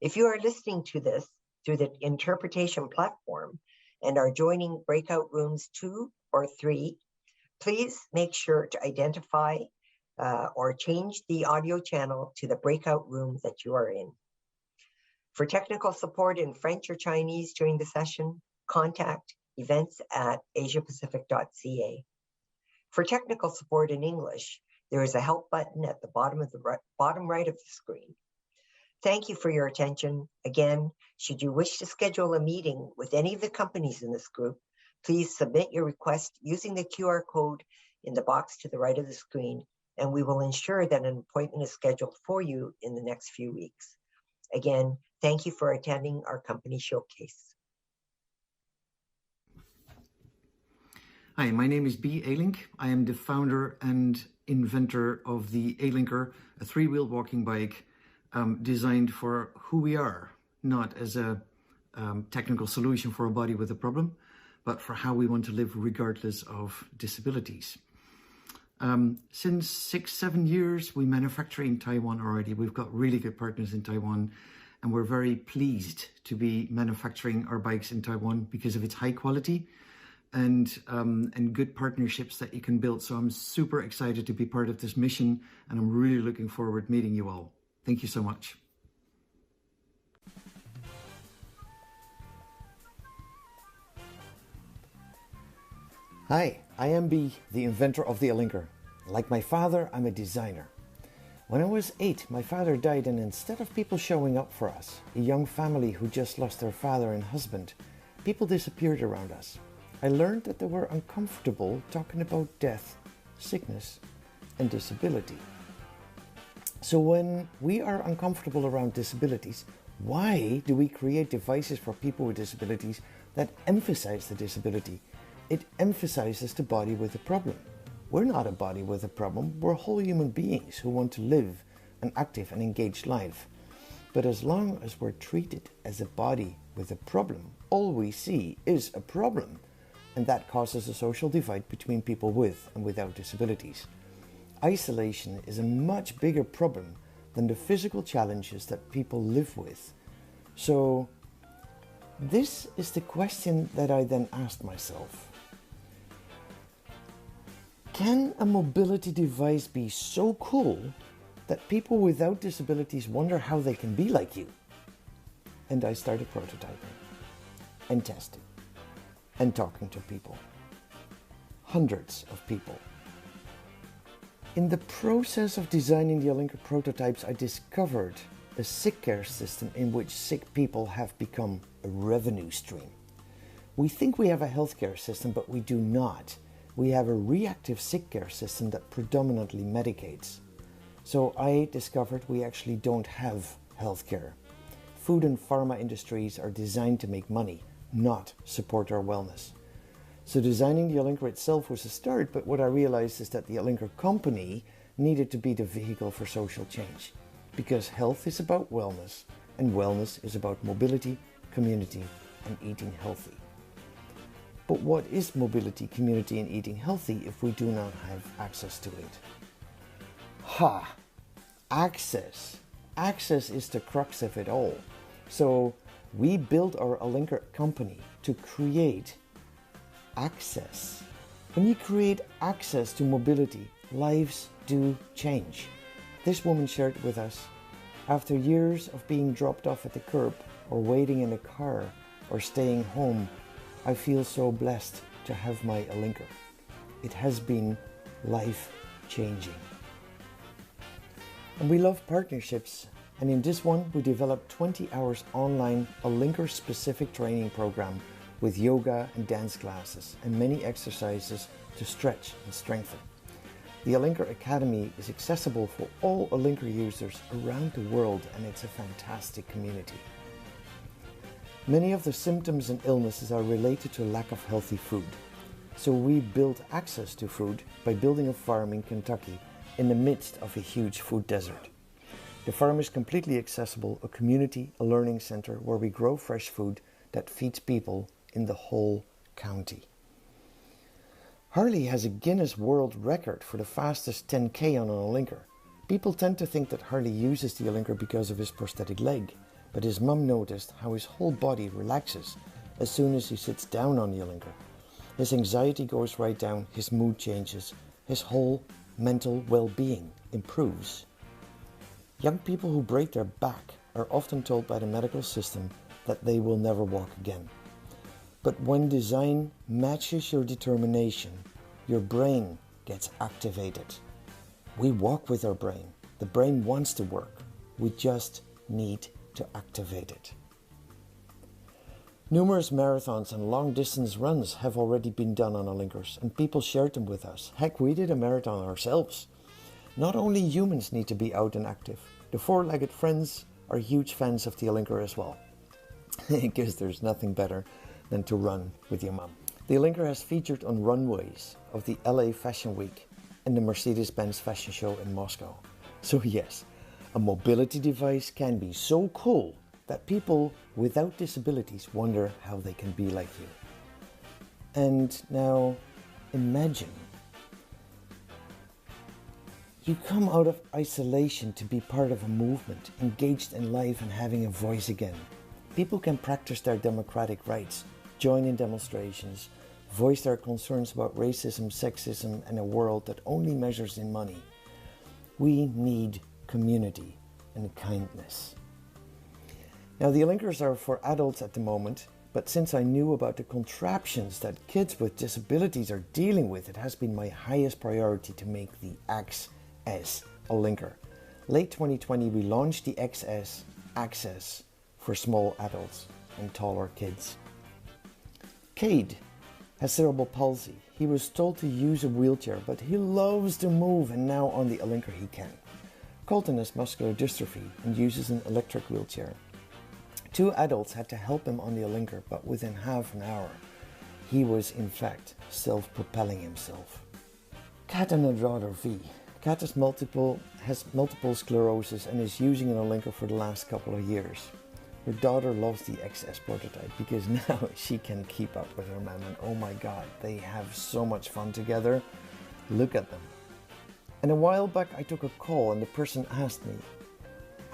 If you are listening to this through the interpretation platform and are joining breakout rooms 2 or 3, please make sure to identify or change the audio channel to the breakout room that you are in. For technical support in French or Chinese during the session, contact events@asiapacific.ca. For technical support in English, there is a help button at the bottom right of the screen. Thank you for your attention. Again, should you wish to schedule a meeting with any of the companies in this group, please submit your request using the QR code in the box to the right of the screen, and we will ensure that an appointment is scheduled for you in the next few weeks. Again, thank you for attending our company showcase. Hi, my name is B. A-Link. I am the founder and inventor of the A-Linker, a 3-wheeled walking bike designed for who we are, not as a technical solution for a body with a problem, but for how we want to live regardless of disabilities. Since 6-7 years, we manufacture in Taiwan already. We've got really good partners in Taiwan, and we're very pleased to be manufacturing our bikes in Taiwan because of its high quality, and good partnerships that you can build. So I'm super excited to be part of this mission, and I'm really looking forward to meeting you all. Thank you so much. Hi, I am B, the inventor of the Alinker. Like my father, I'm a designer. When I was 8, my father died, and instead of people showing up for us, a young family who just lost their father and husband, people disappeared around us. I learned that they were uncomfortable talking about death, sickness, and disability. So when we are uncomfortable around disabilities, why do we create devices for people with disabilities that emphasize the disability? It emphasizes the body with a problem. We're not a body with a problem, we're whole human beings who want to live an active and engaged life. But as long as we're treated as a body with a problem, all we see is a problem. And that causes a social divide between people with and without disabilities. Isolation is a much bigger problem than the physical challenges that people live with. So this is the question that I then asked myself. Can a mobility device be so cool that people without disabilities wonder how they can be like you? And I started prototyping and testing and talking to people. Hundreds of people. In the process of designing the Alinker prototypes, I discovered a sick care system in which sick people have become a revenue stream. We think we have a healthcare system, but we do not. We have a reactive sick care system that predominantly medicates. So I discovered we actually don't have healthcare. Food and pharma industries are designed to make money, not support our wellness. So designing the Alinker itself was a start, but what I realized is that the Alinker company needed to be the vehicle for social change, because health is about wellness, and wellness is about mobility, community, and eating healthy. But what is mobility, community, and eating healthy if we do not have access to it? Access. Access is the crux of it all. So we built our Alinker company to create access. When you create access to mobility, lives do change. This woman shared with us, after years of being dropped off at the curb or waiting in a car or staying home, I feel so blessed to have my Alinker. It has been life-changing. And we love partnerships, and in this one we developed 20 hours online Alinker-specific training program with yoga and dance classes and many exercises to stretch and strengthen. The Alinker Academy is accessible for all Alinker users around the world, and it's a fantastic community. Many of the symptoms and illnesses are related to lack of healthy food. So we built access to food by building a farm in Kentucky in the midst of a huge food desert. The farm is completely accessible, a community, a learning center where we grow fresh food that feeds people in the whole county. Harley has a Guinness World Record for the fastest 10K on an Alinker. People tend to think that Harley uses the Alinker because of his prosthetic leg, but his mum noticed how his whole body relaxes as soon as he sits down on the Alinker. His anxiety goes right down, his mood changes, his whole mental well-being improves. Young people who break their back are often told by the medical system that they will never walk again. But when design matches your determination, your brain gets activated. We walk with our brain. The brain wants to work. We just need to activate it. Numerous marathons and long-distance runs have already been done on Alinkers, and people shared them with us. Heck, we did a marathon ourselves. Not only humans need to be out and active. The four-legged friends are huge fans of the Alinker as well, because there's nothing better than to run with your mum. The Alinker has featured on runways of the LA Fashion Week and the Mercedes-Benz Fashion Show in Moscow. So yes, a mobility device can be so cool that people without disabilities wonder how they can be like you. And now imagine you come out of isolation to be part of a movement, engaged in life and having a voice again. People can practice their democratic rights, join in demonstrations, voice their concerns about racism, sexism, and a world that only measures in money. We need community and kindness. Now, the linkers are for adults at the moment, but since I knew about the contraptions that kids with disabilities are dealing with, it has been my highest priority to make the XS a linker. Late 2020, we launched the XS Access for small adults and taller kids. Cade has cerebral palsy. He was told to use a wheelchair, but he loves to move, and now on the Linker he can. Colton has muscular dystrophy and uses an electric wheelchair. 2 adults had to help him on the Linker, but within half an hour, he was in fact self-propelling himself. Kat and her daughter V. Kat has multiple sclerosis and is using an Linker for the last couple of years. Her daughter loves the XS prototype because now she can keep up with her mom, and oh my god, they have so much fun together. Look at them. And a while back I took a call and the person asked me,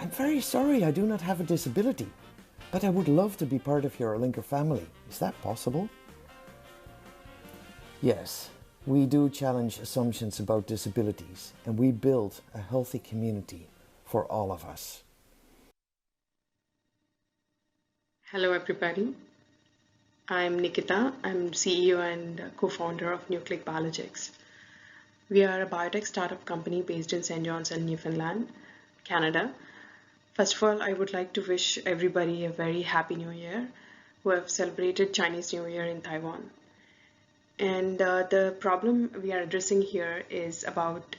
"I'm very sorry, I do not have a disability, but I would love to be part of your Linker family. Is that possible?" Yes, we do challenge assumptions about disabilities, and we build a healthy community for all of us. Hello everybody, I'm Nikita. I'm CEO and co-founder of Nucleic Biologics. We are a biotech startup company based in St. John's and Newfoundland, Canada. First of all, I would like to wish everybody a very happy new year who have celebrated Chinese New Year in Taiwan. And the problem we are addressing here is about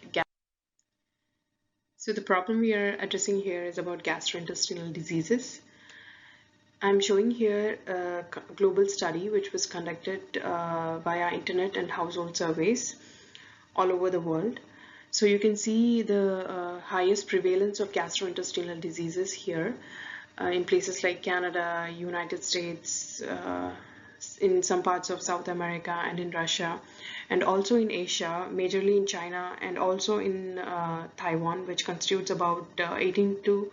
gastrointestinal diseases. I'm showing here a global study which was conducted via internet and household surveys all over the world. So you can see the highest prevalence of gastrointestinal diseases here in places like Canada, United States, in some parts of South America and in Russia, and also in Asia, majorly in China, and also in Taiwan, which constitutes about 18 to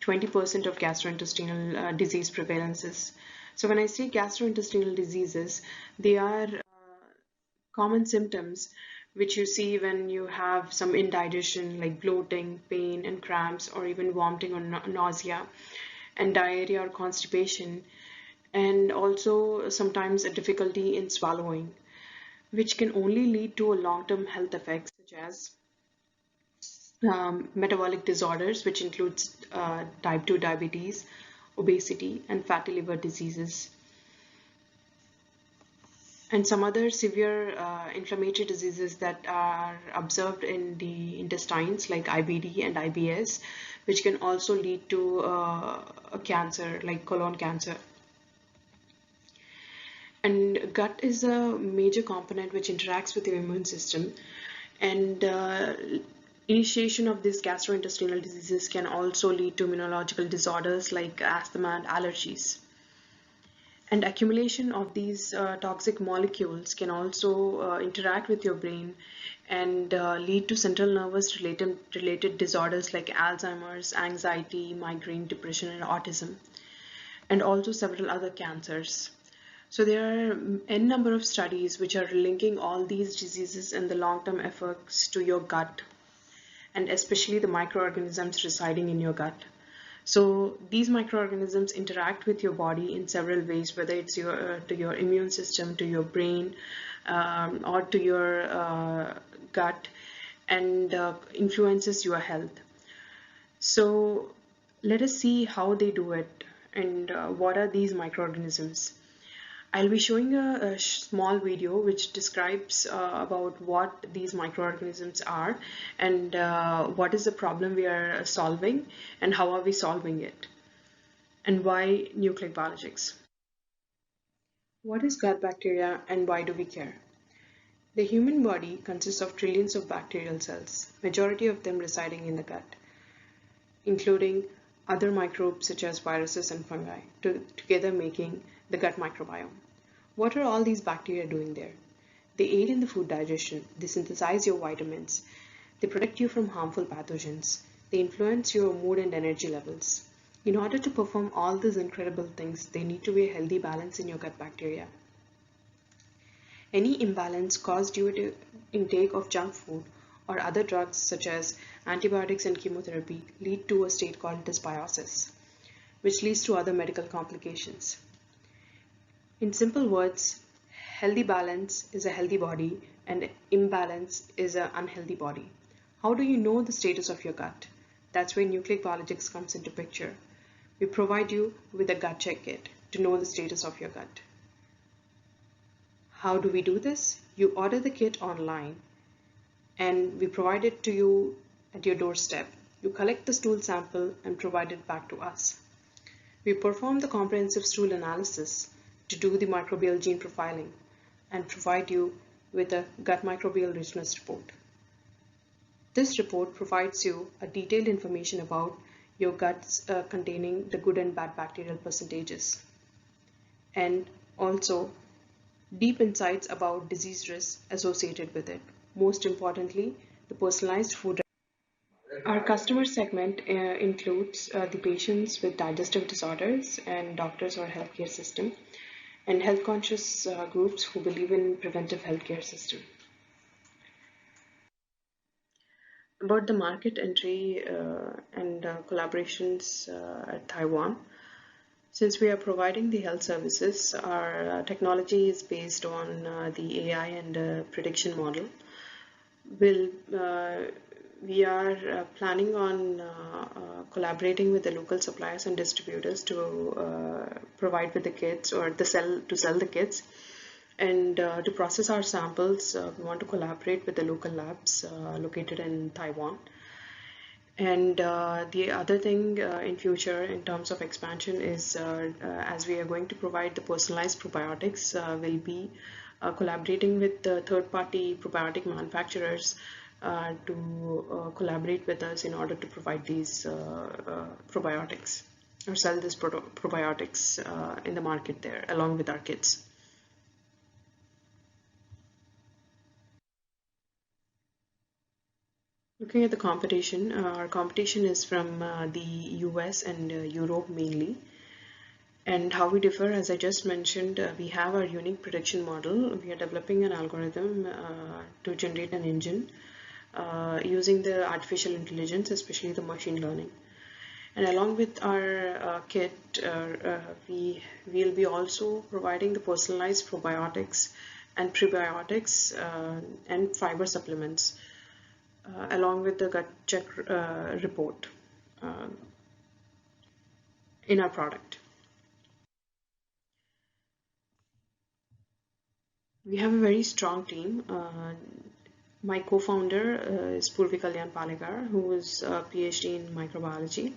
20% of gastrointestinal disease prevalences. So when I say gastrointestinal diseases, they are common symptoms which you see when you have some indigestion like bloating, pain and cramps, or even vomiting or nausea, and diarrhea or constipation, and also sometimes a difficulty in swallowing, which can only lead to a long-term health effects such as metabolic disorders, which includes type 2 diabetes, obesity, and fatty liver diseases. And some other severe inflammatory diseases that are observed in the intestines like IBD and IBS, which can also lead to a cancer like colon cancer. And gut is a major component which interacts with your immune system, and initiation of these gastrointestinal diseases can also lead to immunological disorders like asthma and allergies. And accumulation of these toxic molecules can also interact with your brain and lead to central nervous related disorders like Alzheimer's, anxiety, migraine, depression, and autism, and also several other cancers. So there are n number of studies which are linking all these diseases and the long-term effects to your gut, and especially the microorganisms residing in your gut. So these microorganisms interact with your body in several ways, whether it's to your immune system, to your brain, or to your gut, and influences your health. So let us see how they do it and what are these microorganisms. I'll be showing a small video which describes about what these microorganisms are and what is the problem we are solving and how are we solving it, and why Nucleic Biologics. What is gut bacteria and why do we care? The human body consists of trillions of bacterial cells, majority of them residing in the gut, including other microbes such as viruses and fungi, together making the gut microbiome. What are all these bacteria doing there? They aid in the food digestion, they synthesize your vitamins, they protect you from harmful pathogens, they influence your mood and energy levels. In order to perform all these incredible things, there need to be a healthy balance in your gut bacteria. Any imbalance caused due to intake of junk food or other drugs such as antibiotics and chemotherapy lead to a state called dysbiosis, which leads to other medical complications. In simple words, healthy balance is a healthy body and imbalance is an unhealthy body. How do you know the status of your gut? That's where Nucleic Biologics comes into picture. We provide you with a gut check kit to know the status of your gut. How do we do this? You order the kit online and we provide it to you at your doorstep. You collect the stool sample and provide it back to us. We perform the comprehensive stool analysis to do the microbial gene profiling and provide you with a gut microbial richness report. This report provides you a detailed information about your guts containing the good and bad bacterial percentages, and also deep insights about disease risks associated with it. Most importantly, the personalized food. Our customer segment includes the patients with digestive disorders and doctors or healthcare system, and health conscious groups who believe in preventive healthcare system. About the market entry and collaborations at Taiwan. Since we are providing the health services, our technology is based on the AI and prediction model. We are planning on collaborating with the local suppliers and distributors to provide with the kits or to sell the kits. And to process our samples, we want to collaborate with the local labs located in Taiwan. And the other thing in future in terms of expansion is as we are going to provide the personalized probiotics, we'll be collaborating with the third-party probiotic manufacturers to collaborate with us in order to provide these probiotics or sell these probiotics in the market there along with our kits. Looking at the competition, our competition is from the US and Europe mainly. And how we differ, as I just mentioned, we have our unique prediction model. We are developing an algorithm to generate an engine using the artificial intelligence, especially the machine learning. And along with our kit, we will be also providing the personalized probiotics and prebiotics and fiber supplements. Along with the gut check report in our product. We have a very strong team. My co-founder is Purvi Kalyan Palekar, who is a PhD in microbiology,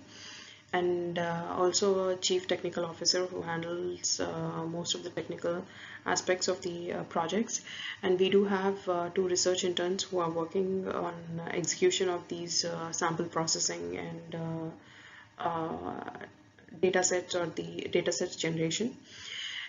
and also a chief technical officer who handles most of the technical aspects of the projects. And we do have 2 research interns who are working on execution of these sample processing and data sets or the data sets generation.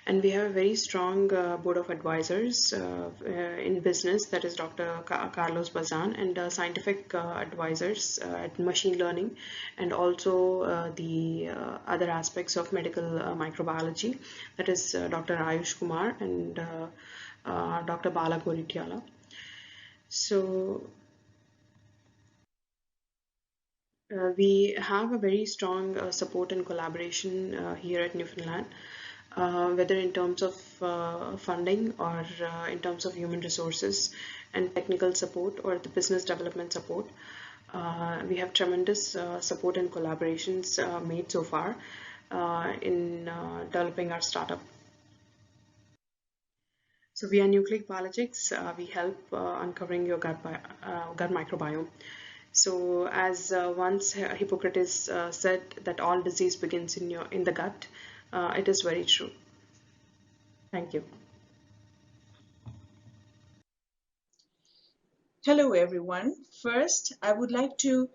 And we have a very strong board of advisors in business, that is Dr. Carlos Bazan, and scientific advisors at machine learning, and also the other aspects of medical microbiology, that is Dr. Ayush Kumar and Dr. Bala Goritiala. So we have a very strong support and collaboration here at Newfoundland. Whether in terms of funding or in terms of human resources and technical support or the business development support. We have tremendous support and collaborations made so far in developing our startup. So we are Nucleic Biologics. We help uncovering your gut microbiome. So as once Hippocrates said that all disease begins in the gut, it is very true. Thank you. Hello, everyone. First, I would like to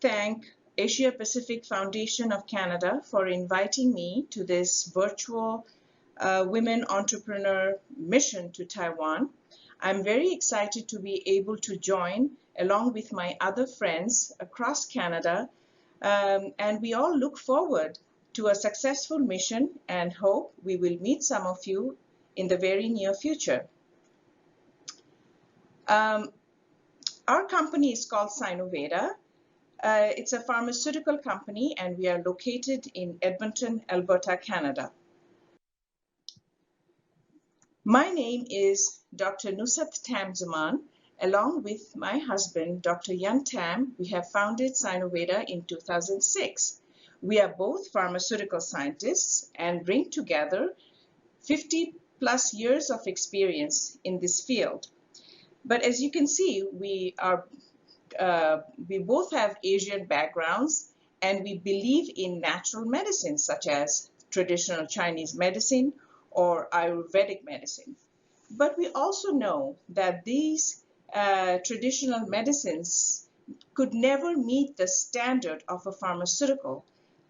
thank Asia Pacific Foundation of Canada for inviting me to this virtual women entrepreneur mission to Taiwan. I'm very excited to be able to join along with my other friends across Canada, and we all look forward to a successful mission and hope we will meet some of you in the very near future. Our company is called Sinoveda. It's a pharmaceutical company, and we are located in Edmonton, Alberta, Canada. My name is Dr. Nusrat Tamzaman. Along with my husband, Dr. Yan Tam, we have founded Sinoveda in 2006. We are both pharmaceutical scientists and bring together 50 plus years of experience in this field. But as you can see, we both have Asian backgrounds, and we believe in natural medicine, such as traditional Chinese medicine or Ayurvedic medicine. But we also know that these traditional medicines could never meet the standard of a pharmaceutical.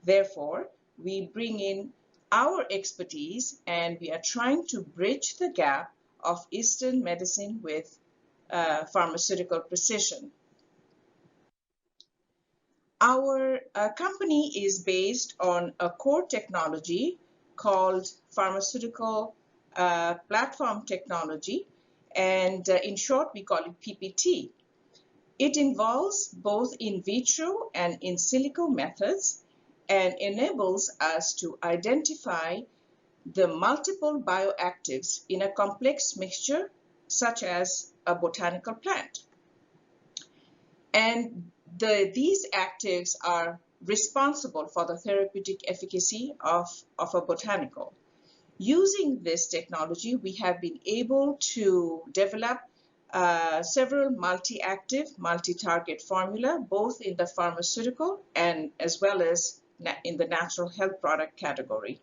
Therefore, we bring in our expertise, and we are trying to bridge the gap of Eastern medicine with pharmaceutical precision. Our company is based on a core technology called pharmaceutical platform technology, and in short, we call it PPT. It involves both in vitro and in silico methods and enables us to identify the multiple bioactives in a complex mixture, such as a botanical plant. And these actives are responsible for the therapeutic efficacy of a botanical. Using this technology, we have been able to develop several multi-active, multi-target formula, both in the pharmaceutical and as well as in the natural health product category.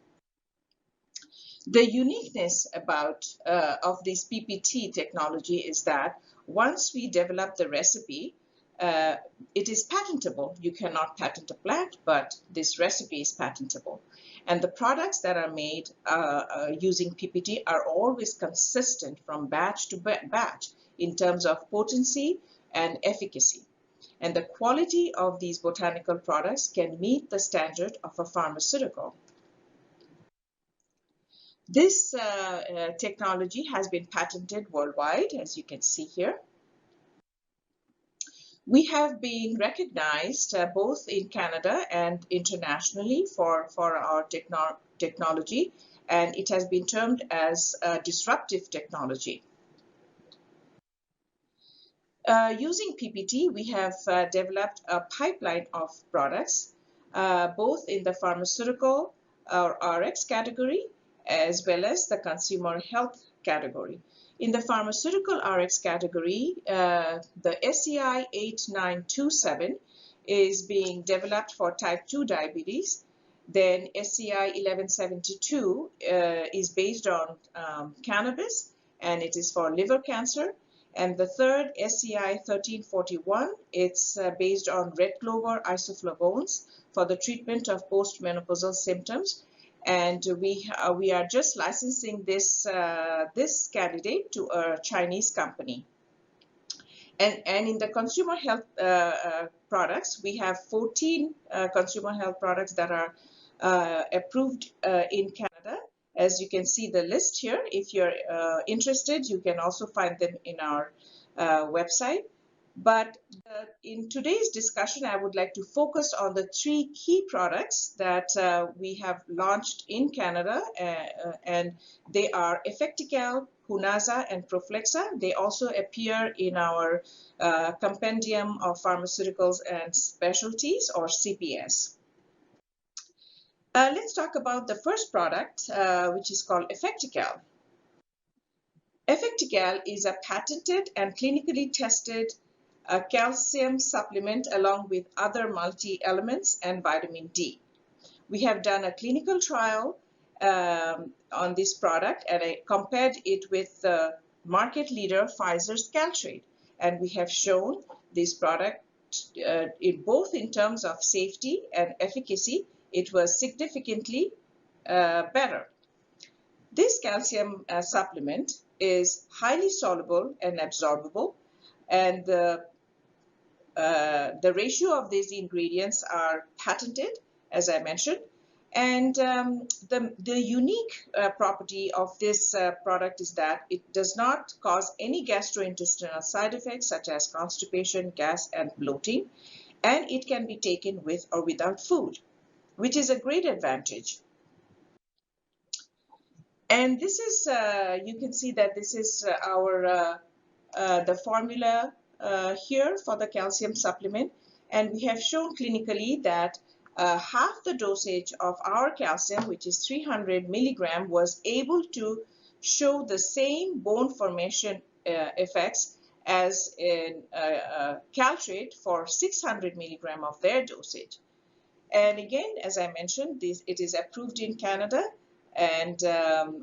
The uniqueness of this PPT technology is that once we develop the recipe, it is patentable. You cannot patent a plant, but this recipe is patentable. And the products that are made using PPT are always consistent from batch to batch in terms of potency and efficacy. And the quality of these botanical products can meet the standard of a pharmaceutical. This technology has been patented worldwide, as you can see here. We have been recognized both in Canada and internationally for our technology, and it has been termed as disruptive technology. Using PPT, we have developed a pipeline of products, both in the pharmaceutical or RX category, as well as the consumer health category. In the pharmaceutical RX category, the SCI 8927 is being developed for type 2 diabetes. Then SCI 1172 is based on cannabis, and it is for liver cancer. And the third, SCI 1341, it's based on red clover isoflavones for the treatment of postmenopausal symptoms. And we are just licensing this candidate to a Chinese company. And in the consumer health products, we have 14 consumer health products that are approved in Canada. As you can see the list here, if you're interested, you can also find them in our website. But in today's discussion, I would like to focus on the three key products that we have launched in Canada, and they are Effectical, Hunaza, and Proflexa. They also appear in our Compendium of Pharmaceuticals and Specialties, or CPS. Let's talk about the first product, which is called Effectical. Effectical is a patented and clinically tested a calcium supplement along with other multi-elements and vitamin D. We have done a clinical trial on this product, and I compared it with the market leader Pfizer's Caltrate, and we have shown this product both in terms of safety and efficacy. It was significantly better. This calcium supplement is highly soluble and absorbable, and the ratio of these ingredients are patented, as I mentioned, And the unique property of this product is that it does not cause any gastrointestinal side effects such as constipation, gas, and bloating, and it can be taken with or without food, which is a great advantage. And this is, you can see that this is the formula here for the calcium supplement, and we have shown clinically that half the dosage of our calcium, which is 300 milligram, was able to show the same bone formation effects as in caltrate for 600 milligram of their dosage. And again, as I mentioned, it is approved in Canada, and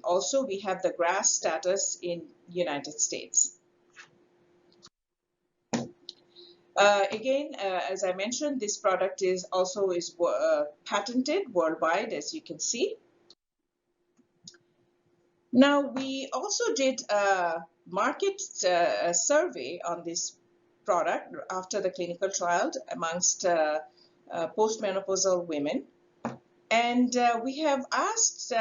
also we have the GRAS status in United States. Again, as I mentioned, this product is also patented worldwide, as you can see. Now, we also did a market survey on this product after the clinical trial amongst postmenopausal women. And we have asked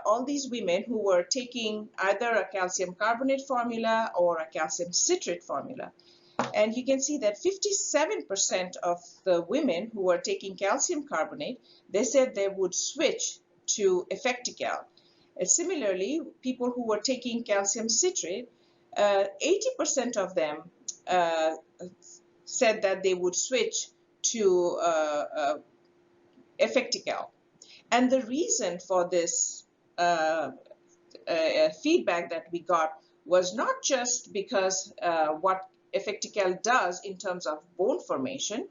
all these women who were taking either a calcium carbonate formula or a calcium citrate formula. And you can see that 57% of the women who were taking calcium carbonate, they said they would switch to Effectical. And similarly, people who were taking calcium citrate, 80% of them said that they would switch to Effectical. And the reason for this feedback that we got was not just because what Effectical does in terms of bone formation,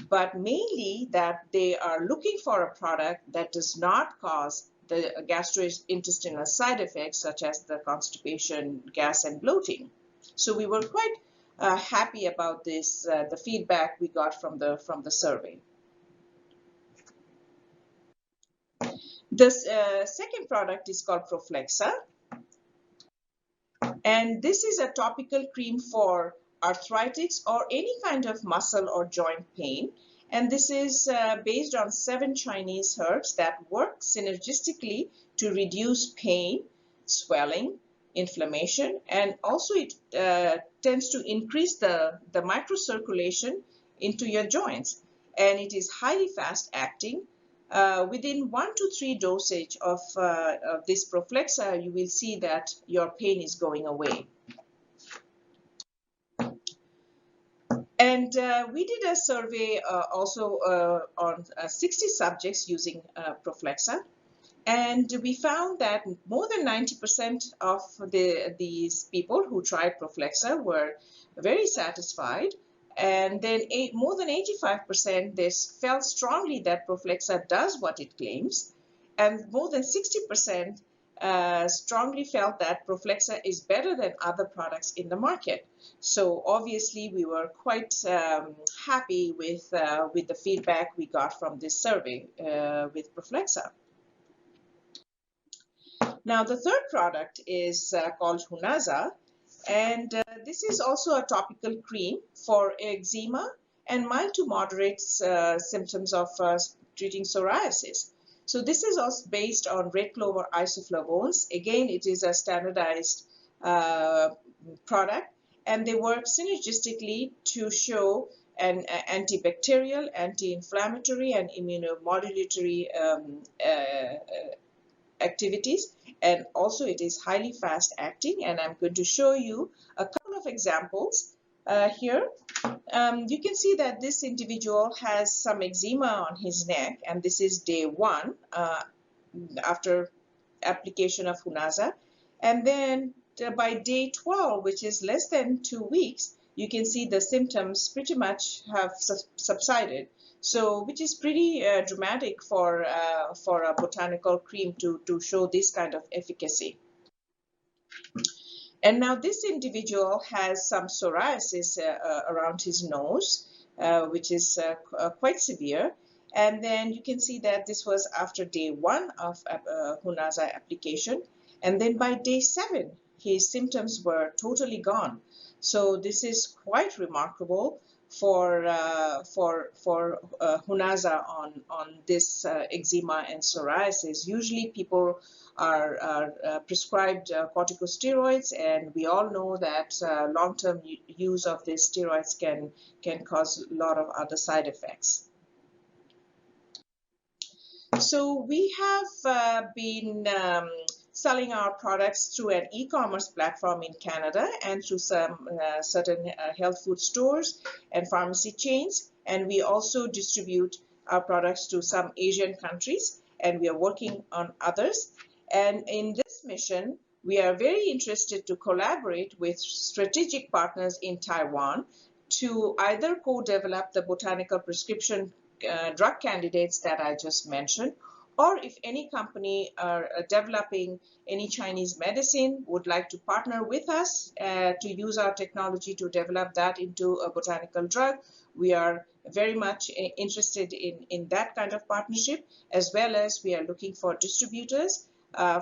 but mainly that they are looking for a product that does not cause the gastrointestinal side effects such as the constipation, gas, and bloating. So we were quite happy about this, the feedback we got from the survey. The second product is called Proflexa, and this is a topical cream for arthritis or any kind of muscle or joint pain. And this is based on 7 Chinese herbs that work synergistically to reduce pain, swelling, inflammation, and also it tends to increase the microcirculation into your joints. And it is highly fast acting. Within 1 to 3 dosage of this Proflexa, you will see that your pain is going away. And we did a survey also on 60 subjects using Proflexa. And we found that more than 90% of these people who tried Proflexa were very satisfied. And then more than 85% they felt strongly that Proflexa does what it claims. And more than 60% strongly felt that Proflexa is better than other products in the market. So obviously we were quite happy with the feedback we got from this survey with Proflexa. Now the third product is called Hunaza, and this is also a topical cream for eczema and mild to moderate symptoms of treating psoriasis. So this is also based on red clover isoflavones. Again, it is a standardized product, and they work synergistically to show an antibacterial, anti-inflammatory, and immunomodulatory activities. And also it is highly fast acting, and I'm going to show you a couple of examples here. You can see that this individual has some eczema on his neck, and this is day 1 after application of Hunaza. And then by day 12, which is less than 2 weeks, you can see the symptoms pretty much have subsided. So, which is pretty dramatic for a botanical cream to show this kind of efficacy. And now this individual has some psoriasis around his nose, which is quite severe. And then you can see that this was after day 1 of Hunaza application. And then by day 7, his symptoms were totally gone. So this is quite remarkable Hunaza on this eczema and psoriasis. Usually people are prescribed corticosteroids, and we all know that long-term use of these steroids can cause a lot of other side effects. So we have been selling our products through an e-commerce platform in Canada and through some certain health food stores and pharmacy chains. And we also distribute our products to some Asian countries, and we are working on others. And in this mission, we are very interested to collaborate with strategic partners in Taiwan to either co-develop the botanical prescription drug candidates that I just mentioned, or if any company are developing any Chinese medicine, would like to partner with us to use our technology to develop that into a botanical drug, we are very much interested in that kind of partnership, as well as we are looking for distributors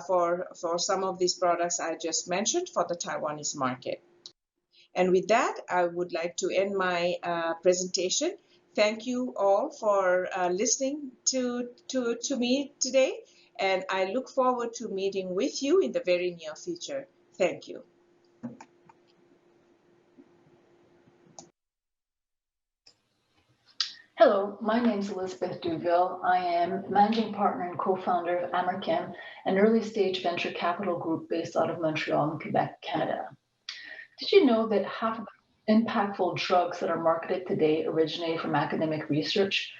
for some of these products I just mentioned for the Taiwanese market. And with that, I would like to end my presentation. Thank you all for listening to me today, and I look forward to meeting with you in the very near future. Thank you. Hello, my name is Elizabeth Duville. I am managing partner and co-founder of Amerchem, an early-stage venture capital group based out of Montreal and Quebec, Canada. Did you know that half of the impactful drugs that are marketed today originate from academic research?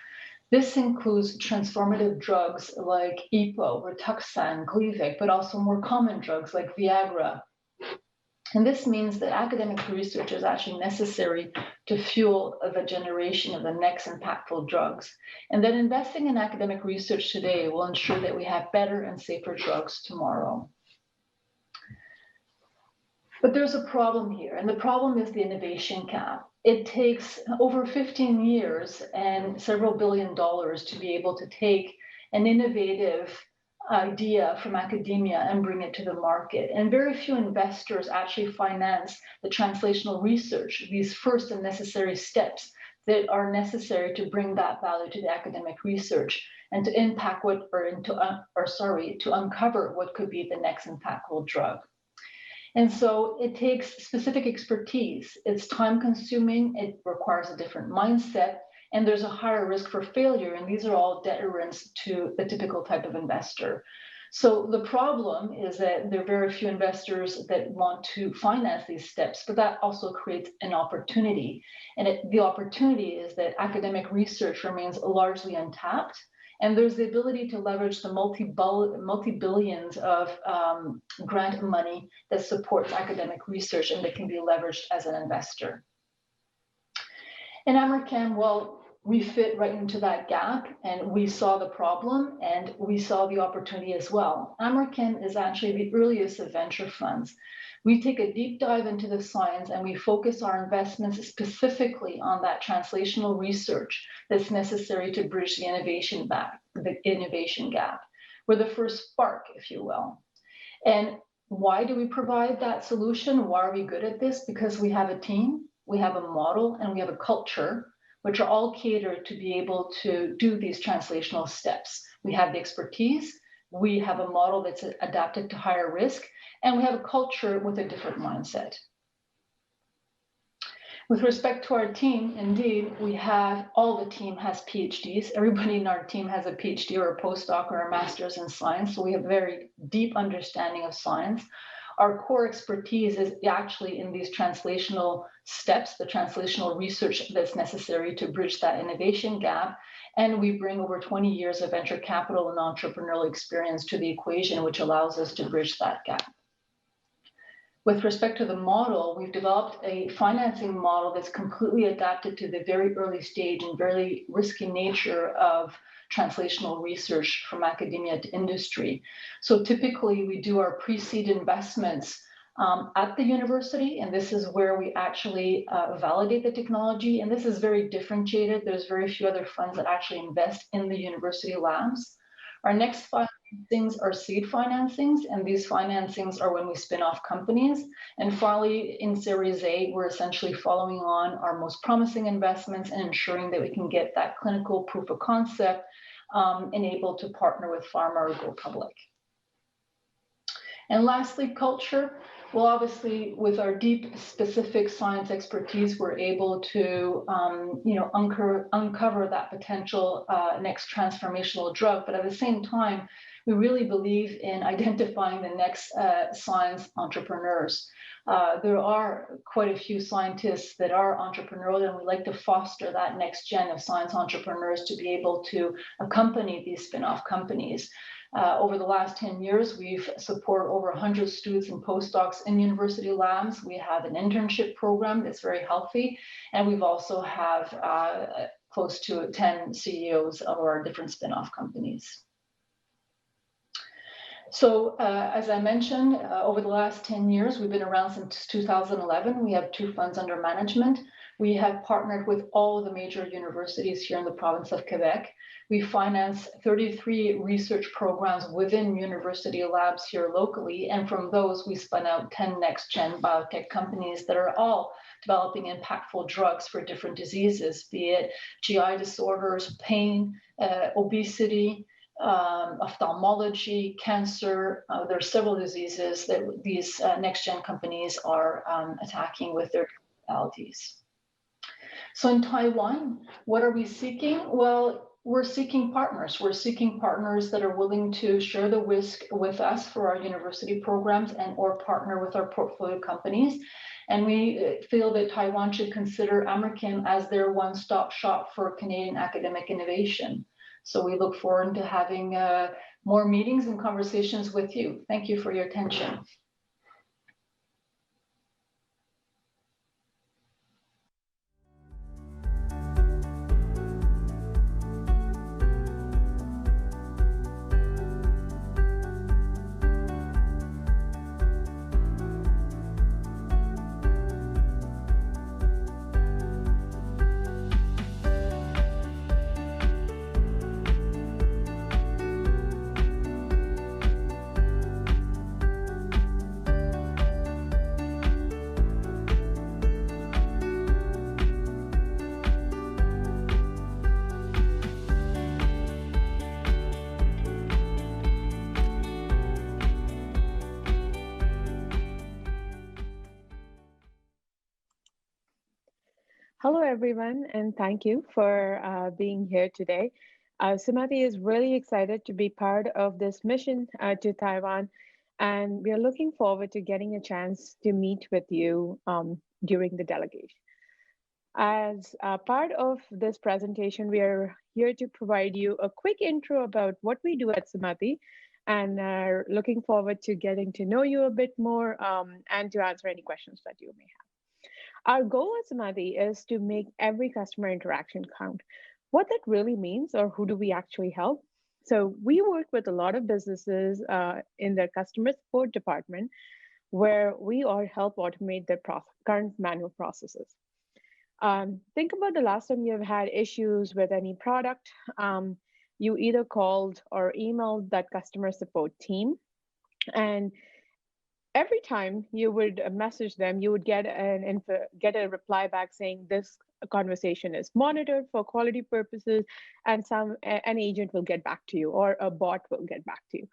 This includes transformative drugs like EPO, Rituxan, Gleevec, but also more common drugs like Viagra. And this means that academic research is actually necessary to fuel the generation of the next impactful drugs. And that investing in academic research today will ensure that we have better and safer drugs tomorrow. But there's a problem here, and the problem is the innovation gap. It takes over 15 years and several $billions to be able to take an innovative idea from academia and bring it to the market. And very few investors actually finance the translational research, these first and necessary steps that are necessary to bring that value to the academic research and to impact to uncover what could be the next impactful drug. And so it takes specific expertise. It's time consuming, it requires a different mindset, and there's a higher risk for failure. And these are all deterrents to the typical type of investor. So the problem is that there are very few investors that want to finance these steps, but that also creates an opportunity. And the opportunity is that academic research remains largely untapped. And there's the ability to leverage the multi-billions of grant money that supports academic research and that can be leveraged as an investor. In Amerchem, well, we fit right into that gap, and we saw the problem and we saw the opportunity as well. Amerchem is actually the earliest of venture funds. We take a deep dive into the science and we focus our investments specifically on that translational research that's necessary to bridge the innovation gap. We're the first spark, if you will. And why do we provide that solution? Why are we good at this? Because we have a team, we have a model, and we have a culture, which are all catered to be able to do these translational steps. We have the expertise, we have a model that's adapted to higher risk, and we have a culture with a different mindset. With respect to our team, indeed, all the team has PhDs. Everybody in our team has a PhD or a postdoc or a master's in science, so we have a very deep understanding of science. Our core expertise is actually in these translational steps, the translational research that's necessary to bridge that innovation gap. And we bring over 20 years of venture capital and entrepreneurial experience to the equation, which allows us to bridge that gap. With respect to the model, we've developed a financing model that's completely adapted to the very early stage and very risky nature of translational research from academia to industry. So typically we do our pre-seed investments at the university, and this is where we actually validate the technology. And this is very differentiated. There's very few other funds that actually invest in the university labs. Our next fund things are seed financings, and these financings are when we spin off companies. And finally, in Series A, we're essentially following on our most promising investments and ensuring that we can get that clinical proof of concept and able to partner with pharma or go public. And lastly, culture. Well, obviously, with our deep specific science expertise, we're able to, uncover that potential next transformational drug. But at the same time, we really believe in identifying the next science entrepreneurs. There are quite a few scientists that are entrepreneurial, and we like to foster that next gen of science entrepreneurs to be able to accompany these spin-off companies. Over the last 10 years, we've supported over 100 students and postdocs in university labs. We have an internship program that's very healthy, and we've also have close to 10 CEOs of our different spin-off companies. So as I mentioned, over the last 10 years, we've been around since 2011. We have 2 funds under management. We have partnered with all the major universities here in the province of Quebec. We finance 33 research programs within university labs here locally. And from those, we spun out 10 next-gen biotech companies that are all developing impactful drugs for different diseases, be it GI disorders, pain, obesity, ophthalmology, cancer. There are several diseases that these next-gen companies are attacking with their modalities. So in Taiwan, what are we seeking? Well, we're seeking partners. We're seeking partners that are willing to share the risk with us for our university programs and or partner with our portfolio companies. And we feel that Taiwan should consider American as their one-stop shop for Canadian academic innovation. So we look forward to having more meetings and conversations with you. Thank you for your attention. Hello, everyone, and thank you for being here today. Sumati is really excited to be part of this mission to Taiwan, and we are looking forward to getting a chance to meet with you during the delegation. As part of this presentation, we are here to provide you a quick intro about what we do at Sumati, and are looking forward to getting to know you a bit more and to answer any questions that you may have. Our goal at Sumati is to make every customer interaction count. What that really means, or who do we actually help? So we work with a lot of businesses in their customer support department, where we all help automate their current manual processes. Think about the last time you've had issues with any product. You either called or emailed that customer support team, and every time you would message them, you would get a reply back saying this conversation is monitored for quality purposes, and an agent will get back to you, or a bot will get back to you.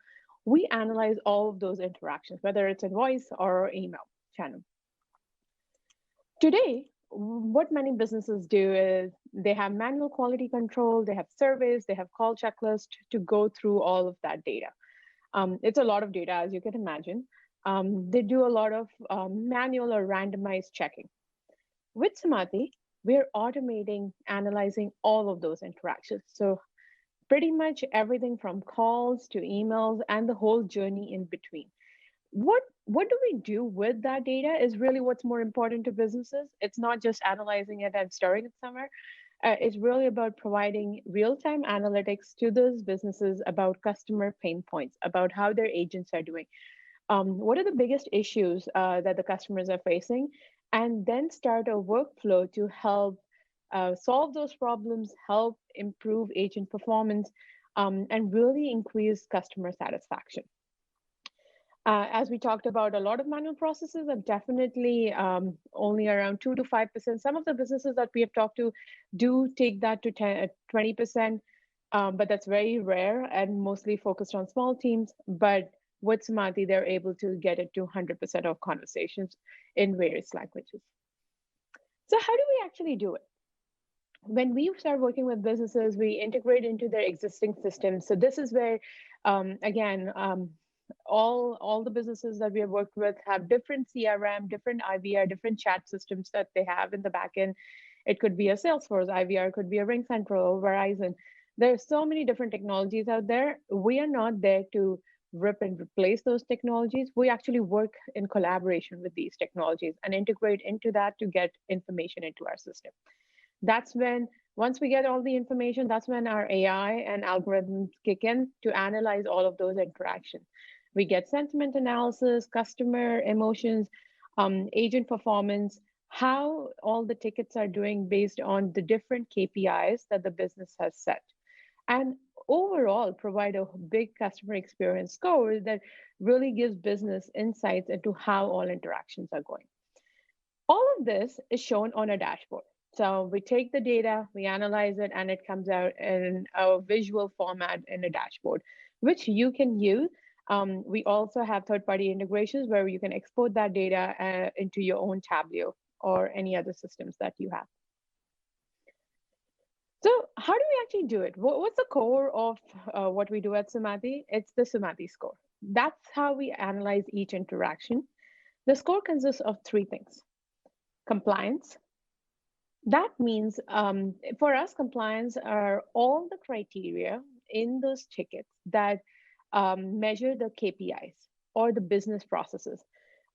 We analyze all of those interactions, whether it's in voice or email channel. Today, what many businesses do is they have manual quality control, they have surveys, they have call checklists to go through all of that data. It's a lot of data, as you can imagine. They do a lot of manual or randomized checking. With Sumati, we're automating, analyzing all of those interactions. So pretty much everything from calls to emails and the whole journey in between. What do we do with that data is really what's more important to businesses. It's not just analyzing it and storing it somewhere. It's really about providing real-time analytics to those businesses about customer pain points, about how their agents are doing. What are the biggest issues that the customers are facing, and then start a workflow to help solve those problems, help improve agent performance, and really increase customer satisfaction. As we talked about, a lot of manual processes are definitely only around 2 to 5%. Some of the businesses that we have talked to do take that to 20%, but that's very rare and mostly focused on small teams. But with Samadhi, they're able to get it to 100% of conversations in various languages. So how do we actually do it? When we start working with businesses, we integrate into their existing systems. So this is where, again, all the businesses that we have worked with have different CRM, different IVR, different chat systems that they have in the backend. It could be a Salesforce IVR, could be a RingCentral, Verizon. There are so many different technologies out there. We are not there to rip and replace those technologies. We actually work in collaboration with these technologies and integrate into that to get information into our system. That's when, once we get all the information, that's when our AI and algorithms kick in to analyze all of those interactions. We get sentiment analysis, customer emotions, agent performance, how all the tickets are doing based on the different KPIs that the business has set. And overall, provide a big customer experience score that really gives business insights into how all interactions are going. All of this is shown on a dashboard. So we take the data, we analyze it, and it comes out in a visual format in a dashboard, which you can use. We also have third-party integrations where you can export that data into your own Tableau or any other systems that you have. So how do we actually do it? What's the core of what we do at Samadhi? It's the Samadhi score. That's how we analyze each interaction. The score consists of three things. Compliance. That means for us, compliance are all the criteria in those tickets that measure the KPIs or the business processes.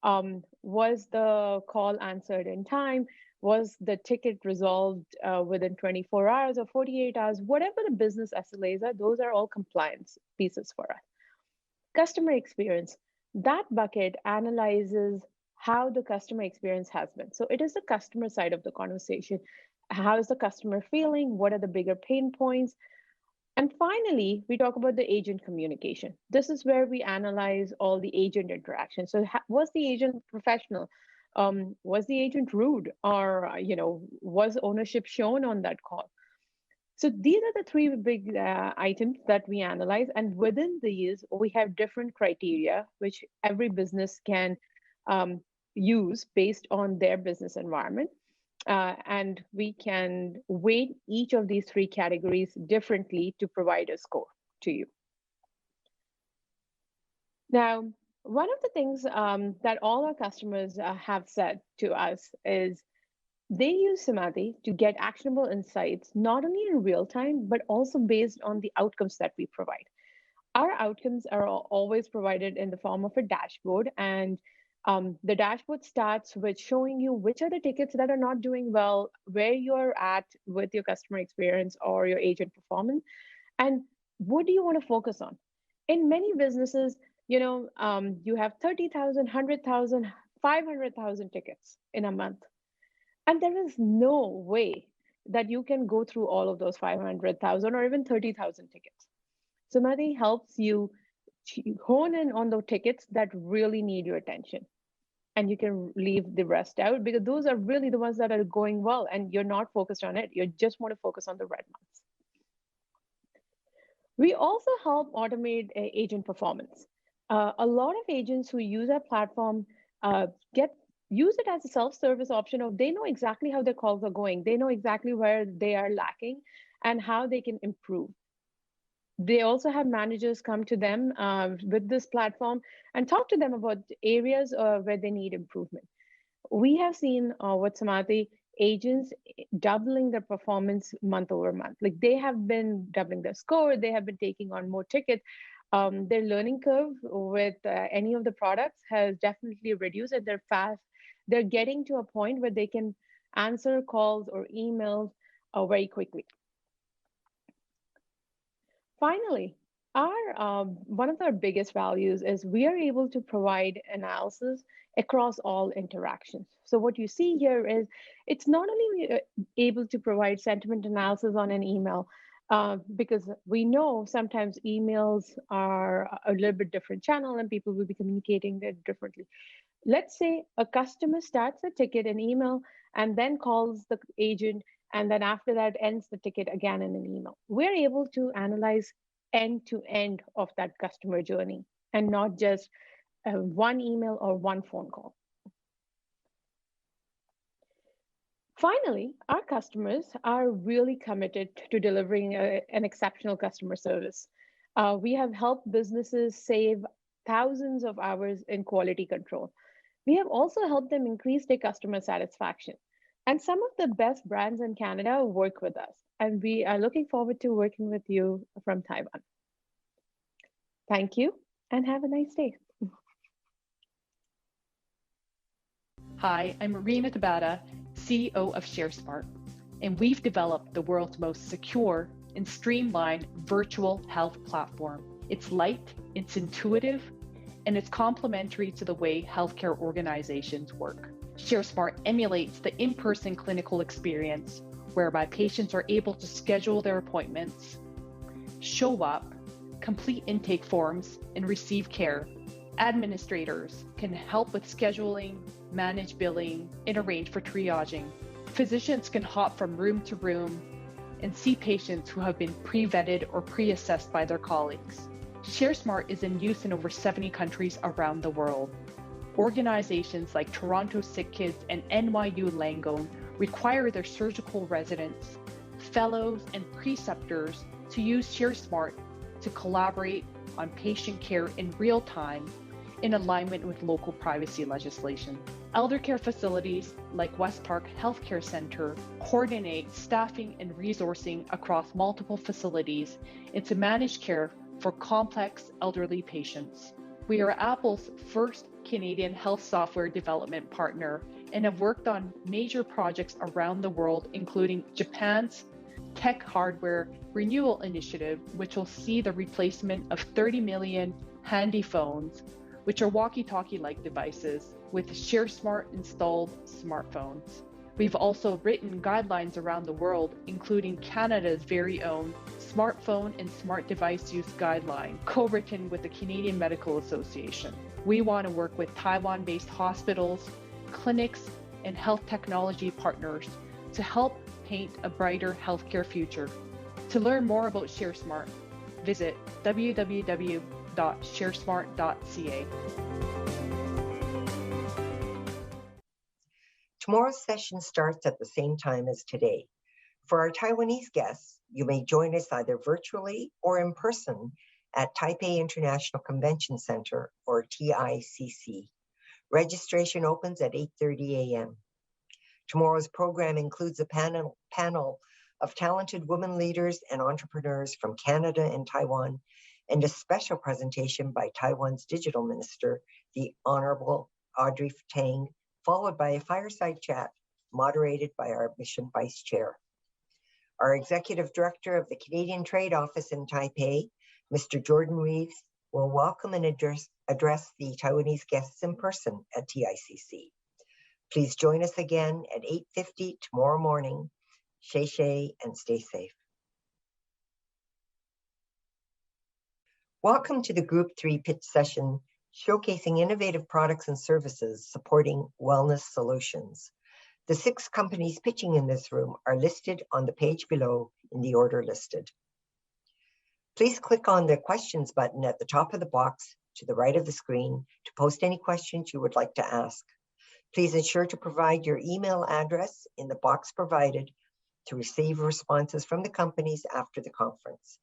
Was the call answered in time? Was the ticket resolved within 24 hours or 48 hours? Whatever the business SLAs are, those are all compliance pieces for us. Customer experience, that bucket analyzes how the customer experience has been. So it is the customer side of the conversation. How is the customer feeling? What are the bigger pain points? And finally, we talk about the agent communication. This is where we analyze all the agent interactions. So was the agent professional? Was the agent rude? Or was ownership shown on that call? So these are the three big items that we analyze. And within these, we have different criteria, which every business can use based on their business environment. And we can weight each of these three categories differently to provide a score to you. Now, one of the things that all our customers have said to us is they use Samadhi to get actionable insights, not only in real time, but also based on the outcomes that we provide. Our outcomes are always provided in the form of a dashboard, and the dashboard starts with showing you which are the tickets that are not doing well, where you're at with your customer experience or your agent performance, and what do you want to focus on. In many businesses, you have 30,000, 100,000, 500,000 tickets in a month. And there is no way that you can go through all of those 500,000 or even 30,000 tickets. Samadhi helps you hone in on the tickets that really need your attention. And you can leave the rest out because those are really the ones that are going well and you're not focused on it. You just want to focus on the red ones. We also help automate agent performance. A lot of agents who use our platform use it as a self-service option of they know exactly how their calls are going. They know exactly where they are lacking and how they can improve. They also have managers come to them with this platform and talk to them about areas where they need improvement. We have seen with Samadhi agents doubling their performance month over month. Like they have been doubling their score. They have been taking on more tickets. Their learning curve with any of the products has definitely reduced and they're fast. They're getting to a point where they can answer calls or emails very quickly. Finally, one of our biggest values is we are able to provide analysis across all interactions. So what you see here is it's not only able to provide sentiment analysis on an email, because we know sometimes emails are a little bit different channel and people will be communicating it differently. Let's say a customer starts a ticket in email and then calls the agent, and then after that ends the ticket again in an email. We're able to analyze end to end of that customer journey and not just one email or one phone call. Finally, our customers are really committed to delivering an exceptional customer service. We have helped businesses save thousands of hours in quality control. We have also helped them increase their customer satisfaction. And some of the best brands in Canada work with us, and we are looking forward to working with you from Taiwan. Thank you, and have a nice day. Hi, I'm Marina Tabata, CEO of ShareSmart, and we've developed the world's most secure and streamlined virtual health platform. It's light, it's intuitive, and it's complementary to the way healthcare organizations work. ShareSmart emulates the in-person clinical experience whereby patients are able to schedule their appointments, show up, complete intake forms, and receive care. Administrators can help with scheduling, manage billing, and arrange for triaging. Physicians can hop from room to room and see patients who have been pre-vetted or pre-assessed by their colleagues. ShareSmart is in use in over 70 countries around the world. Organizations like Toronto Sick Kids and NYU Langone require their surgical residents, fellows, and preceptors to use ShareSmart to collaborate on patient care in real time in alignment with local privacy legislation. Elder care facilities like West Park Healthcare Center coordinate staffing and resourcing across multiple facilities and to manage care for complex elderly patients. We are Apple's first Canadian health software development partner and have worked on major projects around the world, including Japan's Tech Hardware Renewal Initiative, which will see the replacement of 30 million handy phones, which are walkie-talkie-like devices, with ShareSmart installed smartphones. We've also written guidelines around the world, including Canada's very own Smartphone and Smart Device Use Guideline, co-written with the Canadian Medical Association. We want to work with Taiwan-based hospitals, clinics, and health technology partners to help paint a brighter healthcare future. To learn more about ShareSmart, visit www.sharesmart.ca. Tomorrow's session starts at the same time as today. For our Taiwanese guests, you may join us either virtually or in person at Taipei International Convention Center, or TICC. Registration opens at 8:30 a.m. Tomorrow's program includes a panel of talented women leaders and entrepreneurs from Canada and Taiwan, and a special presentation by Taiwan's digital minister, the Honorable Audrey Tang, followed by a fireside chat moderated by our mission vice chair. Our executive director of the Canadian Trade Office in Taipei, Mr. Jordan Reeves, will welcome and address the Taiwanese guests in person at TICC. Please join us again at 8:50 tomorrow morning. Shay, and stay safe. Welcome to the Group 3 pitch session, showcasing innovative products and services supporting wellness solutions. The 6 companies pitching in this room are listed on the page below in the order listed. Please click on the questions button at the top of the box to the right of the screen to post any questions you would like to ask. Please ensure to provide your email address in the box provided to receive responses from the companies after the conference.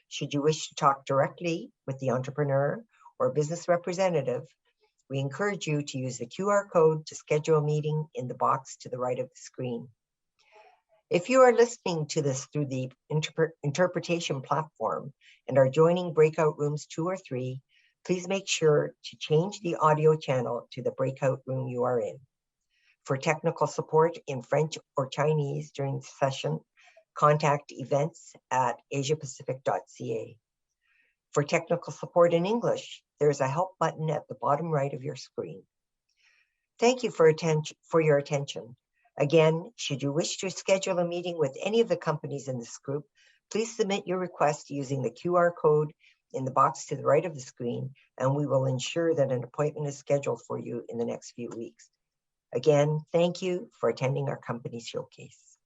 Should you wish to talk directly with the entrepreneur or business representative, we encourage you to use the QR code to schedule a meeting in the box to the right of the screen. If you are listening to this through the interpretation platform and are joining breakout rooms 2 or 3, please make sure to change the audio channel to the breakout room you are in. For technical support in French or Chinese during the session, contact events@asiapacific.ca. For technical support in English, there is a help button at the bottom right of your screen. Thank you for your attention. Again, should you wish to schedule a meeting with any of the companies in this group, Please submit your request using the QR code in the box to the right of the screen, and we will ensure that an appointment is scheduled for you in the next few weeks. Again, thank you for attending our company showcase.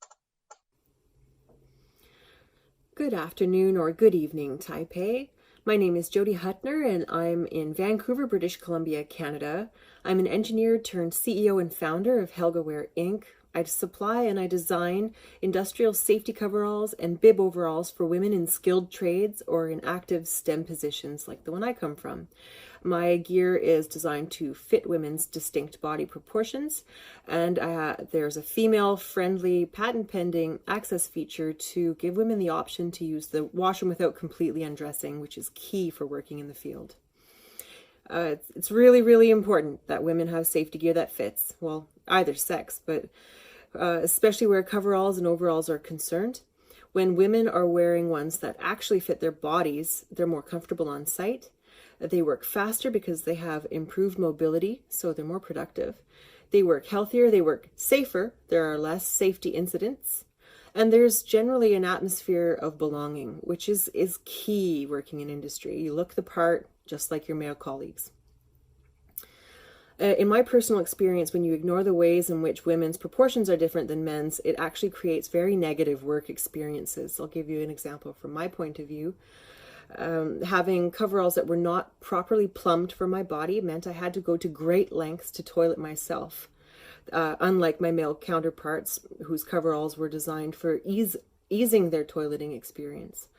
Good afternoon or good evening, Taipei. My name is Jody Huttner and I'm in Vancouver, British Columbia, Canada. I'm an engineer turned CEO and founder of HelgaWear Inc. I supply and I design industrial safety coveralls and bib overalls for women in skilled trades or in active STEM positions like the one I come from. My gear is designed to fit women's distinct body proportions, and there's a female-friendly, patent-pending access feature to give women the option to use the washroom without completely undressing, which is key for working in the field. It's really, really important that women have safety gear that fits, well, either sex, but especially where coveralls and overalls are concerned. When women are wearing ones that actually fit their bodies, they're more comfortable on site. They work faster because they have improved mobility, so they're more productive. They work healthier, they work safer, there are less safety incidents, and there's generally an atmosphere of belonging, which is key working in industry. You look the part just like your male colleagues. In my personal experience, when you ignore the ways in which women's proportions are different than men's, it actually creates very negative work experiences. I'll give you an example from my point of view. Having coveralls that were not properly plumbed for my body meant I had to go to great lengths to toilet myself, unlike my male counterparts whose coveralls were designed for easing their toileting experience.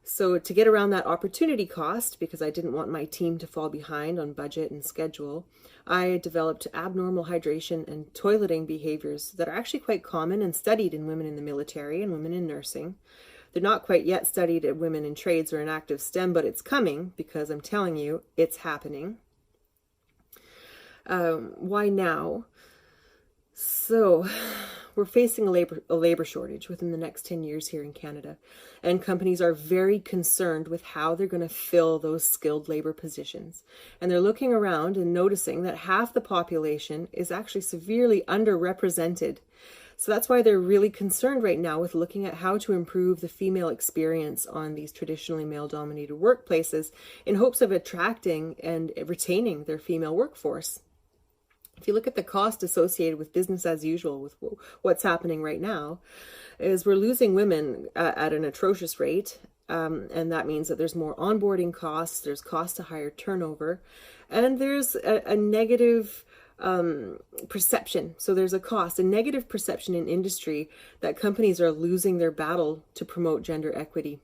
So to get around that opportunity cost, because I didn't want my team to fall behind on budget and schedule, I developed abnormal hydration and toileting behaviors that are actually quite common and studied in women in the military and women in nursing. They're not quite yet studied at women in trades or in active STEM, but it's coming because I'm telling you, it's happening. Why now? So we're facing a labor shortage within the next 10 years here in Canada, and companies are very concerned with how they're going to fill those skilled labor positions. And they're looking around and noticing that half the population is actually severely underrepresented. So that's why they're really concerned right now with looking at how to improve the female experience on these traditionally male-dominated workplaces in hopes of attracting and retaining their female workforce. If you look at the cost associated with business as usual, with what's happening right now, is we're losing women at an atrocious rate, and that means that there's more onboarding costs, there's cost to higher turnover, and there's a negative perception. So there's a negative perception in industry that companies are losing their battle to promote gender equity.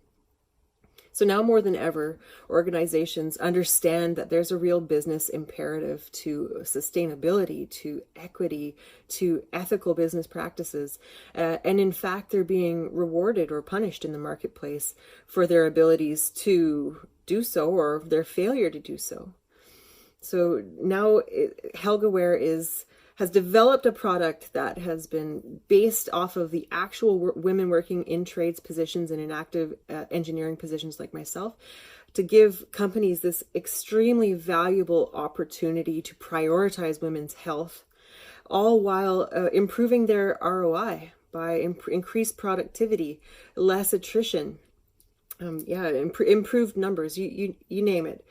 So now more than ever, organizations understand that there's a real business imperative to sustainability, to equity, to ethical business practices. And in fact, they're being rewarded or punished in the marketplace for their abilities to do so or their failure to do so. So now HelgaWear has developed a product that has been based off of the actual women working in trades positions and in active engineering positions like myself, to give companies this extremely valuable opportunity to prioritize women's health, all while improving their ROI by increased productivity, less attrition, improved numbers, you name it.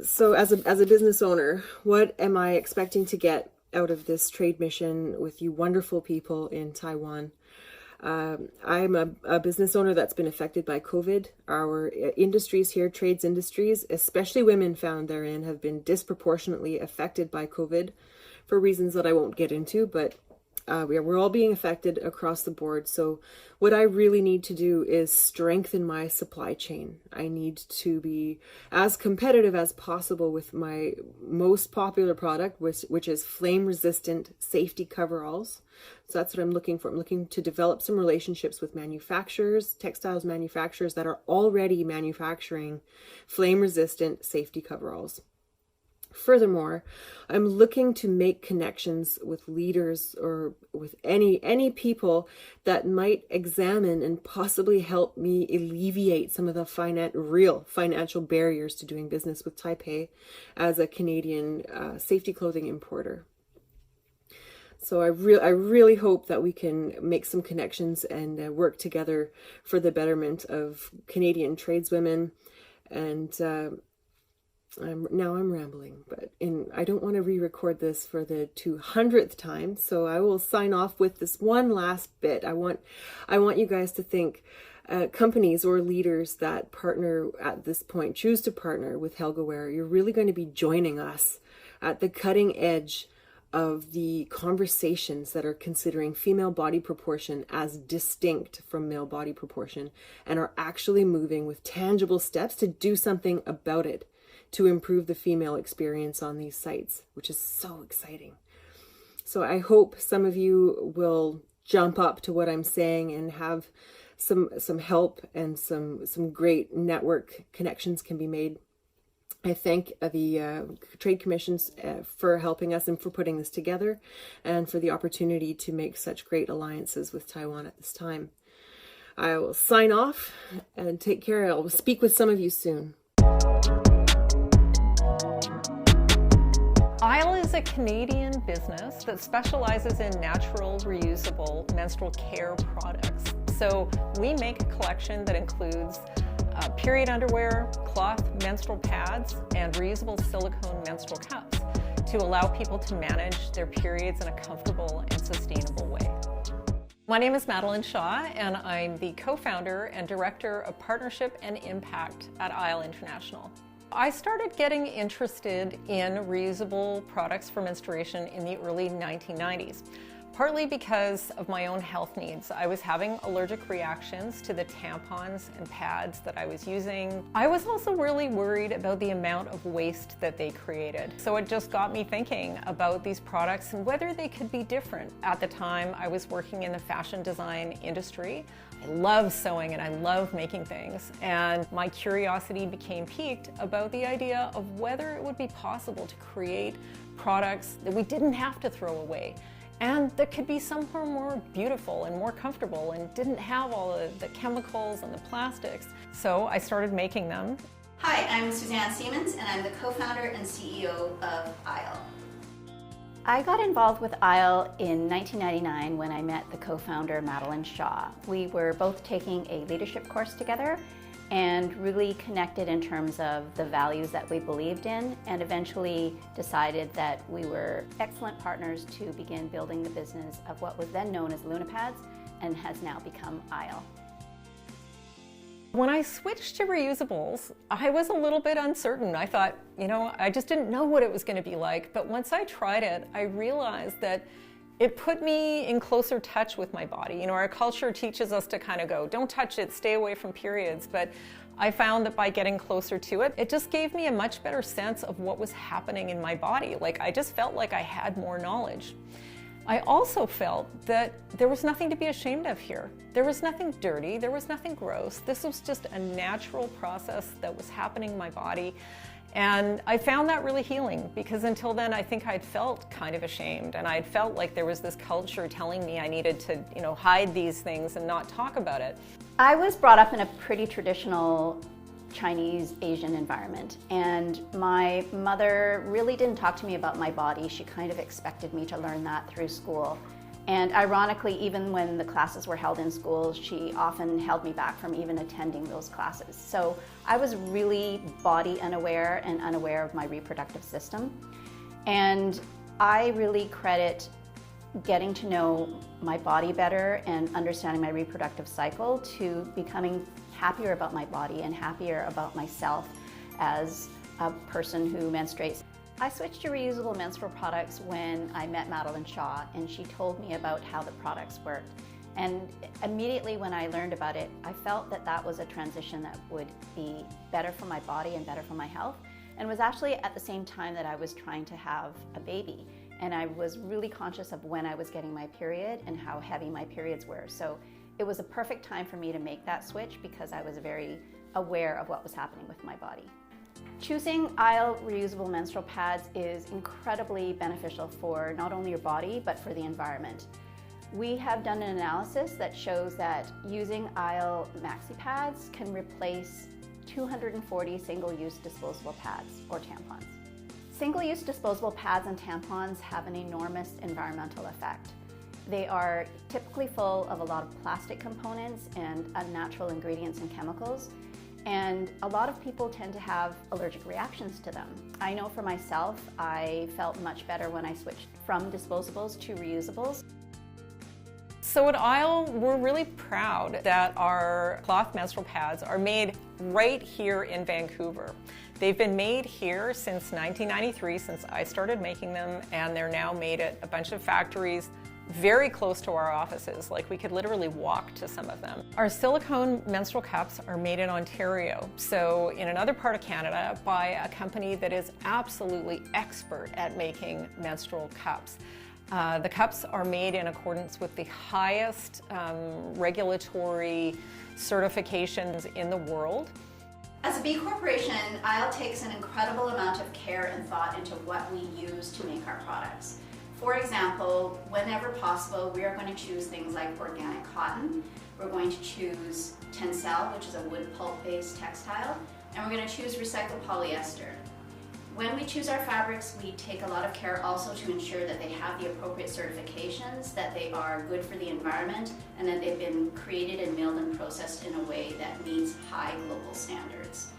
So as a business owner, what am I expecting to get out of this trade mission with you wonderful people in Taiwan? I'm a business owner that's been affected by COVID. Our industries here, trades industries, especially women found therein, have been disproportionately affected by COVID for reasons that I won't get into, but we're all being affected across the board. So what I really need to do is strengthen my supply chain. I need to be as competitive as possible with my most popular product, which is flame-resistant safety coveralls. So that's what I'm looking for. I'm looking to develop some relationships with manufacturers, textiles manufacturers that are already manufacturing flame-resistant safety coveralls. Furthermore, I'm looking to make connections with leaders or with any people that might examine and possibly help me alleviate some of the real financial barriers to doing business with Taipei as a Canadian safety clothing importer. So I really hope that we can make some connections and work together for the betterment of Canadian tradeswomen. And I'm rambling, but I don't want to re-record this for the 200th time. So I will sign off with this one last bit. I want you guys to think, companies or leaders that partner at this point, choose to partner with Helga Ware, you're really going to be joining us at the cutting edge of the conversations that are considering female body proportion as distinct from male body proportion and are actually moving with tangible steps to do something about it, to improve the female experience on these sites, which is so exciting. So I hope some of you will jump up to what I'm saying and have some help, and some great network connections can be made. I thank the trade commissions for helping us and for putting this together, and for the opportunity to make such great alliances with Taiwan at this time. I will sign off and take care. I'll speak with some of you soon. Isle is a Canadian business that specializes in natural, reusable menstrual care products. So we make a collection that includes period underwear, cloth menstrual pads, and reusable silicone menstrual cups to allow people to manage their periods in a comfortable and sustainable way. My name is Madeline Shaw, and I'm the co-founder and director of partnership and impact at Isle International. I started getting interested in reusable products for menstruation in the early 1990s. Partly because of my own health needs. I was having allergic reactions to the tampons and pads that I was using. I was also really worried about the amount of waste that they created. So it just got me thinking about these products and whether they could be different. At the time, I was working in the fashion design industry. I love sewing and I love making things. And my curiosity became piqued about the idea of whether it would be possible to create products that we didn't have to throw away, and that could be somewhere more beautiful and more comfortable and didn't have all of the chemicals and the plastics. So I started making them. Hi, I'm Suzanne Siemens, and I'm the co-founder and CEO of Isle. I got involved with Isle in 1999 when I met the co-founder Madeline Shaw. We were both taking a leadership course together and really connected in terms of the values that we believed in, and eventually decided that we were excellent partners to begin building the business of what was then known as Lunapads and has now become Isle. When I switched to reusables, I was a little bit uncertain. I thought, I just didn't know what it was going to be like. But once I tried it, I realized that it put me in closer touch with my body. Our culture teaches us to kind of go, don't touch it, stay away from periods. But I found that by getting closer to it, it just gave me a much better sense of what was happening in my body. I just felt like I had more knowledge. I also felt that there was nothing to be ashamed of here. There was nothing dirty, there was nothing gross. This was just a natural process that was happening in my body. And I found that really healing, because until then I think I'd felt kind of ashamed, and I'd felt like there was this culture telling me I needed to, hide these things and not talk about it. I was brought up in a pretty traditional Chinese Asian environment, and my mother really didn't talk to me about my body. She kind of expected me to learn that through school. And ironically, even when the classes were held in schools, she often held me back from even attending those classes. So I was really body unaware and unaware of my reproductive system. And I really credit getting to know my body better and understanding my reproductive cycle to becoming happier about my body and happier about myself as a person who menstruates. I switched to reusable menstrual products when I met Madeline Shaw, and she told me about how the products worked. And immediately when I learned about it, I felt that that was a transition that would be better for my body and better for my health, and was actually at the same time that I was trying to have a baby. And I was really conscious of when I was getting my period and how heavy my periods were. So it was a perfect time for me to make that switch, because I was very aware of what was happening with my body. Choosing Isle reusable menstrual pads is incredibly beneficial for not only your body, but for the environment. We have done an analysis that shows that using Isle maxi pads can replace 240 single-use disposable pads or tampons. Single-use disposable pads and tampons have an enormous environmental effect. They are typically full of a lot of plastic components and unnatural ingredients and chemicals, and a lot of people tend to have allergic reactions to them. I know for myself, I felt much better when I switched from disposables to reusables. So at Isle, we're really proud that our cloth menstrual pads are made right here in Vancouver. They've been made here since 1993, since I started making them, and they're now made at a bunch of factories very close to our offices, like we could literally walk to some of them. Our silicone menstrual cups are made in Ontario, so in another part of Canada by a company that is absolutely expert at making menstrual cups. The cups are made in accordance with the highest regulatory certifications in the world. As a B Corporation, Isle takes an incredible amount of care and thought into what we use to make our products. For example, whenever possible, we are going to choose things like organic cotton, we're going to choose tencel, which is a wood pulp-based textile, and we're going to choose recycled polyester. When we choose our fabrics, we take a lot of care also to ensure that they have the appropriate certifications, that they are good for the environment, and that they've been created and milled and processed in a way that meets high global standards.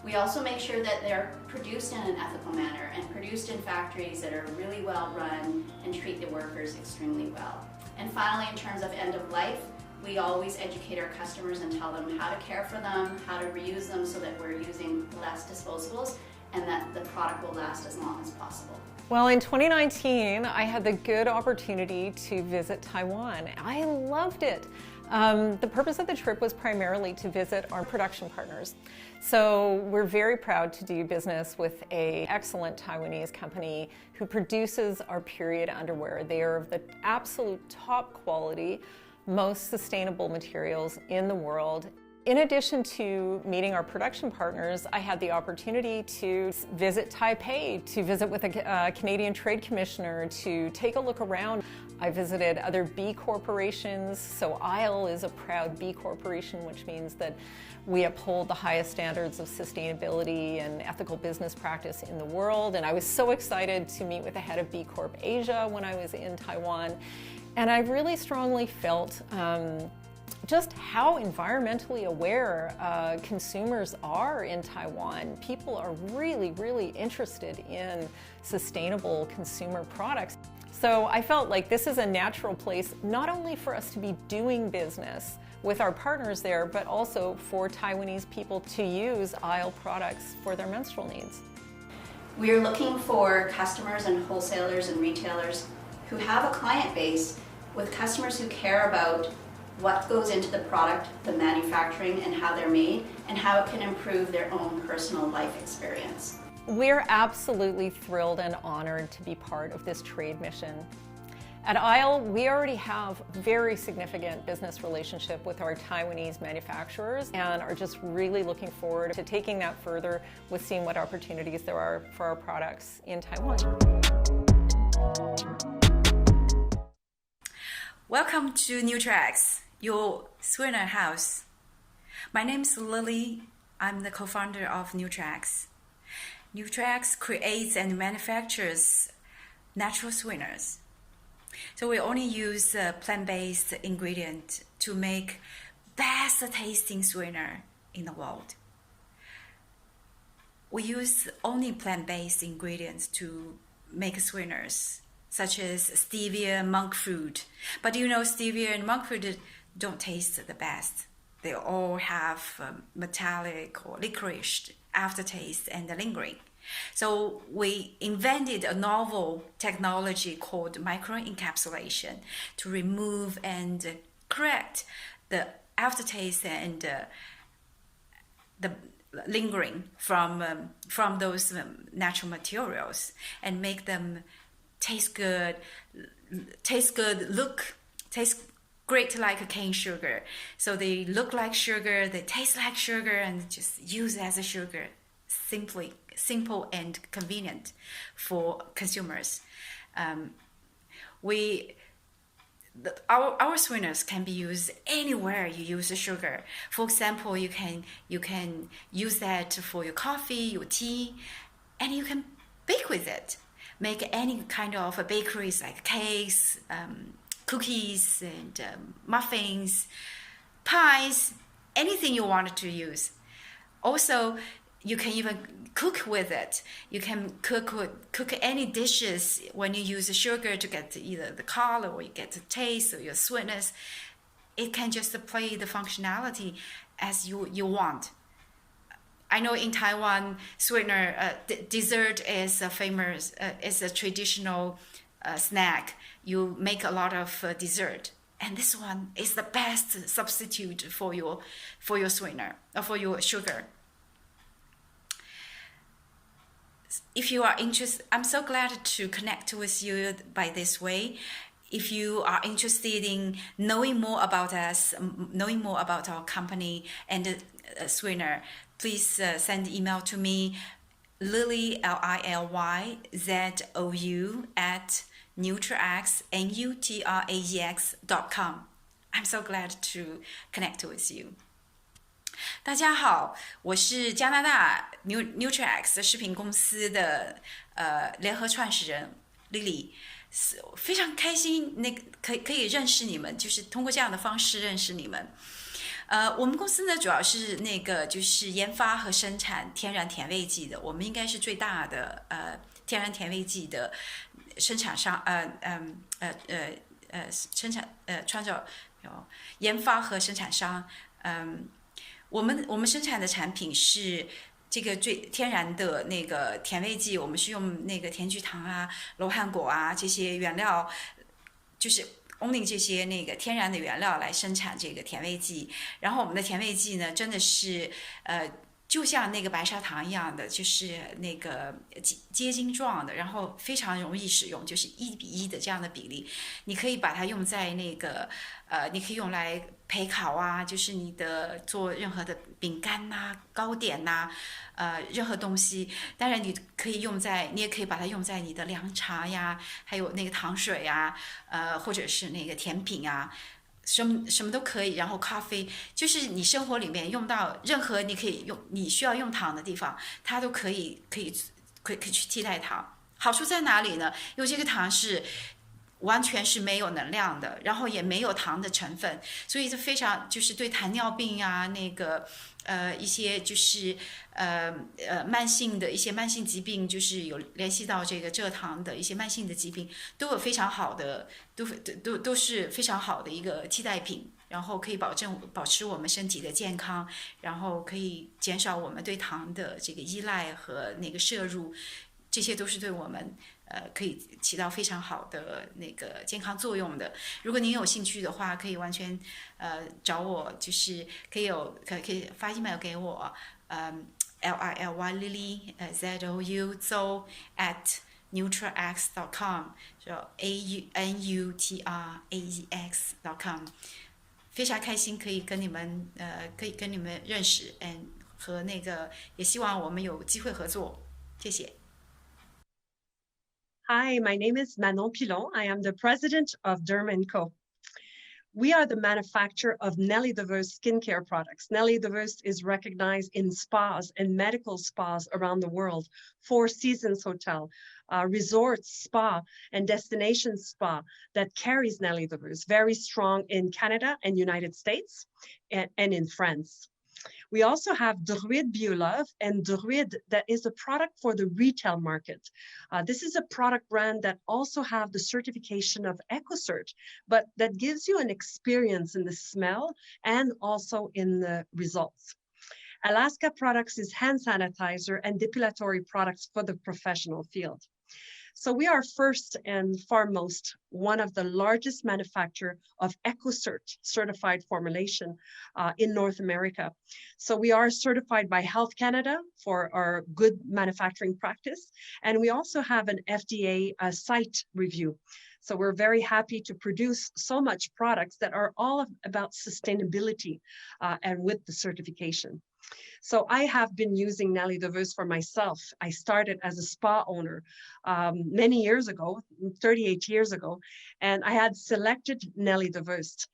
We also make sure that they're produced in an ethical manner and produced in factories that are really well run and treat the workers extremely well. And finally, in terms of end of life, we always educate our customers and tell them how to care for them, how to reuse them so that we're using less disposables and that the product will last as long as possible. Well, in 2019, I had the good opportunity to visit Taiwan. I loved it. The purpose of the trip was primarily to visit our production partners. So we're very proud to do business with an excellent Taiwanese company who produces our period underwear. They are of the absolute top quality, most sustainable materials in the world. In addition to meeting our production partners, I had the opportunity to visit Taipei, to visit with a Canadian Trade Commissioner, to take a look around. I visited other B corporations, so Isle is a proud B corporation, which means that we uphold the highest standards of sustainability and ethical business practice in the world. And I was so excited to meet with the head of B Corp Asia when I was in Taiwan. And I really strongly felt just how environmentally aware consumers are in Taiwan. People are really, really interested in sustainable consumer products. So I felt like this is a natural place not only for us to be doing business with our partners there, but also for Taiwanese people to use Isle products for their menstrual needs. We are looking for customers and wholesalers and retailers who have a client base with customers who care about what goes into the product, the manufacturing, and how they're made, and how it can improve their own personal life experience. We're absolutely thrilled and honored to be part of this trade mission. At Isle, we already have very significant business relationship with our Taiwanese manufacturers and are just really looking forward to taking that further with seeing what opportunities there are for our products in Taiwan. Welcome to Nutrax, your sweetener house. My name is Lily. I'm the co-founder of Nutrax. Nutrax creates and manufactures natural sweeteners. So we only use plant-based ingredients to make best tasting sweetener in the world. We use only plant-based ingredients to make sweeteners, such as stevia, monk fruit. But you know, stevia and monk fruit don't taste the best. They all have metallic or licorice aftertaste and lingering. So we invented a novel technology called microencapsulation to remove and correct the aftertaste and the lingering from those natural materials and make them taste good, taste great like a cane sugar. So they look like sugar, they taste like sugar, and just use as a sugar. Simple and convenient for consumers. Our sweeteners can be used anywhere you use the sugar. For example, you can use that for your coffee, your tea, and you can bake with it. Make any kind of bakeries like cakes, cookies, and muffins, pies, anything you want to use. Also, you can even cook with it. You can cook any dishes when you use sugar to get either the color or you get the taste or your sweetness. It can just play the functionality as you want. I know in Taiwan, sweetener dessert is a famous, is a traditional snack. You make a lot of dessert, and this one is the best substitute for your sweetener or for your sugar. If you are interested, I'm so glad to connect with you by this way. If you are interested in knowing more about us, knowing more about our company and sweetener, please send email to me, Lily, LILYZOU @nutrax.com. I'm so glad to connect with you. 大家好，我是加拿大 Nutrax 食品公司的联合创始人 Lily， 非常开心可以认识你们，就是通过这样的方式认识你们。我们公司呢主要是就是研发和生产天然甜味剂的，我们应该是最大的天然甜味剂的生产商，创造研发和生产商，我们生产的产品是这个最天然的那个甜味剂，我们是用那个甜菊糖啊、罗汉果啊这些原料，就是 only 这些那个天然的原料来生产这个甜味剂。然后我们的甜味剂呢，真的是就像那个白砂糖一样的，就是那个结晶状的，然后非常容易使用，就是1:1的这样的比例。你可以把它用在那个你可以用来焙烤啊，就是你的做任何的饼干呐、糕点呐、任何东西。当然你也可以把它用在你的凉茶呀，还有那个糖水呀，或者是那个甜品啊。 什么都可以，然后咖啡就是你生活里面用到任何你可以用你需要用糖的地方，它都可以去替代糖。好处在哪里呢？因为这个糖是完全是没有能量的，然后也没有糖的成分，所以这非常就是对糖尿病啊那个一些就是慢性的一些慢性疾病，就是有联系到这个蔗糖的一些慢性的疾病，都有非常好的都是非常好的一个替代品，然后可以保持我们身体的健康，然后可以减少我们对糖的这个依赖和那个摄入，这些都是对我们可以起到非常好的那个健康作用的。如果您有兴趣的话，可以完全找我，就是可以发 email 给我，LILY ZOU @nutrax.com， 就 AUNUTRAEX.com。 非常开心可以跟你们认识，和那个也希望我们有机会合作，谢谢。 Hi, my name is Manon Pilon. I am the president of Derm & Co. We are the manufacturer of Nelly Diverse skincare products. Nelly Diverse is recognized in spas and medical spas around the world, Four Seasons Hotel, resort spa and destination spa that carries Nelly Diverse, very strong in Canada and United States and in France. We also have Druid BioLove and Druid that is a product for the retail market. This is a product brand that also have the certification of EcoCert, but that gives you an experience in the smell and also in the results. Alaska Products is hand sanitizer and depilatory products for the professional field. So we are first and foremost one of the largest manufacturer of EcoCert certified formulation in North America. So we are certified by Health Canada for our good manufacturing practice. And we also have an FDA site review. So we're very happy to produce so much products that are all about sustainability and with the certification. So I have been using Nelly Diverse for myself. I started as a spa owner many years ago, 38 years ago, and I had selected Nelly Diverse,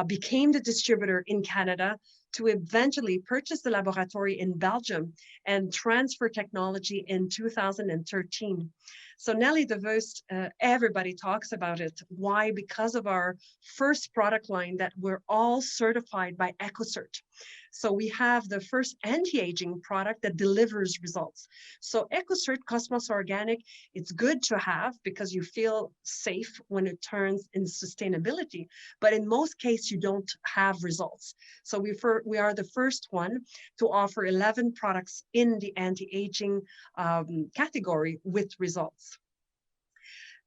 became the distributor in Canada to eventually purchase the laboratory in Belgium and transfer technology in 2013. So Nelly DeVost, everybody talks about it. Why? Because of our first product line that we're all certified by EcoCert. So we have the first anti-aging product that delivers results. So EcoCert Cosmos Organic, it's good to have because you feel safe when it turns in sustainability, but in most cases you don't have results. So we are the first one to offer 11 products in the anti-aging category with results.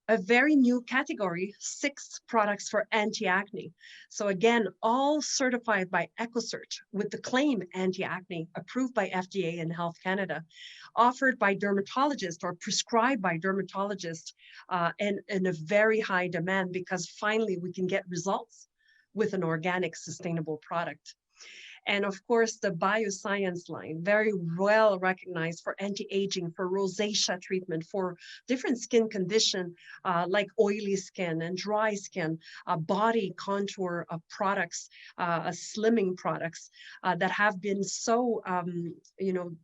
A very new category, 6 products for anti-acne. So again, all certified by EcoCert with the claim anti-acne, approved by FDA and Health Canada, offered by dermatologists or prescribed by dermatologists, and in a very high demand because finally we can get results with an organic, sustainable product. And of course, the bioscience line, very well recognized for anti-aging, for rosacea treatment, for different skin condition like oily skin and dry skin, body contour products, slimming products that have been so,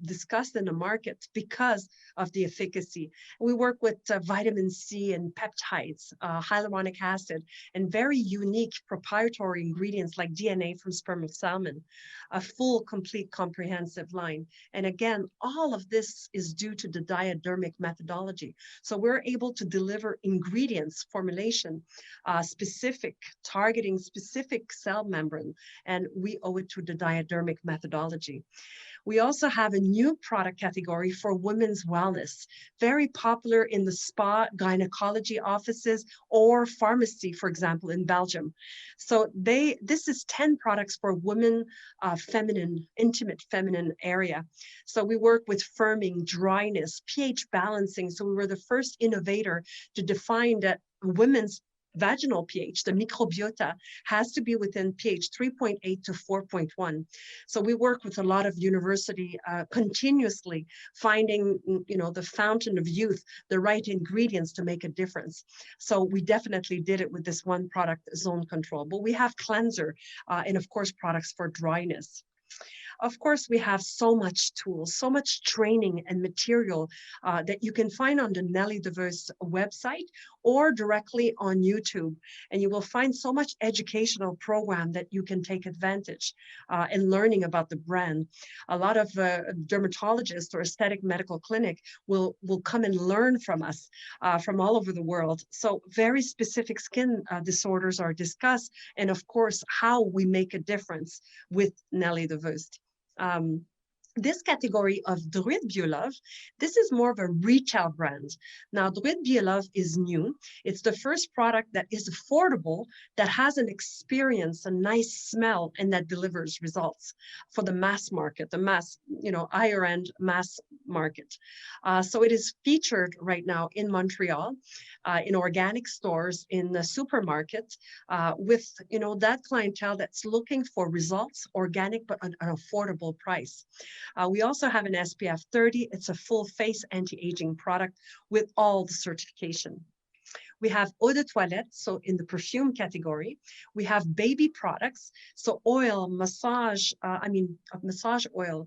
discussed in the market because of the efficacy. We work with vitamin C and peptides, hyaluronic acid, and very unique proprietary ingredients like DNA from sperm of salmon. A full, complete, comprehensive line. And again, all of this is due to the diadermic methodology. So we're able to deliver ingredients, formulation, specific, targeting specific cell membrane, and we owe it to the diadermic methodology. We also have a new product category for women's wellness, very popular in the spa, gynecology offices, or pharmacy, for example, in Belgium. So this is 10 products for women, feminine, intimate feminine area. So we work with firming, dryness, pH balancing. So we were the first innovator to define that women's vaginal pH, the microbiota, has to be within pH 3.8 to 4.1. So we work with a lot of university continuously finding, the fountain of youth, the right ingredients to make a difference. So we definitely did it with this one product, Zone Control. But we have cleanser and of course products for dryness. Of course, we have so much tools, so much training and material that you can find on the Nelly DeVost website or directly on YouTube. And you will find so much educational program that you can take advantage in learning about the brand. A lot of dermatologists or aesthetic medical clinic will come and learn from us from all over the world. So very specific skin disorders are discussed. And of course, how we make a difference with Nelly DeVost. This category of Druid Biolove, this is more of a retail brand. Now, Druid Biolove is new. It's the first product that is affordable, that has an experience, a nice smell, and that delivers results for the mass market, the mass, higher end mass market. So it is featured right now in Montreal, in organic stores, in the supermarket, with, that clientele that's looking for results, organic, but an affordable price. We also have an SPF 30. It's a full face anti-aging product with all the certification. We have eau de toilette, so in the perfume category. We have baby products, so oil, massage oil,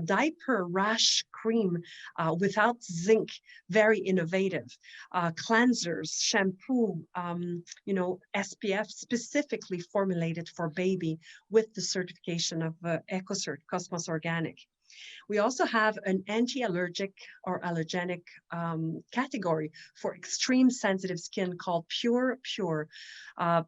diaper rash cream without zinc, very innovative. Cleansers, shampoo, SPF specifically formulated for baby with the certification of EcoCert, Cosmos Organic. We also have an anti-allergic or allergenic category for extreme sensitive skin called Pure Pure.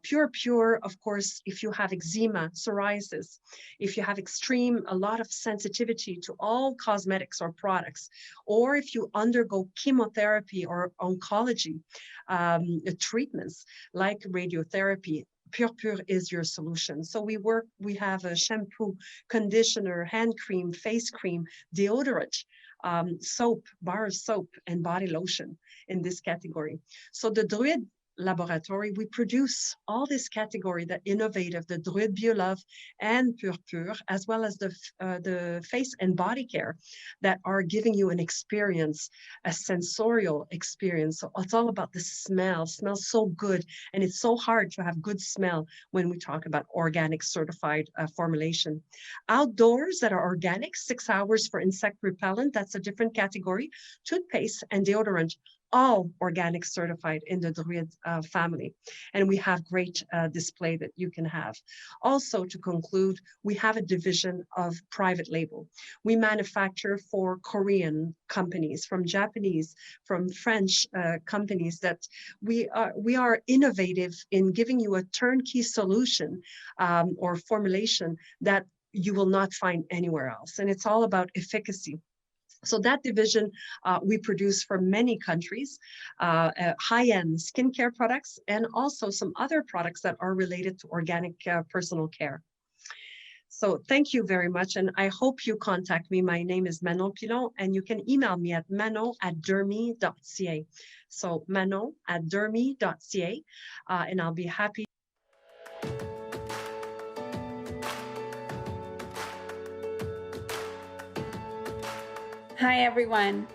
Pure Pure, of course, if you have eczema, psoriasis, if you have a lot of sensitivity to all cosmetics or products, or if you undergo chemotherapy or oncology treatments like radiotherapy, Pure Pure is your solution. So we have a shampoo, conditioner, hand cream, face cream, deodorant, soap, bar of soap, and body lotion in this category. So the Druid laboratory, we produce all this category, the innovative, the Druid BioLove and Pure, as well as the face and body care that are giving you an experience, a sensorial experience. So it's all about the smell. It smells so good, and it's so hard to have good smell when we talk about organic certified formulation. Outdoors that are organic, 6 hours for insect repellent, that's a different category. Toothpaste and deodorant, all organic certified in the Druid family. And we have great display that you can have. Also, to conclude, we have a division of private label. We manufacture for Korean companies, from Japanese, from French companies, that we are innovative in giving you a turnkey solution or formulation that you will not find anywhere else. And it's all about efficacy. So that division, we produce for many countries, high-end skincare products, and also some other products that are related to organic personal care. So thank you very much, and I hope you contact me. My name is Manon Pilon, and you can email me at manon@dermy.ca. So manon@dermy.ca, and I'll be happy. Hi everyone,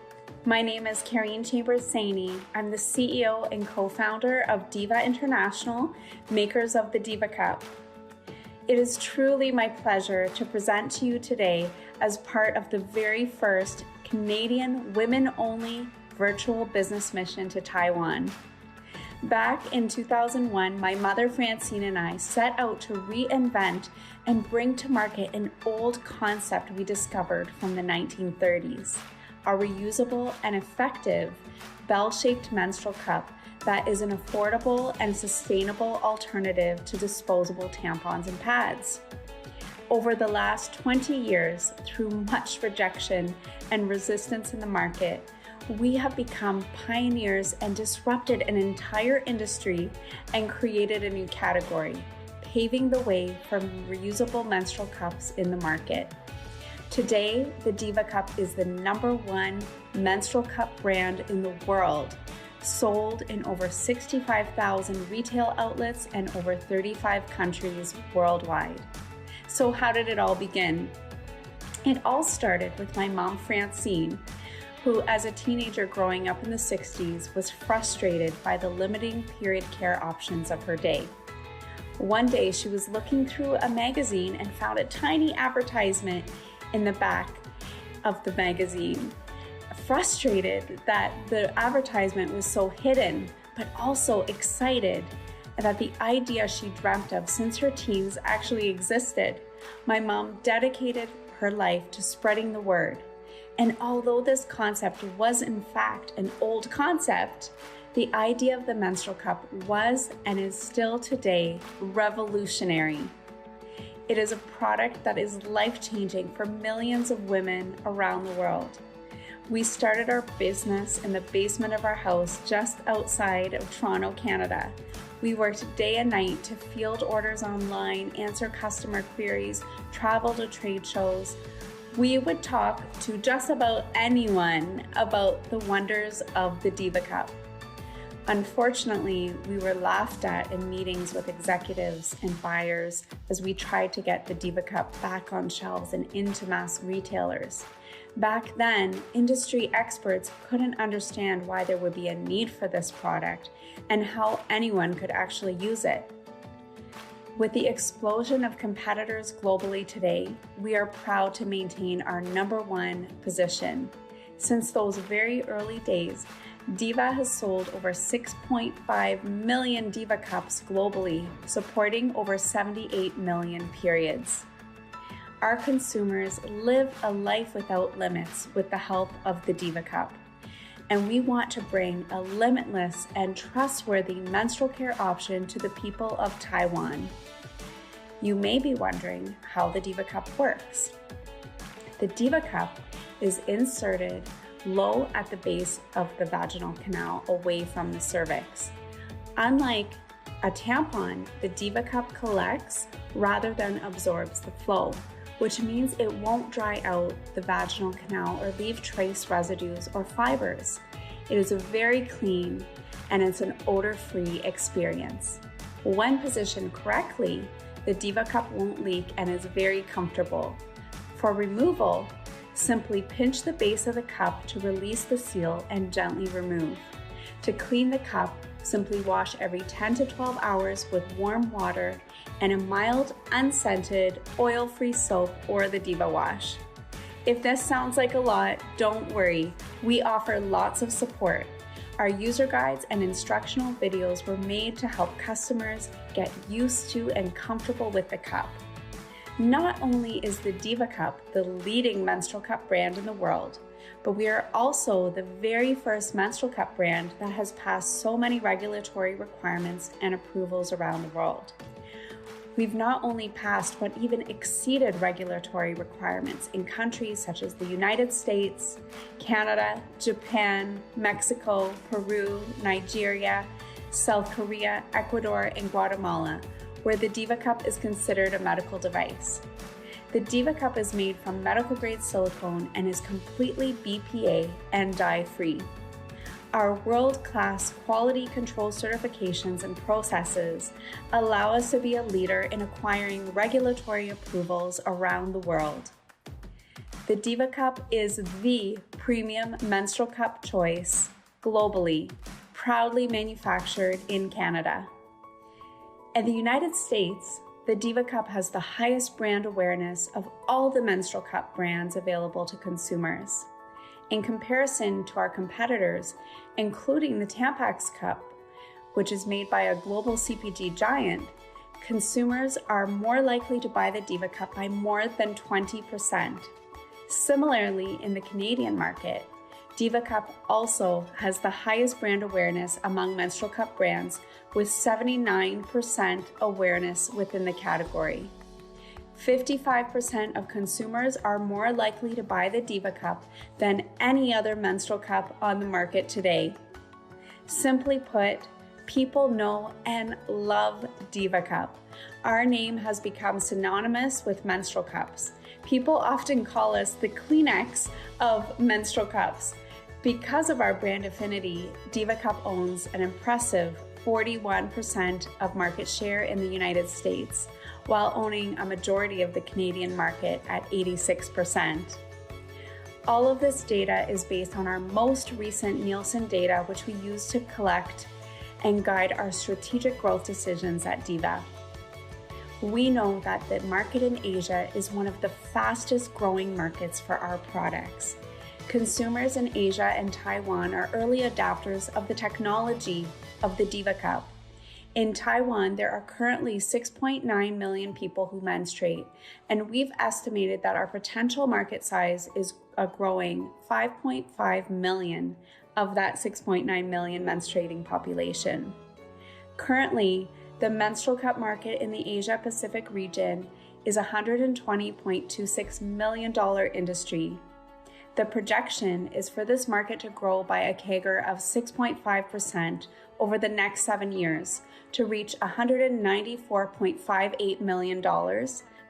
my name is Karine Chambers-Saini. I'm the CEO and co-founder of Diva International, makers of the Diva Cup. It is truly my pleasure to present to you today as part of the very first Canadian women-only virtual business mission to Taiwan. Back in 2001, my mother Francine and I set out to reinvent and bring to market an old concept we discovered from the 1930s, a reusable and effective bell-shaped menstrual cup that is an affordable and sustainable alternative to disposable tampons and pads. Over the last 20 years, through much rejection and resistance in the market, we have become pioneers and disrupted an entire industry and created a new category, paving the way for reusable menstrual cups in the market. Today, the Diva Cup is the #1 menstrual cup brand in the world, sold in over 65,000 retail outlets and over 35 countries worldwide. So how did it all begin? It all started with my mom, Francine, who as a teenager growing up in the 60s was frustrated by the limiting period care options of her day. One day she was looking through a magazine and found a tiny advertisement in the back of the magazine. Frustrated that the advertisement was so hidden, but also excited that the idea she dreamt of since her teens actually existed, my mom dedicated her life to spreading the word. And although this concept was in fact an old concept, the idea of the menstrual cup was and is still today revolutionary. It is a product that is life-changing for millions of women around the world. We started our business in the basement of our house just outside of Toronto, Canada. We worked day and night to field orders online, answer customer queries, travel to trade shows. We would talk to just about anyone about the wonders of the Diva Cup. Unfortunately, we were laughed at in meetings with executives and buyers as we tried to get the Diva Cup back on shelves and into mass retailers. Back then, industry experts couldn't understand why there would be a need for this product and how anyone could actually use it. With the explosion of competitors globally today, we are proud to maintain our #1 position. Since those very early days, Diva has sold over 6.5 million Diva Cups globally, supporting over 78 million periods. Our consumers live a life without limits with the help of the Diva Cup, and we want to bring a limitless and trustworthy menstrual care option to the people of Taiwan. You may be wondering how the Diva Cup works. The Diva Cup is inserted low at the base of the vaginal canal away from the cervix. Unlike a tampon, the Diva Cup collects rather than absorbs the flow, which means it won't dry out the vaginal canal or leave trace residues or fibers. It is a very clean and it's an odor-free experience. When positioned correctly, the Diva Cup won't leak and is very comfortable. For removal, simply pinch the base of the cup to release the seal and gently remove. To clean the cup, simply wash every 10 to 12 hours with warm water and a mild, unscented, oil-free soap or the Diva Wash. If this sounds like a lot, don't worry. We offer lots of support. Our user guides and instructional videos were made to help customers get used to and comfortable with the cup. Not only is the Diva Cup the leading menstrual cup brand in the world, but we are also the very first menstrual cup brand that has passed so many regulatory requirements and approvals around the world. We've not only passed but even exceeded regulatory requirements in countries such as the United States, Canada, Japan, Mexico, Peru, Nigeria, South Korea, Ecuador, and Guatemala, where the Diva Cup is considered a medical device. The Diva Cup is made from medical-grade silicone and is completely BPA and dye-free. Our world-class quality control certifications and processes allow us to be a leader in acquiring regulatory approvals around the world. The Diva Cup is the premium menstrual cup choice globally, proudly manufactured in Canada. In the United States, the Diva Cup has the highest brand awareness of all the menstrual cup brands available to consumers. In comparison to our competitors, including the Tampax Cup, which is made by a global CPG giant, consumers are more likely to buy the Diva Cup by more than 20%. Similarly, in the Canadian market, Diva Cup also has the highest brand awareness among menstrual cup brands, with 79% awareness within the category. 55% of consumers are more likely to buy the Diva Cup than any other menstrual cup on the market today. Simply put, people know and love Diva Cup. Our name has become synonymous with menstrual cups. People often call us the Kleenex of menstrual cups. Because of our brand affinity, Diva Cup owns an impressive 41% of market share in the United States, while owning a majority of the Canadian market at 86%. All of this data is based on our most recent Nielsen data, which we use to collect and guide our strategic growth decisions at Diva. We know that the market in Asia is one of the fastest growing markets for our products. Consumers in Asia and Taiwan are early adopters of the technology of the Diva Cup. In Taiwan, there are currently 6.9 million people who menstruate, and we've estimated that our potential market size is a growing 5.5 million of that 6.9 million menstruating population. Currently, the menstrual cup market in the Asia Pacific region is a $120.26 million industry. The projection is for this market to grow by a CAGR of 6.5% over the next 7 years to reach $194.58 million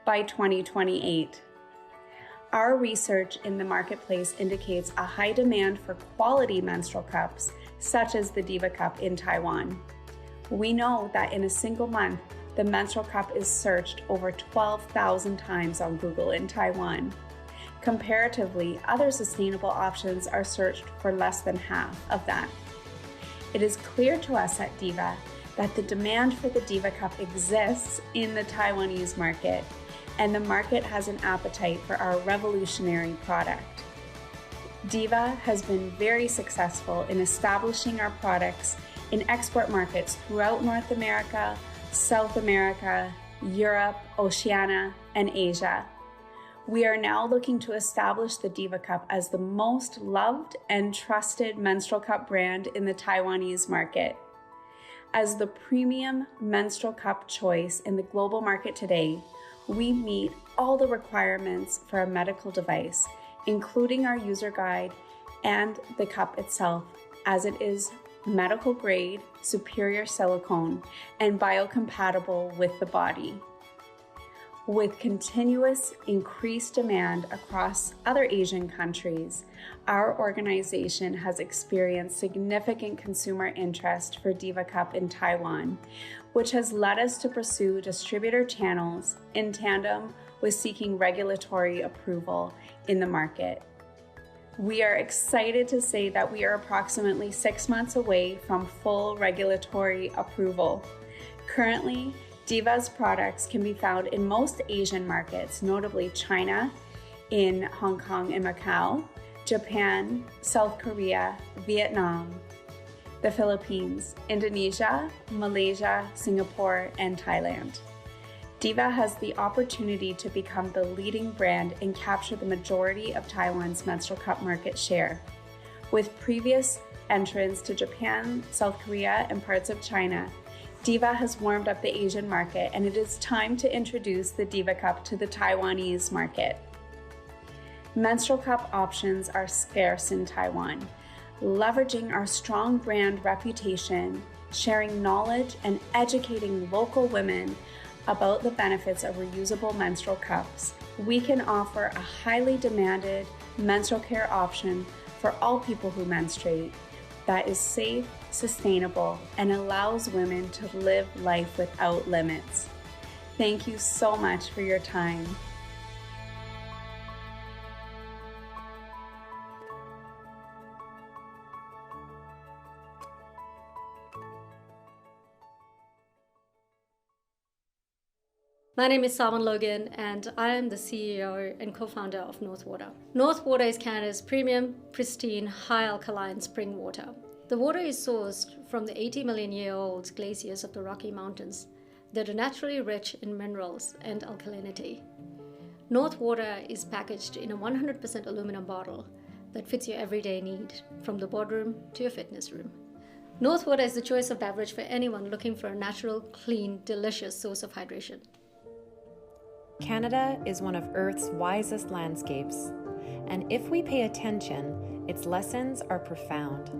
by 2028. Our research in the marketplace indicates a high demand for quality menstrual cups, such as the Diva Cup in Taiwan. We know that in a single month, the menstrual cup is searched over 12,000 times on Google in Taiwan. Comparatively, other sustainable options are searched for less than half of that. It is clear to us at Diva that the demand for the Diva Cup exists in the Taiwanese market, and the market has an appetite for our revolutionary product. Diva has been very successful in establishing our products in export markets throughout North America, South America, Europe, Oceania, and Asia. We are now looking to establish the Diva Cup as the most loved and trusted menstrual cup brand in the Taiwanese market. As the premium menstrual cup choice in the global market today, we meet all the requirements for a medical device, including our user guide and the cup itself, as it is medical grade, superior silicone, and biocompatible with the body. With continuous increased demand across other Asian countries, our organization has experienced significant consumer interest for Diva Cup in Taiwan, which has led us to pursue distributor channels in tandem with seeking regulatory approval in the market. We are excited to say that we are approximately 6 months away from full regulatory approval. Currently, Diva's products can be found in most Asian markets, notably China, in Hong Kong and Macau, Japan, South Korea, Vietnam, the Philippines, Indonesia, Malaysia, Singapore, and Thailand. Diva has the opportunity to become the leading brand and capture the majority of Taiwan's menstrual cup market share. With previous entrants to Japan, South Korea, and parts of China, Diva has warmed up the Asian market, and it is time to introduce the Diva Cup to the Taiwanese market. Menstrual cup options are scarce in Taiwan. Leveraging our strong brand reputation, sharing knowledge, and educating local women about the benefits of reusable menstrual cups, we can offer a highly demanded menstrual care option for all people who menstruate that is safe, sustainable, and allows women to live life without limits. Thank you so much for your time. My name is Saman Logan, and I am the CEO and co-founder of Northwater. Northwater is Canada's premium, pristine, high alkaline spring water. The water is sourced from the 80-million-year-old glaciers of the Rocky Mountains that are naturally rich in minerals and alkalinity. Northwater is packaged in a 100% aluminum bottle that fits your everyday need, from the boardroom to your fitness room. Northwater is the choice of beverage for anyone looking for a natural, clean, delicious source of hydration. Canada is one of Earth's wisest landscapes, and if we pay attention, its lessons are profound.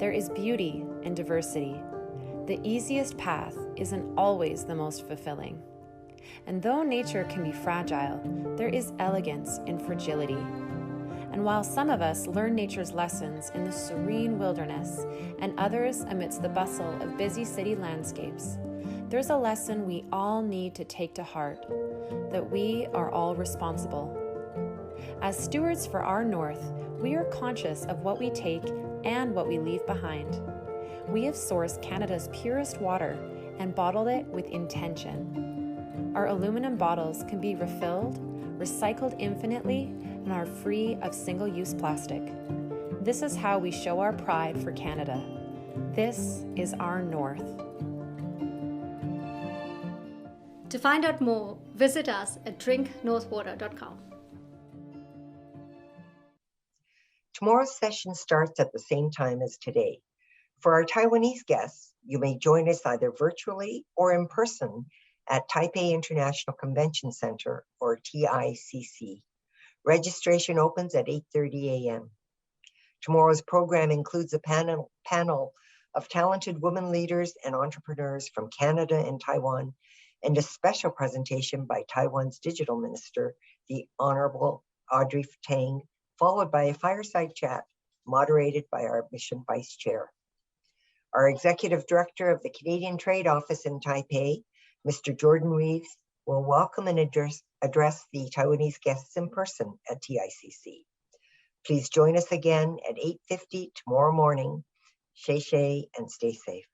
There is beauty in diversity. The easiest path isn't always the most fulfilling. And though nature can be fragile, there is elegance in fragility. And while some of us learn nature's lessons in the serene wilderness and others amidst the bustle of busy city landscapes, there's a lesson we all need to take to heart, that we are all responsible. As stewards for our North, we are conscious of what we take and what we leave behind. We have sourced Canada's purest water and bottled it with intention. Our aluminum bottles can be refilled, recycled infinitely, and are free of single-use plastic. This is how we show our pride for Canada. This is our North. To find out more, visit us at drinknorthwater.com. Tomorrow's session starts at the same time as today. For our Taiwanese guests, you may join us either virtually or in person at Taipei International Convention Center, or TICC. Registration opens at 8:30 a.m. Tomorrow's program includes a panel of talented women leaders and entrepreneurs from Canada and Taiwan, and a special presentation by Taiwan's digital minister, the Honorable Audrey Tang, followed by a fireside chat moderated by our mission vice chair. Our executive director of the Canadian Trade Office in Taipei, Mr. Jordan Reeves, will welcome and address the Taiwanese guests in person at TICC. Please join us again at 8:50 tomorrow morning. Stay safe and stay safe.